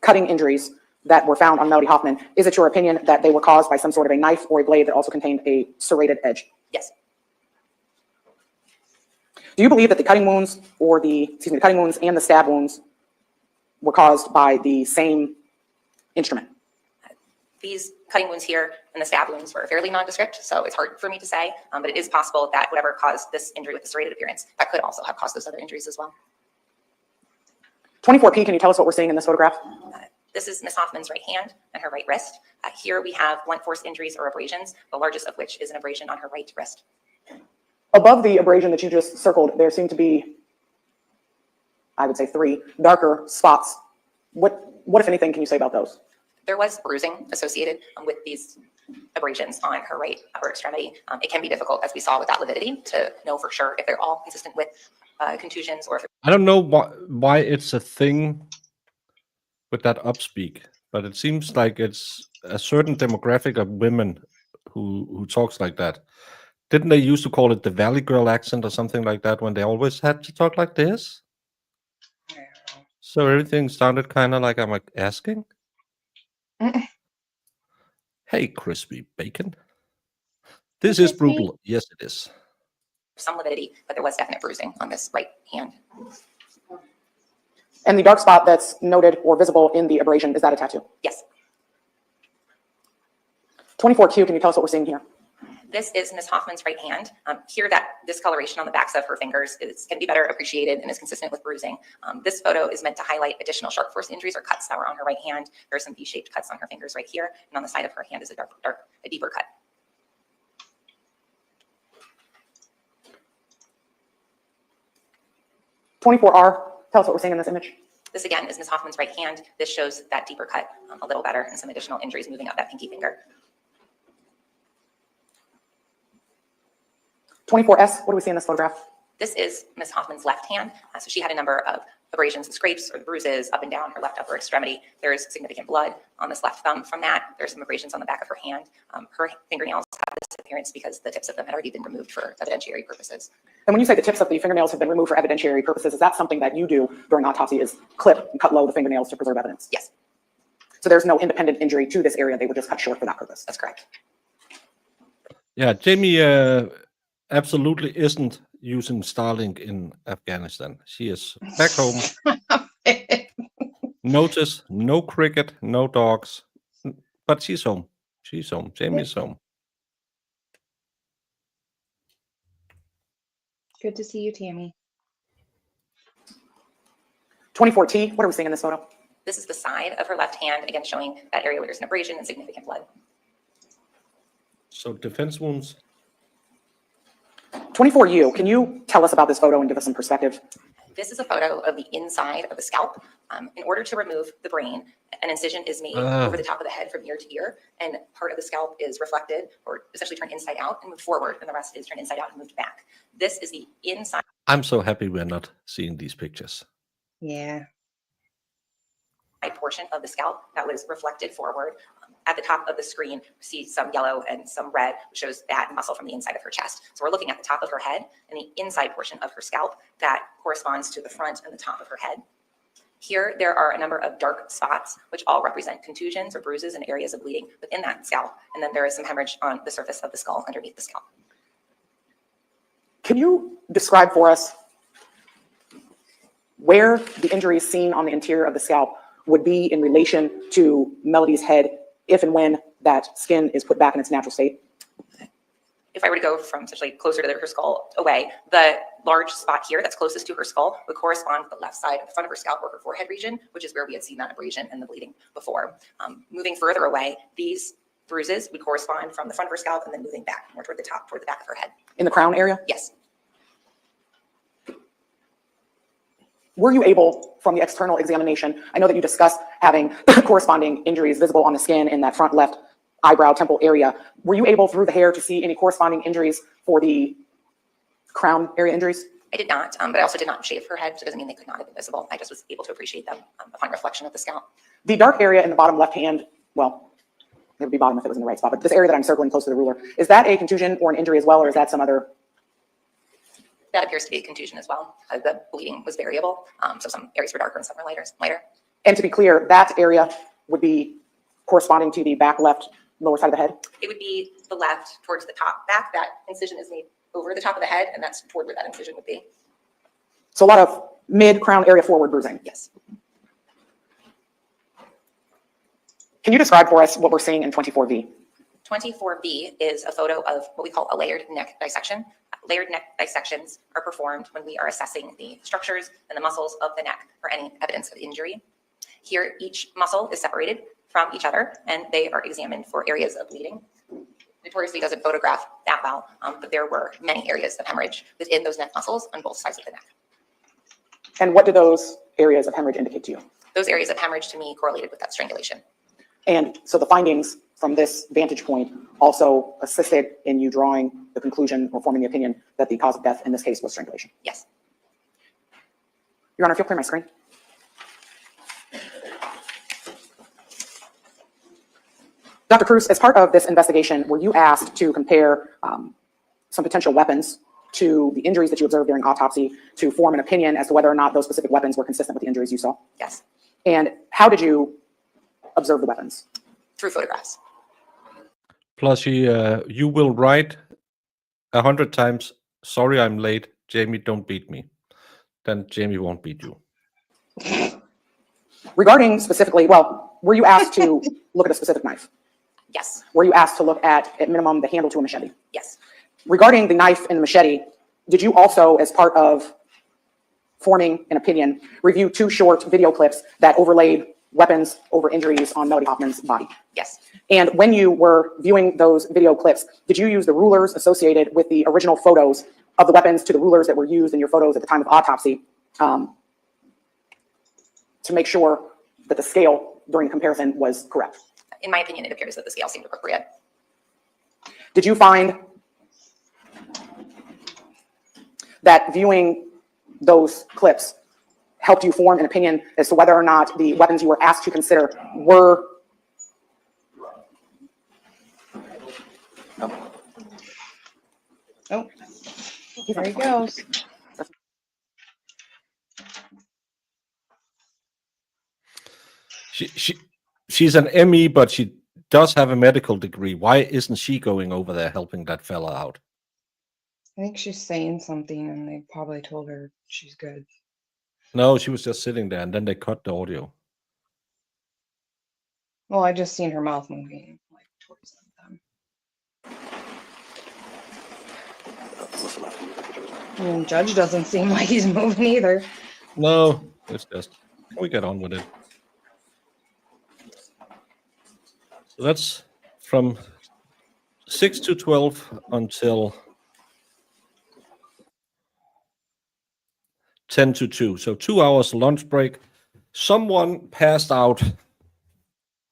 cutting injuries that were found on Melody Hoffman, is it your opinion that they were caused by some sort of a knife or a blade that also contained a serrated edge? Yes. Do you believe that the cutting wounds or the cutting wounds and the stab wounds were caused by the same instrument? These cutting wounds here and the stab wounds were fairly nondescript, so it's hard for me to say, but it is possible that whatever caused this injury with the serrated appearance, that could also have caused those other injuries as well. 24P, can you tell us what we're seeing in this photograph? This is Ms. Hoffman's right hand and her right wrist. Here we have blunt force injuries or abrasions, the largest of which is an abrasion on her right wrist. Above the abrasion that you just circled, there seem to be, I would say, 3 darker spots. What, if anything, can you say about those? There was bruising associated with these abrasions on her right upper extremity. It can be difficult, as we saw with that lividity, to know for sure if they're all consistent with contusions or if I don't know why it's a thing with that upspeak, but it seems like it's a certain demographic of women who talks like that. Didn't they used to call it the Valley Girl accent or something like that when they always had to talk like this? So everything sounded kind of like I'm like asking. Hey, crispy bacon. This is brutal. Yes, it is. some lividity, but there was definite bruising on this right hand. And the dark spot that's noted or visible in the abrasion, is that a tattoo? Yes. 24Q, can you tell us what we're seeing here? This is Ms. Hoffman's right hand. Here, that discoloration on the backs of her fingers can be better appreciated and is consistent with bruising. This photo is meant to highlight additional sharp force injuries or cuts that were on her right hand. There are some V-shaped cuts on her fingers right here, and on the side of her hand is a deeper cut. R, tell us what we're seeing in this image. This again is Ms. Hoffman's right hand. This shows that deeper cut a little better and some additional injuries moving up that pinky finger. 24S, what do we see in this photograph? This is Ms. Hoffman's left hand. So she had a number of abrasions and scrapes or bruises up and down her left upper extremity. There's significant blood on this left thumb from that. There's some abrasions on the back of her hand. Her fingernails have this appearance because the tips of them had already been removed for evidentiary purposes. And when you say the tips of the fingernails have been removed for evidentiary purposes, is that something that you do during autopsy, is clip and cut low the fingernails to preserve evidence? Yes. So there's no independent injury to this area. They were just cut short for that purpose. That's correct. Yeah, Jamie absolutely isn't using Starlink in Afghanistan. She is back home. Notice no cricket, no dogs, but she's home. She's home. Jamie's home. Good to see you, Tammy. 24T, what are we seeing in this photo? This is the side of her left hand, again showing that area where there's an abrasion and significant blood. So defense wounds. 24U, can you tell us about this photo and give us some perspective? This is a photo of the inside of the scalp. In order to remove the brain, an incision is made over the top of the head from ear to ear, and part of the scalp is reflected or essentially turned inside out and moved forward, and the rest is turned inside out and moved back. This is the inside. I'm so happy we're not seeing these pictures. Yeah. Portion of the scalp that was reflected forward. At the top of the screen, we see some yellow and some red, which shows that muscle from the inside of her chest. So we're looking at the top of her head and the inside portion of her scalp that corresponds to the front and the top of her head. Here, there are a number of dark spots, which all represent contusions or bruises and areas of bleeding within that scalp. And then there is some hemorrhage on the surface of the skull underneath the scalp. Can you describe for us where the injuries seen on the interior of the scalp would be in relation to Melody's head if and when that skin is put back in its natural state? If I were to go from essentially closer to her skull away, the large spot here that's closest to her skull would correspond to the left side of the front of her scalp or her forehead region, which is where we had seen that abrasion and the bleeding before. Moving further away, these bruises would correspond from the front of her scalp and then moving back more toward the top, toward the back of her head. In the crown area? Yes. Were you able, from the external examination, I know that you discussed having corresponding injuries visible on the skin in that front left eyebrow temple area. Were you able through the hair to see any corresponding injuries for the crown area injuries? I did not, but I also did not shave her head, so it doesn't mean they could not have been visible. I just was able to appreciate them upon reflection of the scalp. The dark area in the bottom left hand, well, it would be bottom if it was in the right spot, but this area that I'm circling close to the ruler, is that a contusion or an injury as well, or is that some other? That appears to be a contusion as well. The bleeding was variable, so some areas were darker and some were lighter. And to be clear, that area would be corresponding to the back left lower side of the head? It would be the left towards the top back. That incision is made over the top of the head, and that's toward where that incision would be. So a lot of mid-crown area forward bruising? Yes. Can you describe for us what we're seeing in 24V? 24B is a photo of what we call a layered neck dissection. Layered neck dissections are performed when we are assessing the structures and the muscles of the neck for any evidence of injury. Here, each muscle is separated from each other, and they are examined for areas of bleeding. Notoriously doesn't photograph that well, but there were many areas of hemorrhage within those neck muscles on both sides of the neck. And what do those areas of hemorrhage indicate to you? Those areas of hemorrhage to me correlated with that strangulation. And so the findings from this vantage point also assisted in you drawing the conclusion or forming the opinion that the cause of death in this case was strangulation? Yes. Your Honor, if you'll clear my screen. Dr. Cruz, as part of this investigation, were you asked to compare some potential weapons to the injuries that you observed during autopsy to form an opinion as to whether or not those specific weapons were consistent with the injuries you saw? Yes. And how did you observe the weapons? Through photographs. Plus, you will write 100 times, sorry I'm late, Jamie, don't beat me. Then Jamie won't beat you. Regarding specifically, well, were you asked to look at a specific knife? Yes. Were you asked to look at minimum, the handle to a machete? Yes. Regarding the knife and the machete, did you also, as part of forming an opinion, review 2 short video clips that overlaid weapons over injuries on Melody Hoffman's body? Yes. And when you were viewing those video clips, did you use the rulers associated with the original photos of the weapons to the rulers that were used in your photos at the time of autopsy to make sure that the scale during the comparison was correct? In my opinion, it appears that the scale seemed appropriate. Did you find that viewing those clips helped you form an opinion as to whether or not the weapons you were asked to consider were... Oh, there he goes. She's an ME, but she does have a medical degree. Why isn't she going over there helping that fella out? I think she's saying something and they probably told her she's good. No, she was just sitting there and then they cut the audio. Well, I just seen her mouth moving like towards them. And Judge doesn't seem like he's moving either. No, it's just, can we get on with it? So that's from 6 to 12 until 10 to 2. So 2 hours lunch break. Someone passed out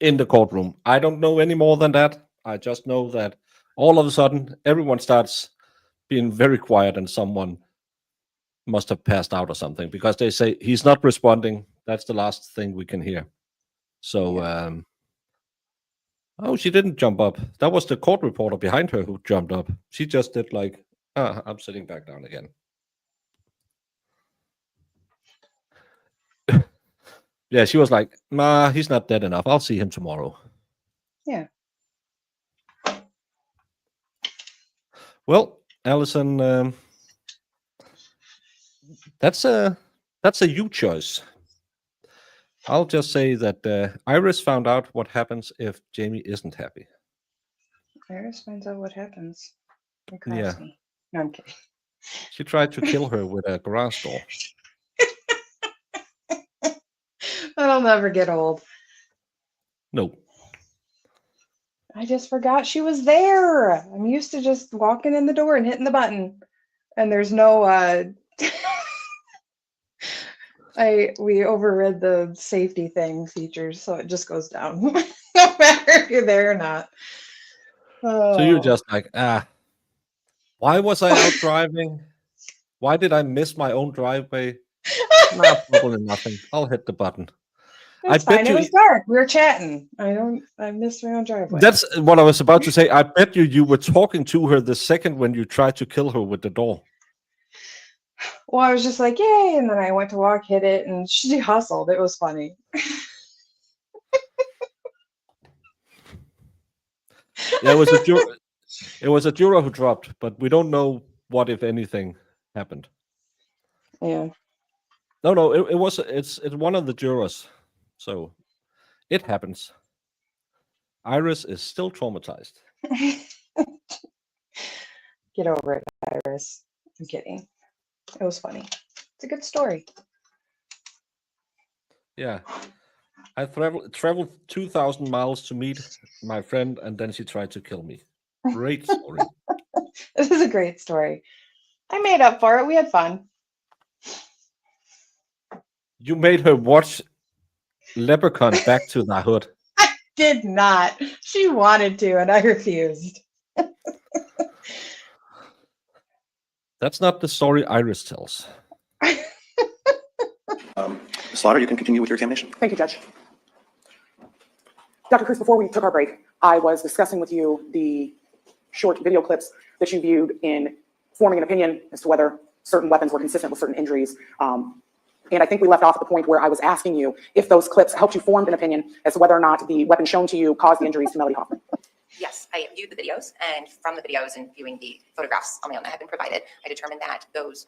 in the courtroom. I don't know any more than that. I just know that all of a sudden everyone starts being very quiet and someone must have passed out or something because they say he's not responding. That's the last thing we can hear. So, oh, she didn't jump up. That was the court reporter behind her who jumped up. She just did like, I'm sitting back down again. Yeah, she was like, nah, he's not dead enough. I'll see him tomorrow. Yeah. Well, Allison, that's a you choice. I'll just say that Iris found out what happens if Jamie isn't happy. Iris finds out what happens. Yeah. Me. No, I'm kidding. She tried to kill her with a garage door. That'll never get old. No. I just forgot she was there. I'm used to just walking in the door and hitting the button. And there's no we overrid the safety thing features, so it just goes down no matter if you're there or not. So you're just like, why was I out driving? Why did I miss my own driveway? Nah, probably nothing. I'll hit the button. It's I bet fine. It you. was dark. We were chatting. I missed my own driveway. That's what I was about to say. I bet you were talking to her the second when you tried to kill her with the door. Well, I was just like, yay, and then I went to walk, hit it, and she hustled. It was funny. Yeah, it was a juror who dropped, but we don't know what, if anything, happened. Yeah. No, it's one of the jurors. So it happens. Iris is still traumatized. Get over it, Iris. I'm kidding. It was funny. It's a good story. Yeah. I traveled 2,000 miles to meet my friend, and then she tried to kill me. Great story. This is a great story. I made up for it. We had fun. You made her watch Leprechaun Back to the Hood. I did not. She wanted to, and I refused. That's not the story Iris tells. Slaughter, you can continue with your examination. Thank you, Judge. Dr. Cruz, before we took our break, I was discussing with you the short video clips that you viewed in forming an opinion as to whether certain weapons were consistent with certain injuries. And I think we left off at the point where I was asking you if those clips helped you form an opinion as to whether or not the weapon shown to you caused the injuries to Melody Hoffmanin. Yes, I viewed the videos, and from the videos and viewing the photographs on my own that had been provided, I determined that those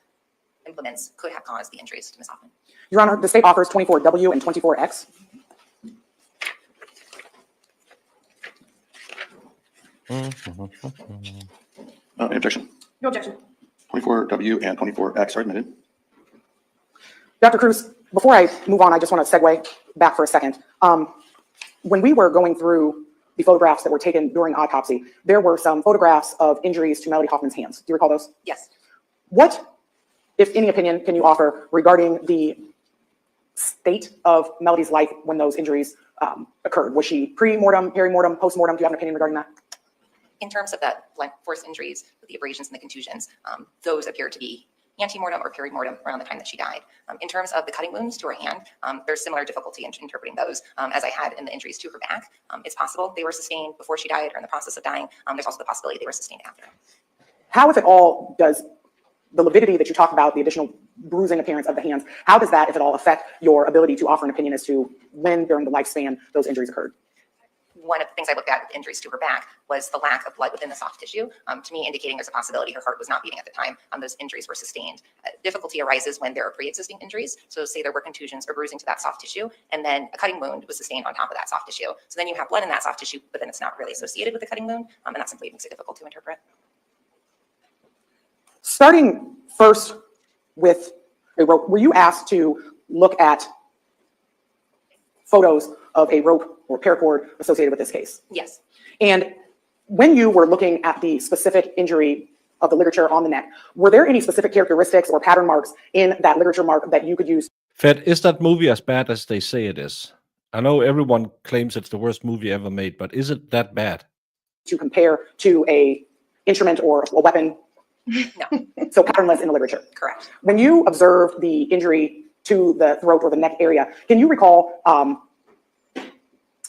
implements could have caused the injuries to Ms. Hoffman. Your Honor, the state offers 24W and 24X. Any objection? No objection. 24W and 24X are admitted. Dr. Cruz, before I move on, I just want to segue back for a second. When we were going through the photographs that were taken during autopsy, there were some photographs of injuries to Melody Hoffman's hands. Do you recall those? Yes. What, if any, opinion can you offer regarding the state of Melody's life when those injuries occurred? Was she pre-mortem, peri-mortem, post-mortem? Do you have an opinion regarding that? In terms of the blunt force injuries, with the abrasions and the contusions, those appear to be antemortem or peri-mortem around the time that she died. In terms of the cutting wounds to her hand, there's similar difficulty in interpreting those as I had in the injuries to her back. It's possible they were sustained before she died or in the process of dying. There's also the possibility they were sustained after. How, if at all, does the lividity that you talk about, the additional bruising appearance of the hands, how does that, if at all, affect your ability to offer an opinion as to when during the lifespan those injuries occurred? One of the things I looked at with injuries to her back was the lack of blood within the soft tissue, to me indicating there's a possibility her heart was not beating at the time those injuries were sustained. Difficulty arises when there are pre-existing injuries, so say there were contusions or bruising to that soft tissue, and then a cutting wound was sustained on top of that soft tissue. So then you have blood in that soft tissue, but then it's not really associated with the cutting wound, and that simply makes it difficult to interpret. Starting first with a rope, were you asked to look at photos of a rope or paracord associated with this case? Yes. And when you were looking at the specific injury of the ligature on the neck, were there any specific characteristics or pattern marks in that ligature mark that you could use? Fed, is that movie as bad as they say it is? I know everyone claims it's the worst movie ever made, but is it that bad? To compare to a instrument or a weapon? No. So patternless in the literature. Correct. When you observed the injury to the throat or the neck area, can you recall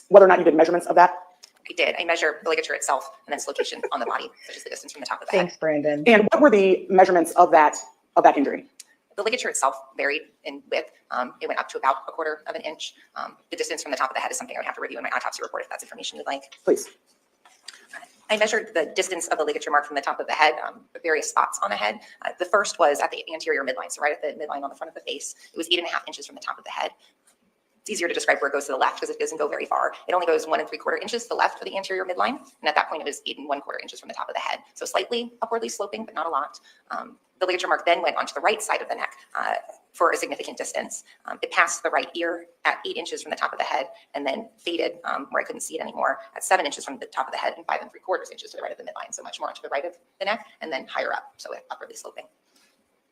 whether or not you did measurements of that? I did. I measured the ligature itself and its location on the body, such as the distance from the top of the Thanks, head. Brandon. And what were the measurements of that injury? The ligature itself varied in width. It went up to about 1/4 of an inch. The distance from the top of the head is something I would have to review in my autopsy report if that's information you'd like. Please. I measured the distance of the ligature mark from the top of the head, various spots on the head. The first was at the anterior midline, so right at the midline on the front of the face. It was 8.5 inches from the top of the head. It's easier to describe where it goes to the left because it doesn't go very far. It only goes 1 3/4 inches to the left of the anterior midline. And at that point, it was 8 1/4 inches from the top of the head. So slightly upwardly sloping, but not a lot. The ligature mark then went onto the right side of the neck for a significant distance. It passed the right ear at 8 inches from the top of the head and then faded where I couldn't see it anymore at 7 inches from the top of the head and 5 3/4 inches to the right of the midline. So much more to the right of the neck and then higher up. So upwardly sloping.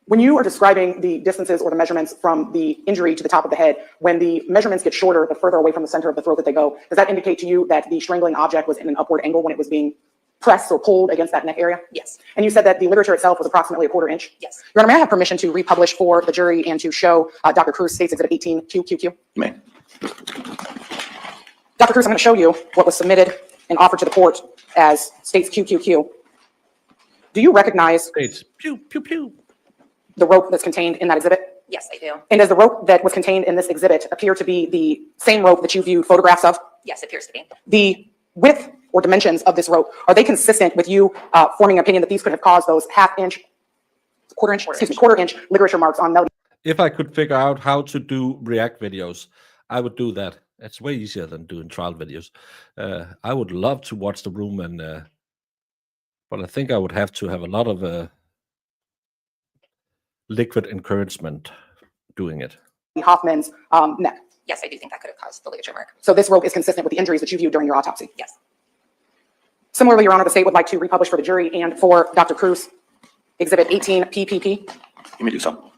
When you are describing the distances or the measurements from the injury to the top of the head, when the measurements get shorter, the further away from the center of the throat that they go, does that indicate to you that the strangling object was in an upward angle when it was being pressed or pulled against that neck area? Yes. And you said that the literature itself was approximately 1/4 inch? Yes. Your Honor, may I have permission to republish for the jury and to show Dr. Cruz State's Exhibit 18 QQQ? You may. Dr. Cruz, I'm going to show you what was submitted and offered to the court as State's QQQ. Do you recognize States. Pew, pew, pew. the rope that's contained in that exhibit? Yes, I do. And does the rope that was contained in this exhibit appear to be the same rope that you viewed photographs of? Yes, it appears to be. The width or dimensions of this rope, are they consistent with you forming an opinion that these could have caused those quarter inch ligature marks on Melody? If I could figure out how to do React videos, I would do that. It's way easier than doing trial videos. I would love to watch the room, but I think I would have to have a lot of liquid encouragement doing it. Hoffman's neck. Yes, I do think that could have caused the ligature mark. So this rope is consistent with the injuries that you viewed during your autopsy? Yes. Similarly, Your Honor, the state would like to republish for the jury and for Dr. Cruz, Exhibit 18 PPP. You may do so.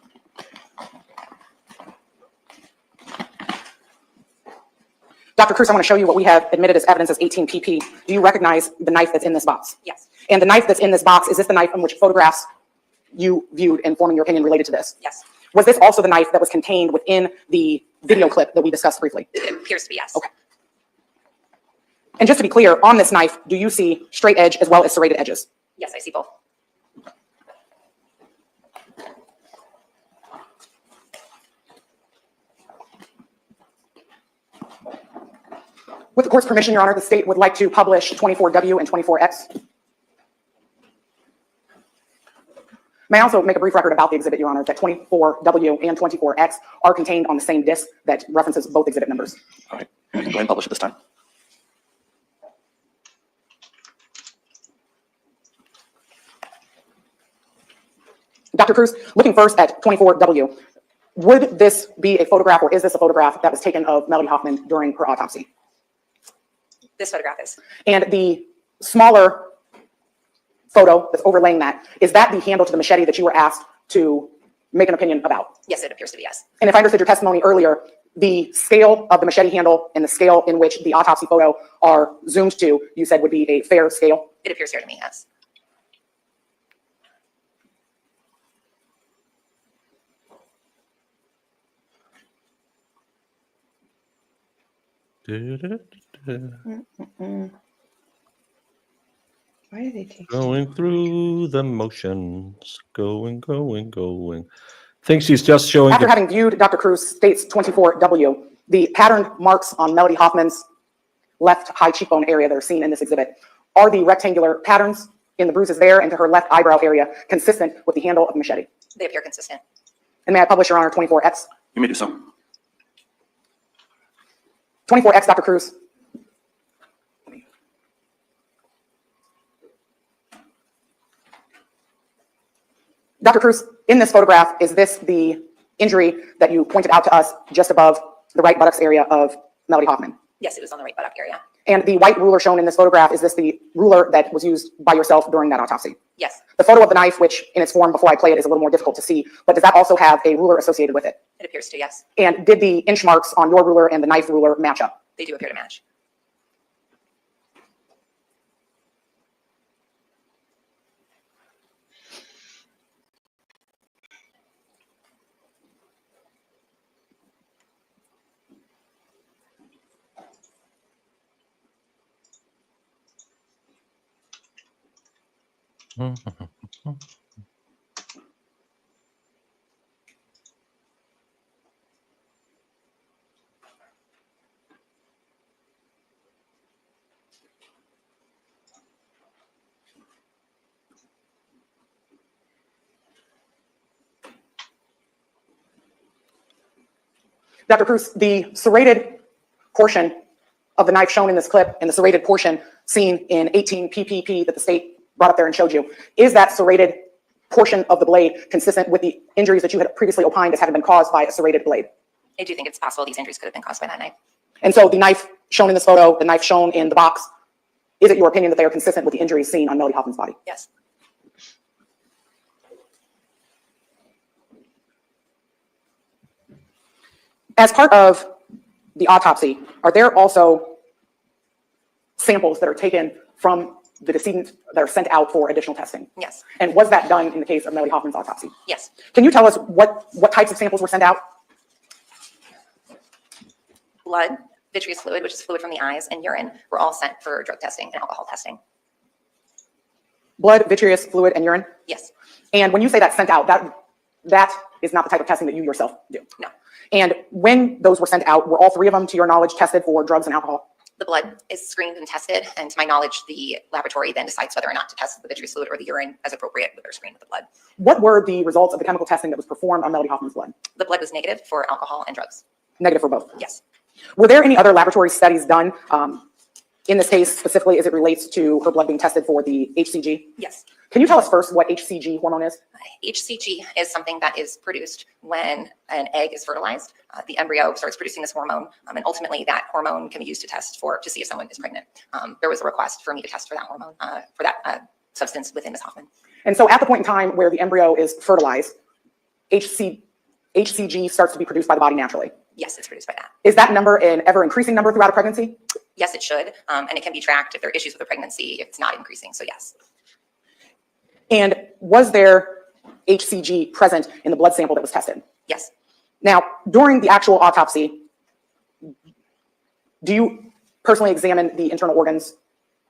Dr. Cruz, I want to show you what we have admitted as evidence as 18 PP. Do you recognize the knife that's in this box? Yes. And the knife that's in this box, is this the knife in which photographs you viewed in forming your opinion related to this? Yes. Was this also the knife that was contained within the video clip that we discussed briefly? It appears to be yes. Okay. And just to be clear, on this knife, do you see straight edge as well as serrated edges? Yes, I see both. With the court's permission, Your Honor, the state would like to publish 24W and 24X. May I also make a brief record about the exhibit, Your Honor, that 24W and 24X are contained on the same disc that references both exhibit numbers. All right. You can go ahead and publish it this time. Dr. Cruz, looking first at 24W, would this be a photograph or is this a photograph that was taken of Melody Hoffman during her autopsy? This photograph is. And the smaller photo that's overlaying that, is that the handle to the machete that you were asked to make an opinion about? Yes, it appears to be yes. And if I understood your testimony earlier, the scale of the machete handle and the scale in which the autopsy photo are zoomed to, you said would be a fair scale? It appears fair to me, yes. Why did they take Going through the motions, going. Think she's just showing. After having viewed Dr. Cruz State's 24W, the patterned marks on Melody Hoffman's left high cheekbone area that are seen in this exhibit, are the rectangular patterns in the bruises there and to her left eyebrow area consistent with the handle of the machete? They appear consistent. And may I publish, Your Honor, 24X? You may do so. 24X, Dr. Cruz. Dr. Cruz, in this photograph, is this the injury that you pointed out to us just above the right buttocks area of Melody Hoffman? Yes, it was on the right buttock area. And the white ruler shown in this photograph, is this the ruler that was used by yourself during that autopsy? Yes. The photo of the knife, which in its form before I play it is a little more difficult to see, but does that also have a ruler associated with it? It appears to, yes. And did the inch marks on your ruler and the knife ruler match up? They do appear to match. Dr. Cruz, the serrated portion of the knife shown in this clip and the serrated portion seen in 18 PPP that the state brought up there and showed you, is that serrated portion of the blade consistent with the injuries that you had previously opined as having been caused by a serrated blade? I do think it's possible these injuries could have been caused by that knife. And so the knife shown in this photo, the knife shown in the box, is it your opinion that they are consistent with the injuries seen on Melody Hoffman's body? Yes. As part of the autopsy, are there also samples that are taken from the decedent that are sent out for additional testing? Yes. And was that done in the case of Melody Hoffman's autopsy? Yes. Can you tell us what types of samples were sent out? Blood, vitreous fluid, which is fluid from the eyes, and urine were all sent for drug testing and alcohol testing. Blood, vitreous fluid, and urine? Yes. And when you say that's sent out, that is not the type of testing that you yourself do? No. And when those were sent out, were all three of them, to your knowledge, tested for drugs and alcohol? The blood is screened and tested, and to my knowledge, the laboratory then decides whether or not to test the vitreous fluid or the urine as appropriate with their screen with the blood. What were the results of the chemical testing that was performed on Melody Hoffman's blood? The blood was negative for alcohol and drugs. Negative for both? Yes. Were there any other laboratory studies done in this case, specifically as it relates to her blood being tested for the HCG? Yes. Can you tell us first what HCG hormone is? HCG is something that is produced when an egg is fertilized. The embryo starts producing this hormone, and ultimately that hormone can be used to see if someone is pregnant. There was a request for me to test for that hormone, for that substance within Ms. Hoffman. And so at the point in time where the embryo is fertilized, HCG starts to be produced by the body naturally. Yes, it's produced by that. Is that number an ever increasing number throughout a pregnancy? Yes, it should, and it can be tracked if there are issues with the pregnancy, if it's not increasing, so yes. And was there HCG present in the blood sample that was tested? Yes. Now, during the actual autopsy, do you personally examine the internal organs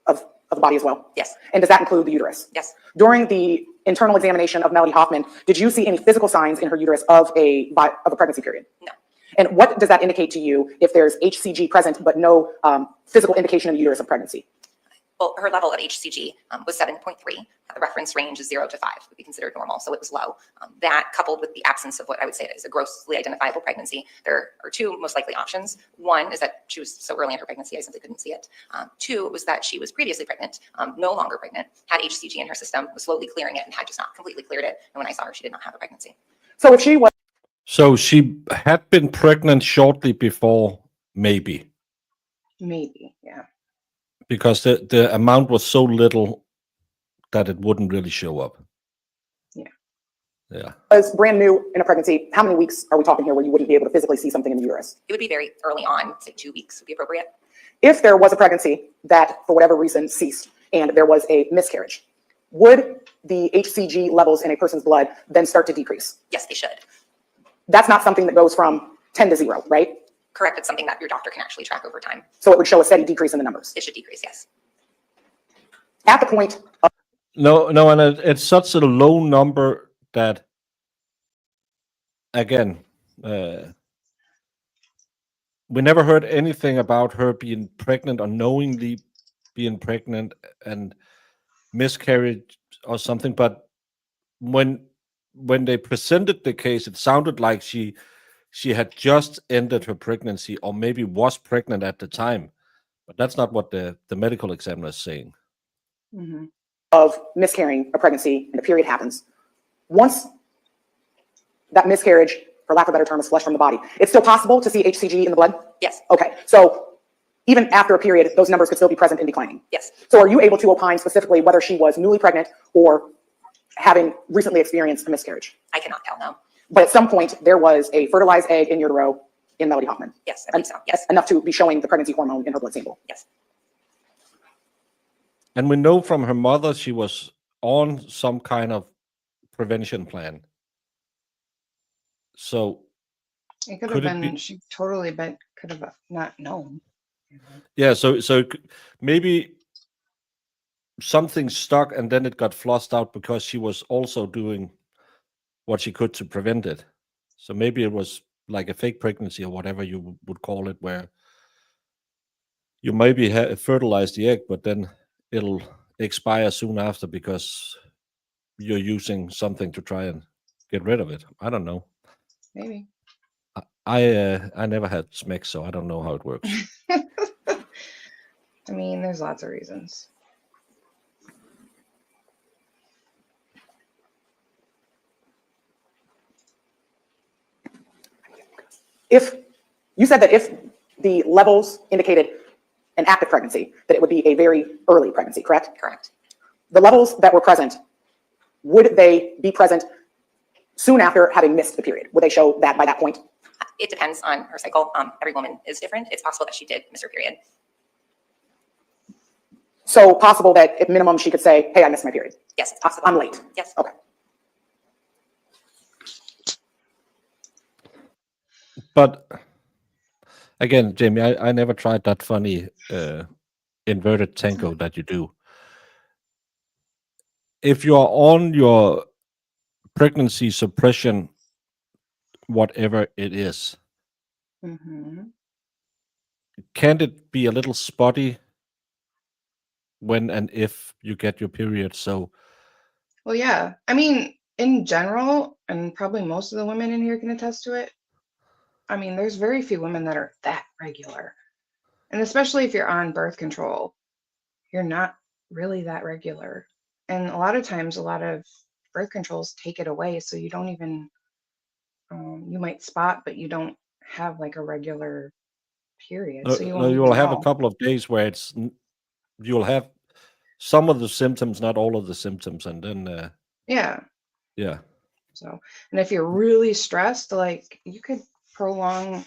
of the body as well? Yes. And does that include the uterus? Yes. During the internal examination of Melody Hoffman, did you see any physical signs in her uterus of a pregnancy period? No. And what does that indicate to you if there's HCG present but no physical indication in the uterus of pregnancy? Well, her level of HCG was 7.3. The reference range is 0 to 5 would be considered normal, so it was low. That coupled with the absence of what I would say is a grossly identifiable pregnancy, there are two most likely options. One is that she was so early in her pregnancy, I simply couldn't see it. Two was that she was previously pregnant, no longer pregnant, had HCG in her system, was slowly clearing it, and had just not completely cleared it. And when I saw her, she did not have a pregnancy. So if she was... So she had been pregnant shortly before, maybe. Maybe, yeah. Because the amount was so little that it wouldn't really show up. Yeah. Yeah. Was brand new in a pregnancy, how many weeks are we talking here where you wouldn't be able to physically see something in the uterus? It would be very early on, say 2 weeks would be appropriate. If there was a pregnancy that, for whatever reason, ceased and there was a miscarriage, would the HCG levels in a person's blood then start to decrease? Yes, they should. That's not something that goes from 10 to 0, right? Correct. It's something that your doctor can actually track over time. So it would show a steady decrease in the numbers. It should decrease, yes. At the point of... No, and it's such a low number that, again, we never heard anything about her being pregnant or knowingly being pregnant and miscarriage or something. But when they presented the case, it sounded like she had just ended her pregnancy or maybe was pregnant at the time. But that's not what the medical examiner is saying. Mm-hmm. Of miscarrying a pregnancy and a period happens, once that miscarriage, for lack of a better term, is flushed from the body, it's still possible to see HCG in the blood? Yes. Okay, so even after a period, those numbers could still be present and declining? Yes. So are you able to opine specifically whether she was newly pregnant or having recently experienced a miscarriage? I cannot tell, no. But at some point, there was a fertilized egg in utero in Melody Hoffman? Yes, I believe so, yes. Enough to be showing the pregnancy hormone in her blood sample? Yes. And we know from her mother she was on some kind of prevention plan. So It could have been, she totally could have not known. yeah, so maybe something stuck and then it got flushed out because she was also doing what she could to prevent it. So maybe it was like a fake pregnancy or whatever you would call it, where you maybe fertilized the egg, but then it'll expire soon after because you're using something to try and get rid of it. I don't know. Maybe. I never had SMEC, so I don't know how it works. I mean, there's lots of reasons. If you said that if the levels indicated an active pregnancy, that it would be a very early pregnancy, correct? Correct. The levels that were present, would they be present soon after having missed the period? Would they show that by that point? It depends on her cycle. Every woman is different. It's possible that she did miss her period. So possible that at minimum she could say, hey, I missed my period. Yes, it's possible. I'm late. Yes. Okay. But again, Jamie, I never tried that funny inverted tango that you do. If you're on your pregnancy suppression, whatever it is, Mm-hmm. can't it be a little spotty when and if you get your period? So Well, yeah. I mean, in general, and probably most of the women in here can attest to it. I mean, there's very few women that are that regular. And especially if you're on birth control, you're not really that regular. And a lot of times, a lot of birth controls take it away. So you don't even, you might spot, but you don't have like a regular period. So you no, won't you'll even have a know. couple of days where you'll have some of the symptoms, not all of the symptoms, and then Yeah. yeah. So, and if you're really stressed, like you could prolong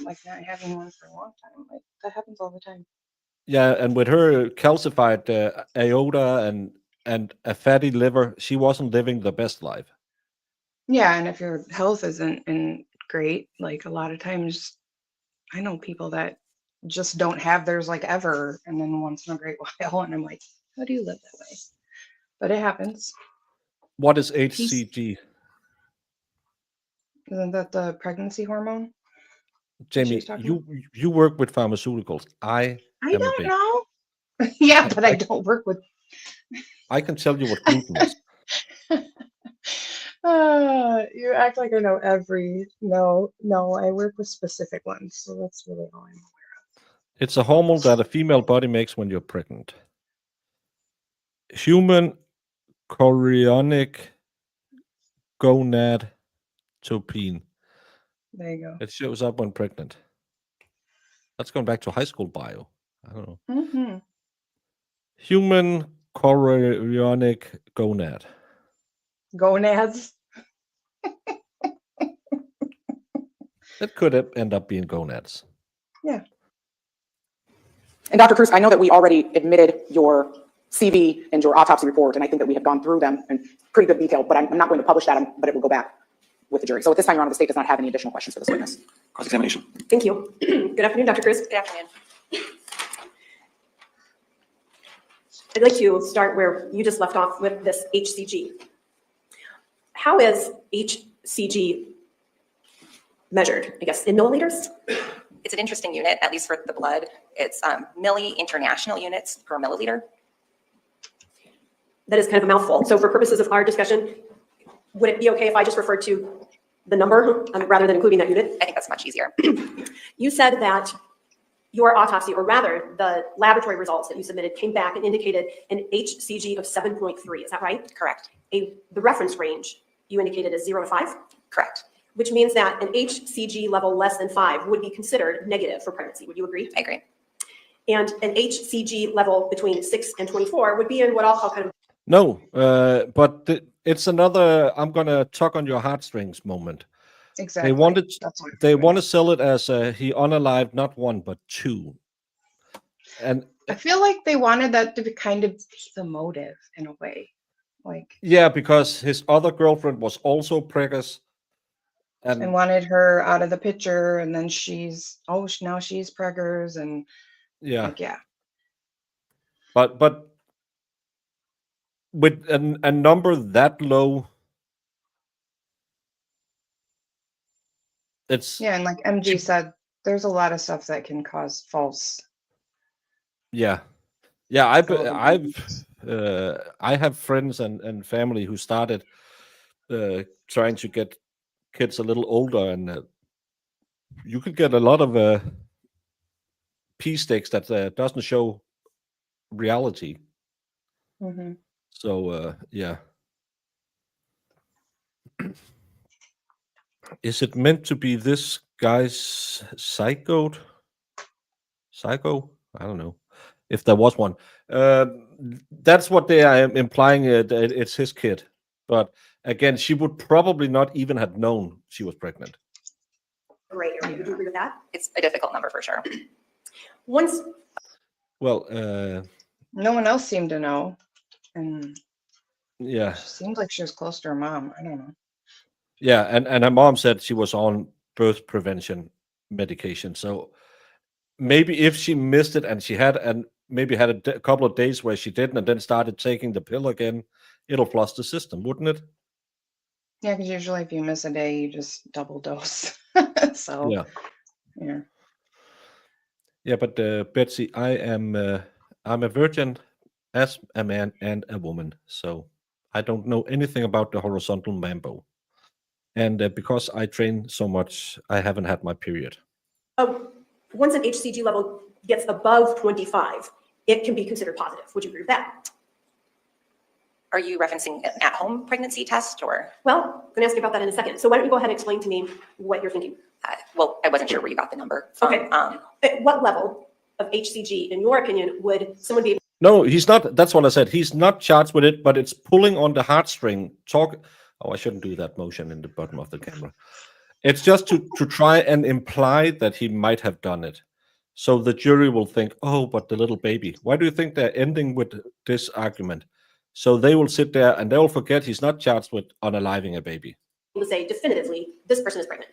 like not having one for a long time. Like that happens all the time. Yeah, and with her calcified aorta and a fatty liver, she wasn't living the best life. Yeah, and if your health isn't in great, like a lot of times I know people that just don't have theirs like ever, and then once in a great while, and I'm like, how do you live that way? But it happens. What is HCG? Isn't that the pregnancy hormone? Jamie, you work with pharmaceuticals. I am a don't big. know. Yeah, but I don't work with. I can tell you what gluten is. You act like I know every. No, I work with specific ones, so that's really all I'm aware It's a hormone that a female body makes when you're pregnant. Human chorionic gonadotropin. There you go. It shows up when pregnant. That's going back to high school bio. I don't know. Mm-hmm. Human chorionic gonad. Gonads. It could end up being gonads. Yeah. And Dr. Cruz, I know that we already admitted your CV and your autopsy report, and I think that we have gone through them in pretty good detail, but I'm not going to publish that, but it will go back with the jury. So at this time, Your Honor, the state does not have any additional questions for this witness. Cross-examination. Thank you. Good afternoon, Dr. Cruz. Good afternoon. I'd like to start where you just left off with this HCG. How is HCG measured, I guess, in milliliters? It's an interesting unit, at least for the blood. It's milli international units per milliliter. That is kind of a mouthful. So for purposes of our discussion, would it be okay if I just referred to the number rather than including that unit? I think that's much easier. You said that your autopsy, or rather the laboratory results that you submitted, came back and indicated an HCG of 7.3. Is that right? Correct. The reference range you indicated is 0 to 5? Correct. Which means that an HCG level less than 5 would be considered negative for pregnancy. Would you agree? I agree. And an HCG level between 6 and 24 would be in what I'll call kind of. No, but it's another I'm going to tug on your heartstrings moment. Exactly. They want to sell it as he unalived not one but two. And I feel like they wanted that to be kind of the motive in a way. Like, yeah, because his other girlfriend was also preggers. And wanted her out of the picture, and then now she's preggers, and yeah, like, yeah. But with a number that low, it's Yeah, and like MG said, there's a lot of stuff that can cause false. Yeah, I have friends and family who started trying to get kids a little older, and you could get a lot of pea sticks that doesn't show reality. Mm-hmm. So yeah. Is it meant to be this guy's psycho? I don't know if there was one. That's what they are implying. It's his kid, but again, she would probably not even have known she was pregnant. Gray area. Would you agree with that? It's a difficult number for sure. Once. Well, No one else seemed to know. And Yeah. she seemed like she was close to her mom. I don't know. Yeah, and her mom said she was on birth prevention medication. So maybe if she missed it and she had maybe had a couple of days where she didn't and then started taking the pill again, it'll flush the system, wouldn't it? Yeah, because usually if you miss a day, you just double dose. So, Yeah. yeah. Yeah, but Betsy, I'm a virgin as a man and a woman, so I don't know anything about the horizontal mambo. And because I train so much, I haven't had my period. Once an HCG level gets above 25, it can be considered positive. Would you agree with that? Are you referencing an at-home pregnancy test or? Well, I'm going to ask you about that in a second. So why don't you go ahead and explain to me what you're thinking? Well, I wasn't sure where you got the number from. Okay. At what level of HCG, in your opinion, would someone be able? No, he's not. That's what I said. He's not charged with it, but it's pulling on the heartstring. Oh, I shouldn't do that motion in the bottom of the camera. It's just to try and imply that he might have done it. So the jury will think, oh, but the little baby. Why do you think they're ending with this argument? So they will sit there and they'll forget he's not charged with unaliving a baby. To say definitively, this person is pregnant?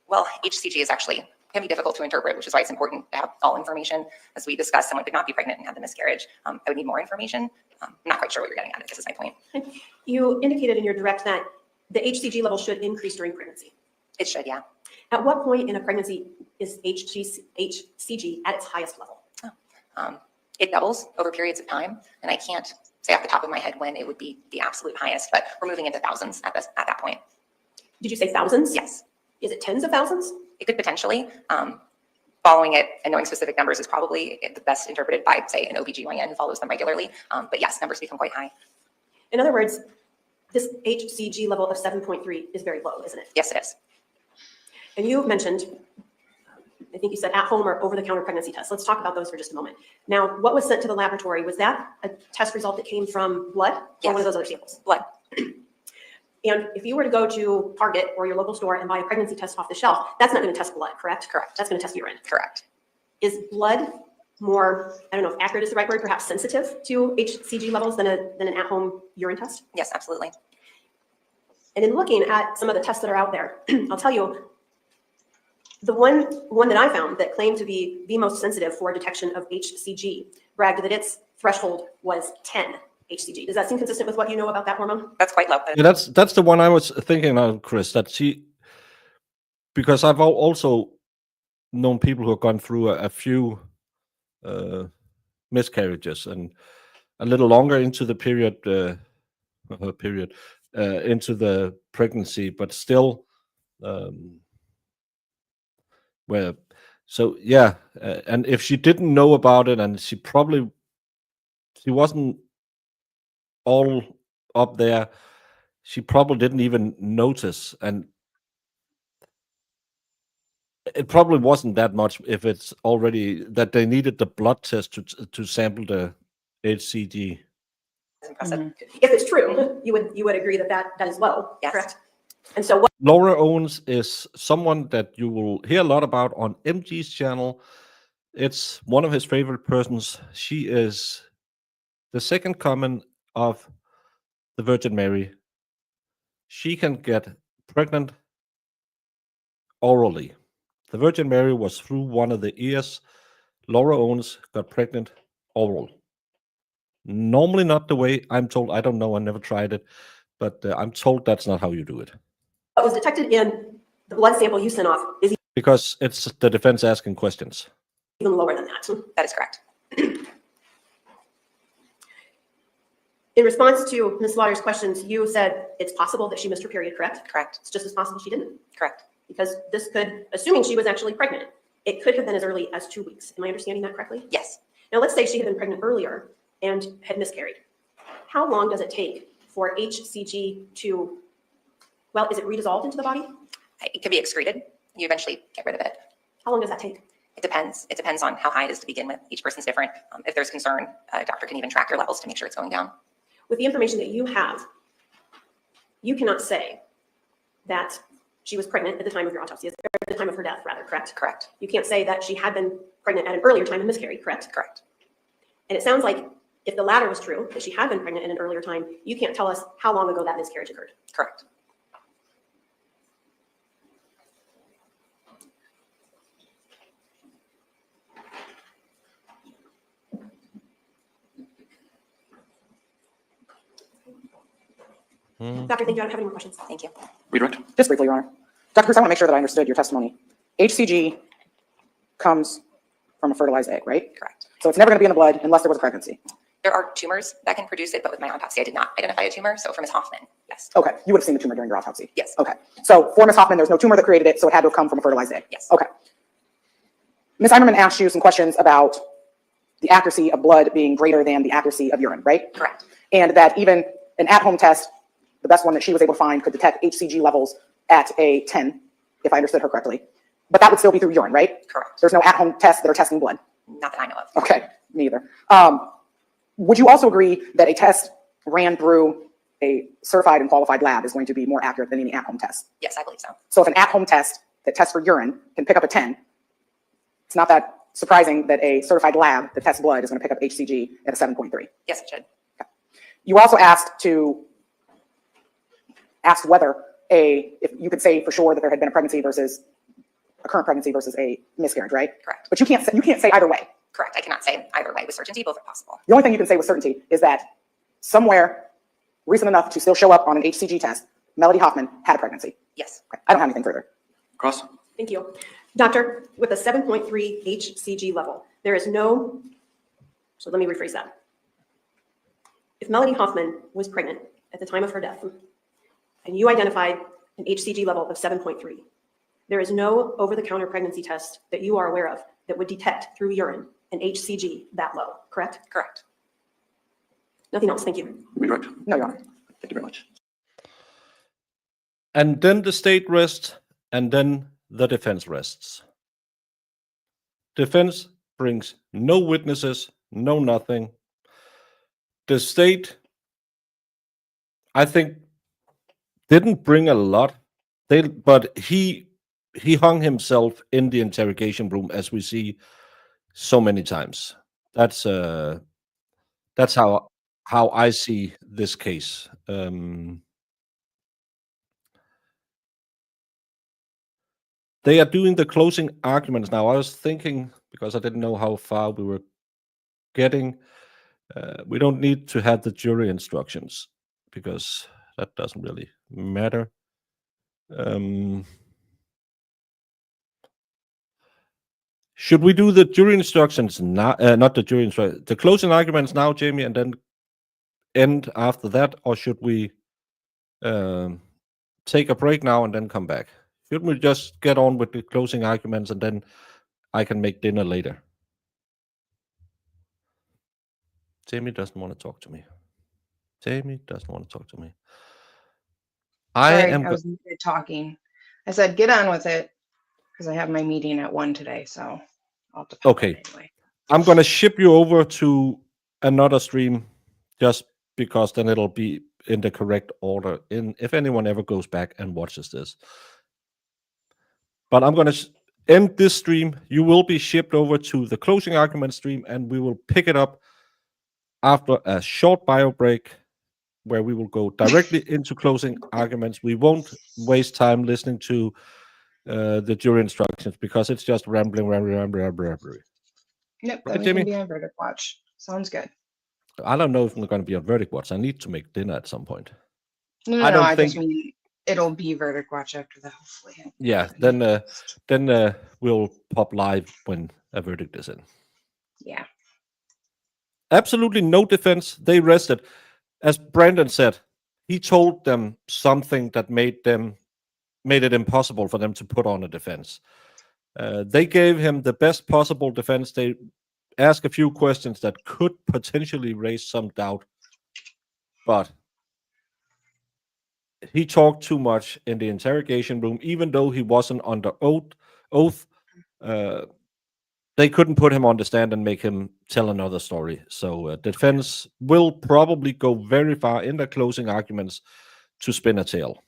Well, HCG is actually can be difficult to interpret, which is why it's important to have all information. As we discussed, someone could not be pregnant and have the miscarriage. I would need more information. I'm not quite sure what you're getting at. This is my point. You indicated in your direct that the HCG level should increase during pregnancy. It should, yeah. At what point in a pregnancy is HCG at its highest level? It doubles over periods of time, and I can't say off the top of my head when it would be the absolute highest, but we're moving into thousands at that point. Did you say thousands? Yes. Is it tens of thousands? It could potentially. Following it and knowing specific numbers is probably the best interpreted by, say, an OBGYN who follows them regularly. But yes, numbers become quite high. In other words, this HCG level of 7.3 is very low, isn't it? Yes, it is. And you mentioned, I think you said at-home or over-the-counter pregnancy tests. Let's talk about those for just a moment. Now, what was sent to the laboratory? Was that a test result that came from blood? Yes. Or one of those other samples? Blood. And if you were to go to Target or your local store and buy a pregnancy test off the shelf, that's not going to test blood, correct? Correct. That's going to test urine. Correct. Is blood more, I don't know if accurate is the right word, perhaps sensitive to HCG levels than an at-home urine test? Yes, absolutely. And in looking at some of the tests that are out there, I'll tell you, the one that I found that claimed to be the most sensitive for detection of HCG bragged that its threshold was 10 HCG. Does that seem consistent with what you know about that hormone? That's quite low. Yeah, that's the one I was thinking of, Chris, because I've also known people who have gone through a few miscarriages and a little longer into the period, into the pregnancy, but still, and if she didn't know about it, and she wasn't all up there, she probably didn't even notice, and it probably wasn't that much if it's already that they needed the blood test to sample the HCG. Mm-hmm. If it's true, you would agree that is low, yes. Correct? And so what? Laura Owens is someone that you will hear a lot about on MG's channel. It's one of his favorite persons. She is the second coming of the Virgin Mary. She can get pregnant orally. The Virgin Mary was through one of the ears. Laura Owens got pregnant oral. Normally not the way I'm told. I don't know. I never tried it. But I'm told that's not how you do it. What was detected in the blood sample you sent off is because it's the defense asking questions. Even lower than that. That is correct. In response to Ms. Slaughter's questions, you said it's possible that she missed her period, correct? Correct. It's just as possible she didn't. Correct. Because this could, assuming she was actually pregnant, it could have been as early as 2 weeks. Am I understanding that correctly? Yes. Now, let's say she had been pregnant earlier and had miscarried. How long does it take for HCG to, well, is it redissolved into the body? It can be excreted. You eventually get rid of it. How long does that take? It depends. It depends on how high it is to begin with. Each person's different. If there's concern, a doctor can even track your levels to make sure it's going down. With the information that you have, you cannot say that she was pregnant at the time of your autopsy, or at the time of her death, rather, correct? Correct. You can't say that she had been pregnant at an earlier time and miscarried, correct? Correct. And it sounds like If the latter was true, that she had been pregnant in an earlier time, you can't tell us how long ago that miscarriage occurred. Correct. Dr. Thank you. I don't have any more questions. Thank you. Redirect. Just briefly, Your Honor. Dr. Cruz, I want to make sure that I understood your testimony. HCG comes from a fertilized egg, right? Correct. So it's never going to be in the blood unless there was a pregnancy. There are tumors that can produce it, but with my autopsy, I did not identify a tumor. So for Ms. Hoffman, yes. Okay, you would have seen the tumor during your autopsy. Yes. Okay, so for Ms. Hoffman, there's no tumor that created it, so it had to have come from a fertilized egg. Yes. Okay. Ms. Eimerman asked you some questions about the accuracy of blood being greater than the accuracy of urine, right? Correct. And that even an at-home test, the best one that she was able to find, could detect HCG levels at a 10, if I understood her correctly. But that would still be through urine, right? Correct. There's no at-home tests that are testing blood. Not that I know of. Okay, me either. Would you also agree that a test ran through a certified and qualified lab is going to be more accurate than any at-home test? Yes, I believe so. So if an at-home test that tests for urine can pick up a 10, it's not that surprising that a certified lab that tests blood is going to pick up HCG at a 7.3. Yes, it should. Okay. You also asked whether if you could say for sure that there had been a pregnancy versus a current pregnancy versus a miscarriage, right? Correct. But you can't say either way. Correct. I cannot say either way with certainty. Both are possible. The only thing you can say with certainty is that somewhere recent enough to still show up on an HCG test, Melody Hoffman had a pregnancy. Yes. Okay. I don't have anything further. Cross. Thank you. Doctor, with a 7.3 HCG level, there is no, so let me rephrase that. If Melody Hoffman was pregnant at the time of her death, and you identified an HCG level of 7.3, there is no over-the-counter pregnancy test that you are aware of that would detect through urine an HCG that low, correct? Correct. Nothing else. Thank you. Redirect. No, Your Honor. Thank you very much. And then the state rests, and then the defense rests. Defense brings no witnesses, no nothing. The state, I think, didn't bring a lot, but he hung himself in the interrogation room, as we see so many times. That's how I see this case. They are doing the closing arguments now. I was thinking, because I didn't know how far we were getting, we don't need to have the jury instructions because that doesn't really matter. Should we do the jury instructions now? Not the jury instructions, the closing arguments now, Jamie, and then end after that, or should we take a break now and then come back? Should we just get on with the closing arguments and then I can make dinner later? Jamie doesn't want to talk to me. Jamie doesn't want to talk to me. Sorry, I was talking. I said, get on with it because I have my meeting at 1 today, so I'll have to pop Okay. in anyway. I'm going to ship you over to another stream just because then it'll be in the correct order if anyone ever goes back and watches this. But I'm going to end this stream. You will be shipped over to the closing argument stream, and we will pick it up after a short bio break where we will go directly into closing arguments. We won't waste time listening to the jury instructions because it's just rambling. Yep, Right, then we Jamie? can be on Verdict Watch. Sounds good. I don't know if I'm going to be on Verdict Watch. I need to make dinner at some point. No, I don't I think- just mean it'll be Verdict Watch after that, hopefully. Yeah, then we'll pop live when a verdict is in. Yeah. Absolutely no defense. They rested. As Brandon said, he told them something that made it impossible for them to put on a defense. They gave him the best possible defense. They asked a few questions that could potentially raise some doubt, but he talked too much in the interrogation room, even though he wasn't under oath. They couldn't put him on the stand and make him tell another story. So defense will probably go very far in the closing arguments to spin a tale.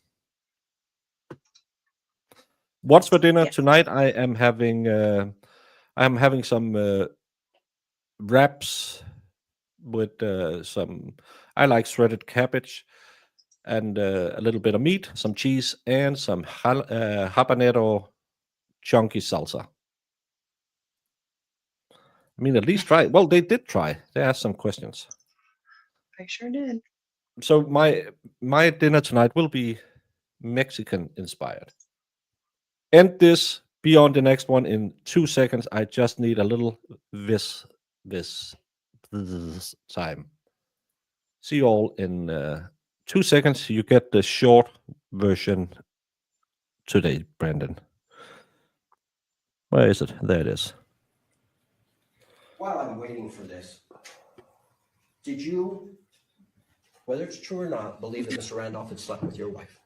What's for dinner tonight? I am having some wraps with some. I like shredded cabbage and a little bit of meat, some cheese, and some habanero chunky salsa. I mean, at least try. Well, they did try. They asked some questions. I sure did. So my dinner tonight will be Mexican inspired. End this. Be on the next one in 2 seconds. I just need a little this time. See you all in 2 seconds. You get the short version today, Brandon. Where is it? There it is. While I'm waiting for this, did you, whether it's true or not, believe that Mr. Randolph had slept with your wife?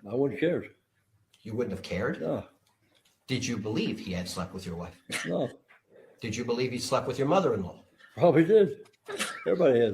I wouldn't care. You wouldn't have cared? No. Did you believe he had slept with your wife? No. Did you believe he slept with your mother-in-law? Probably did. Everybody has.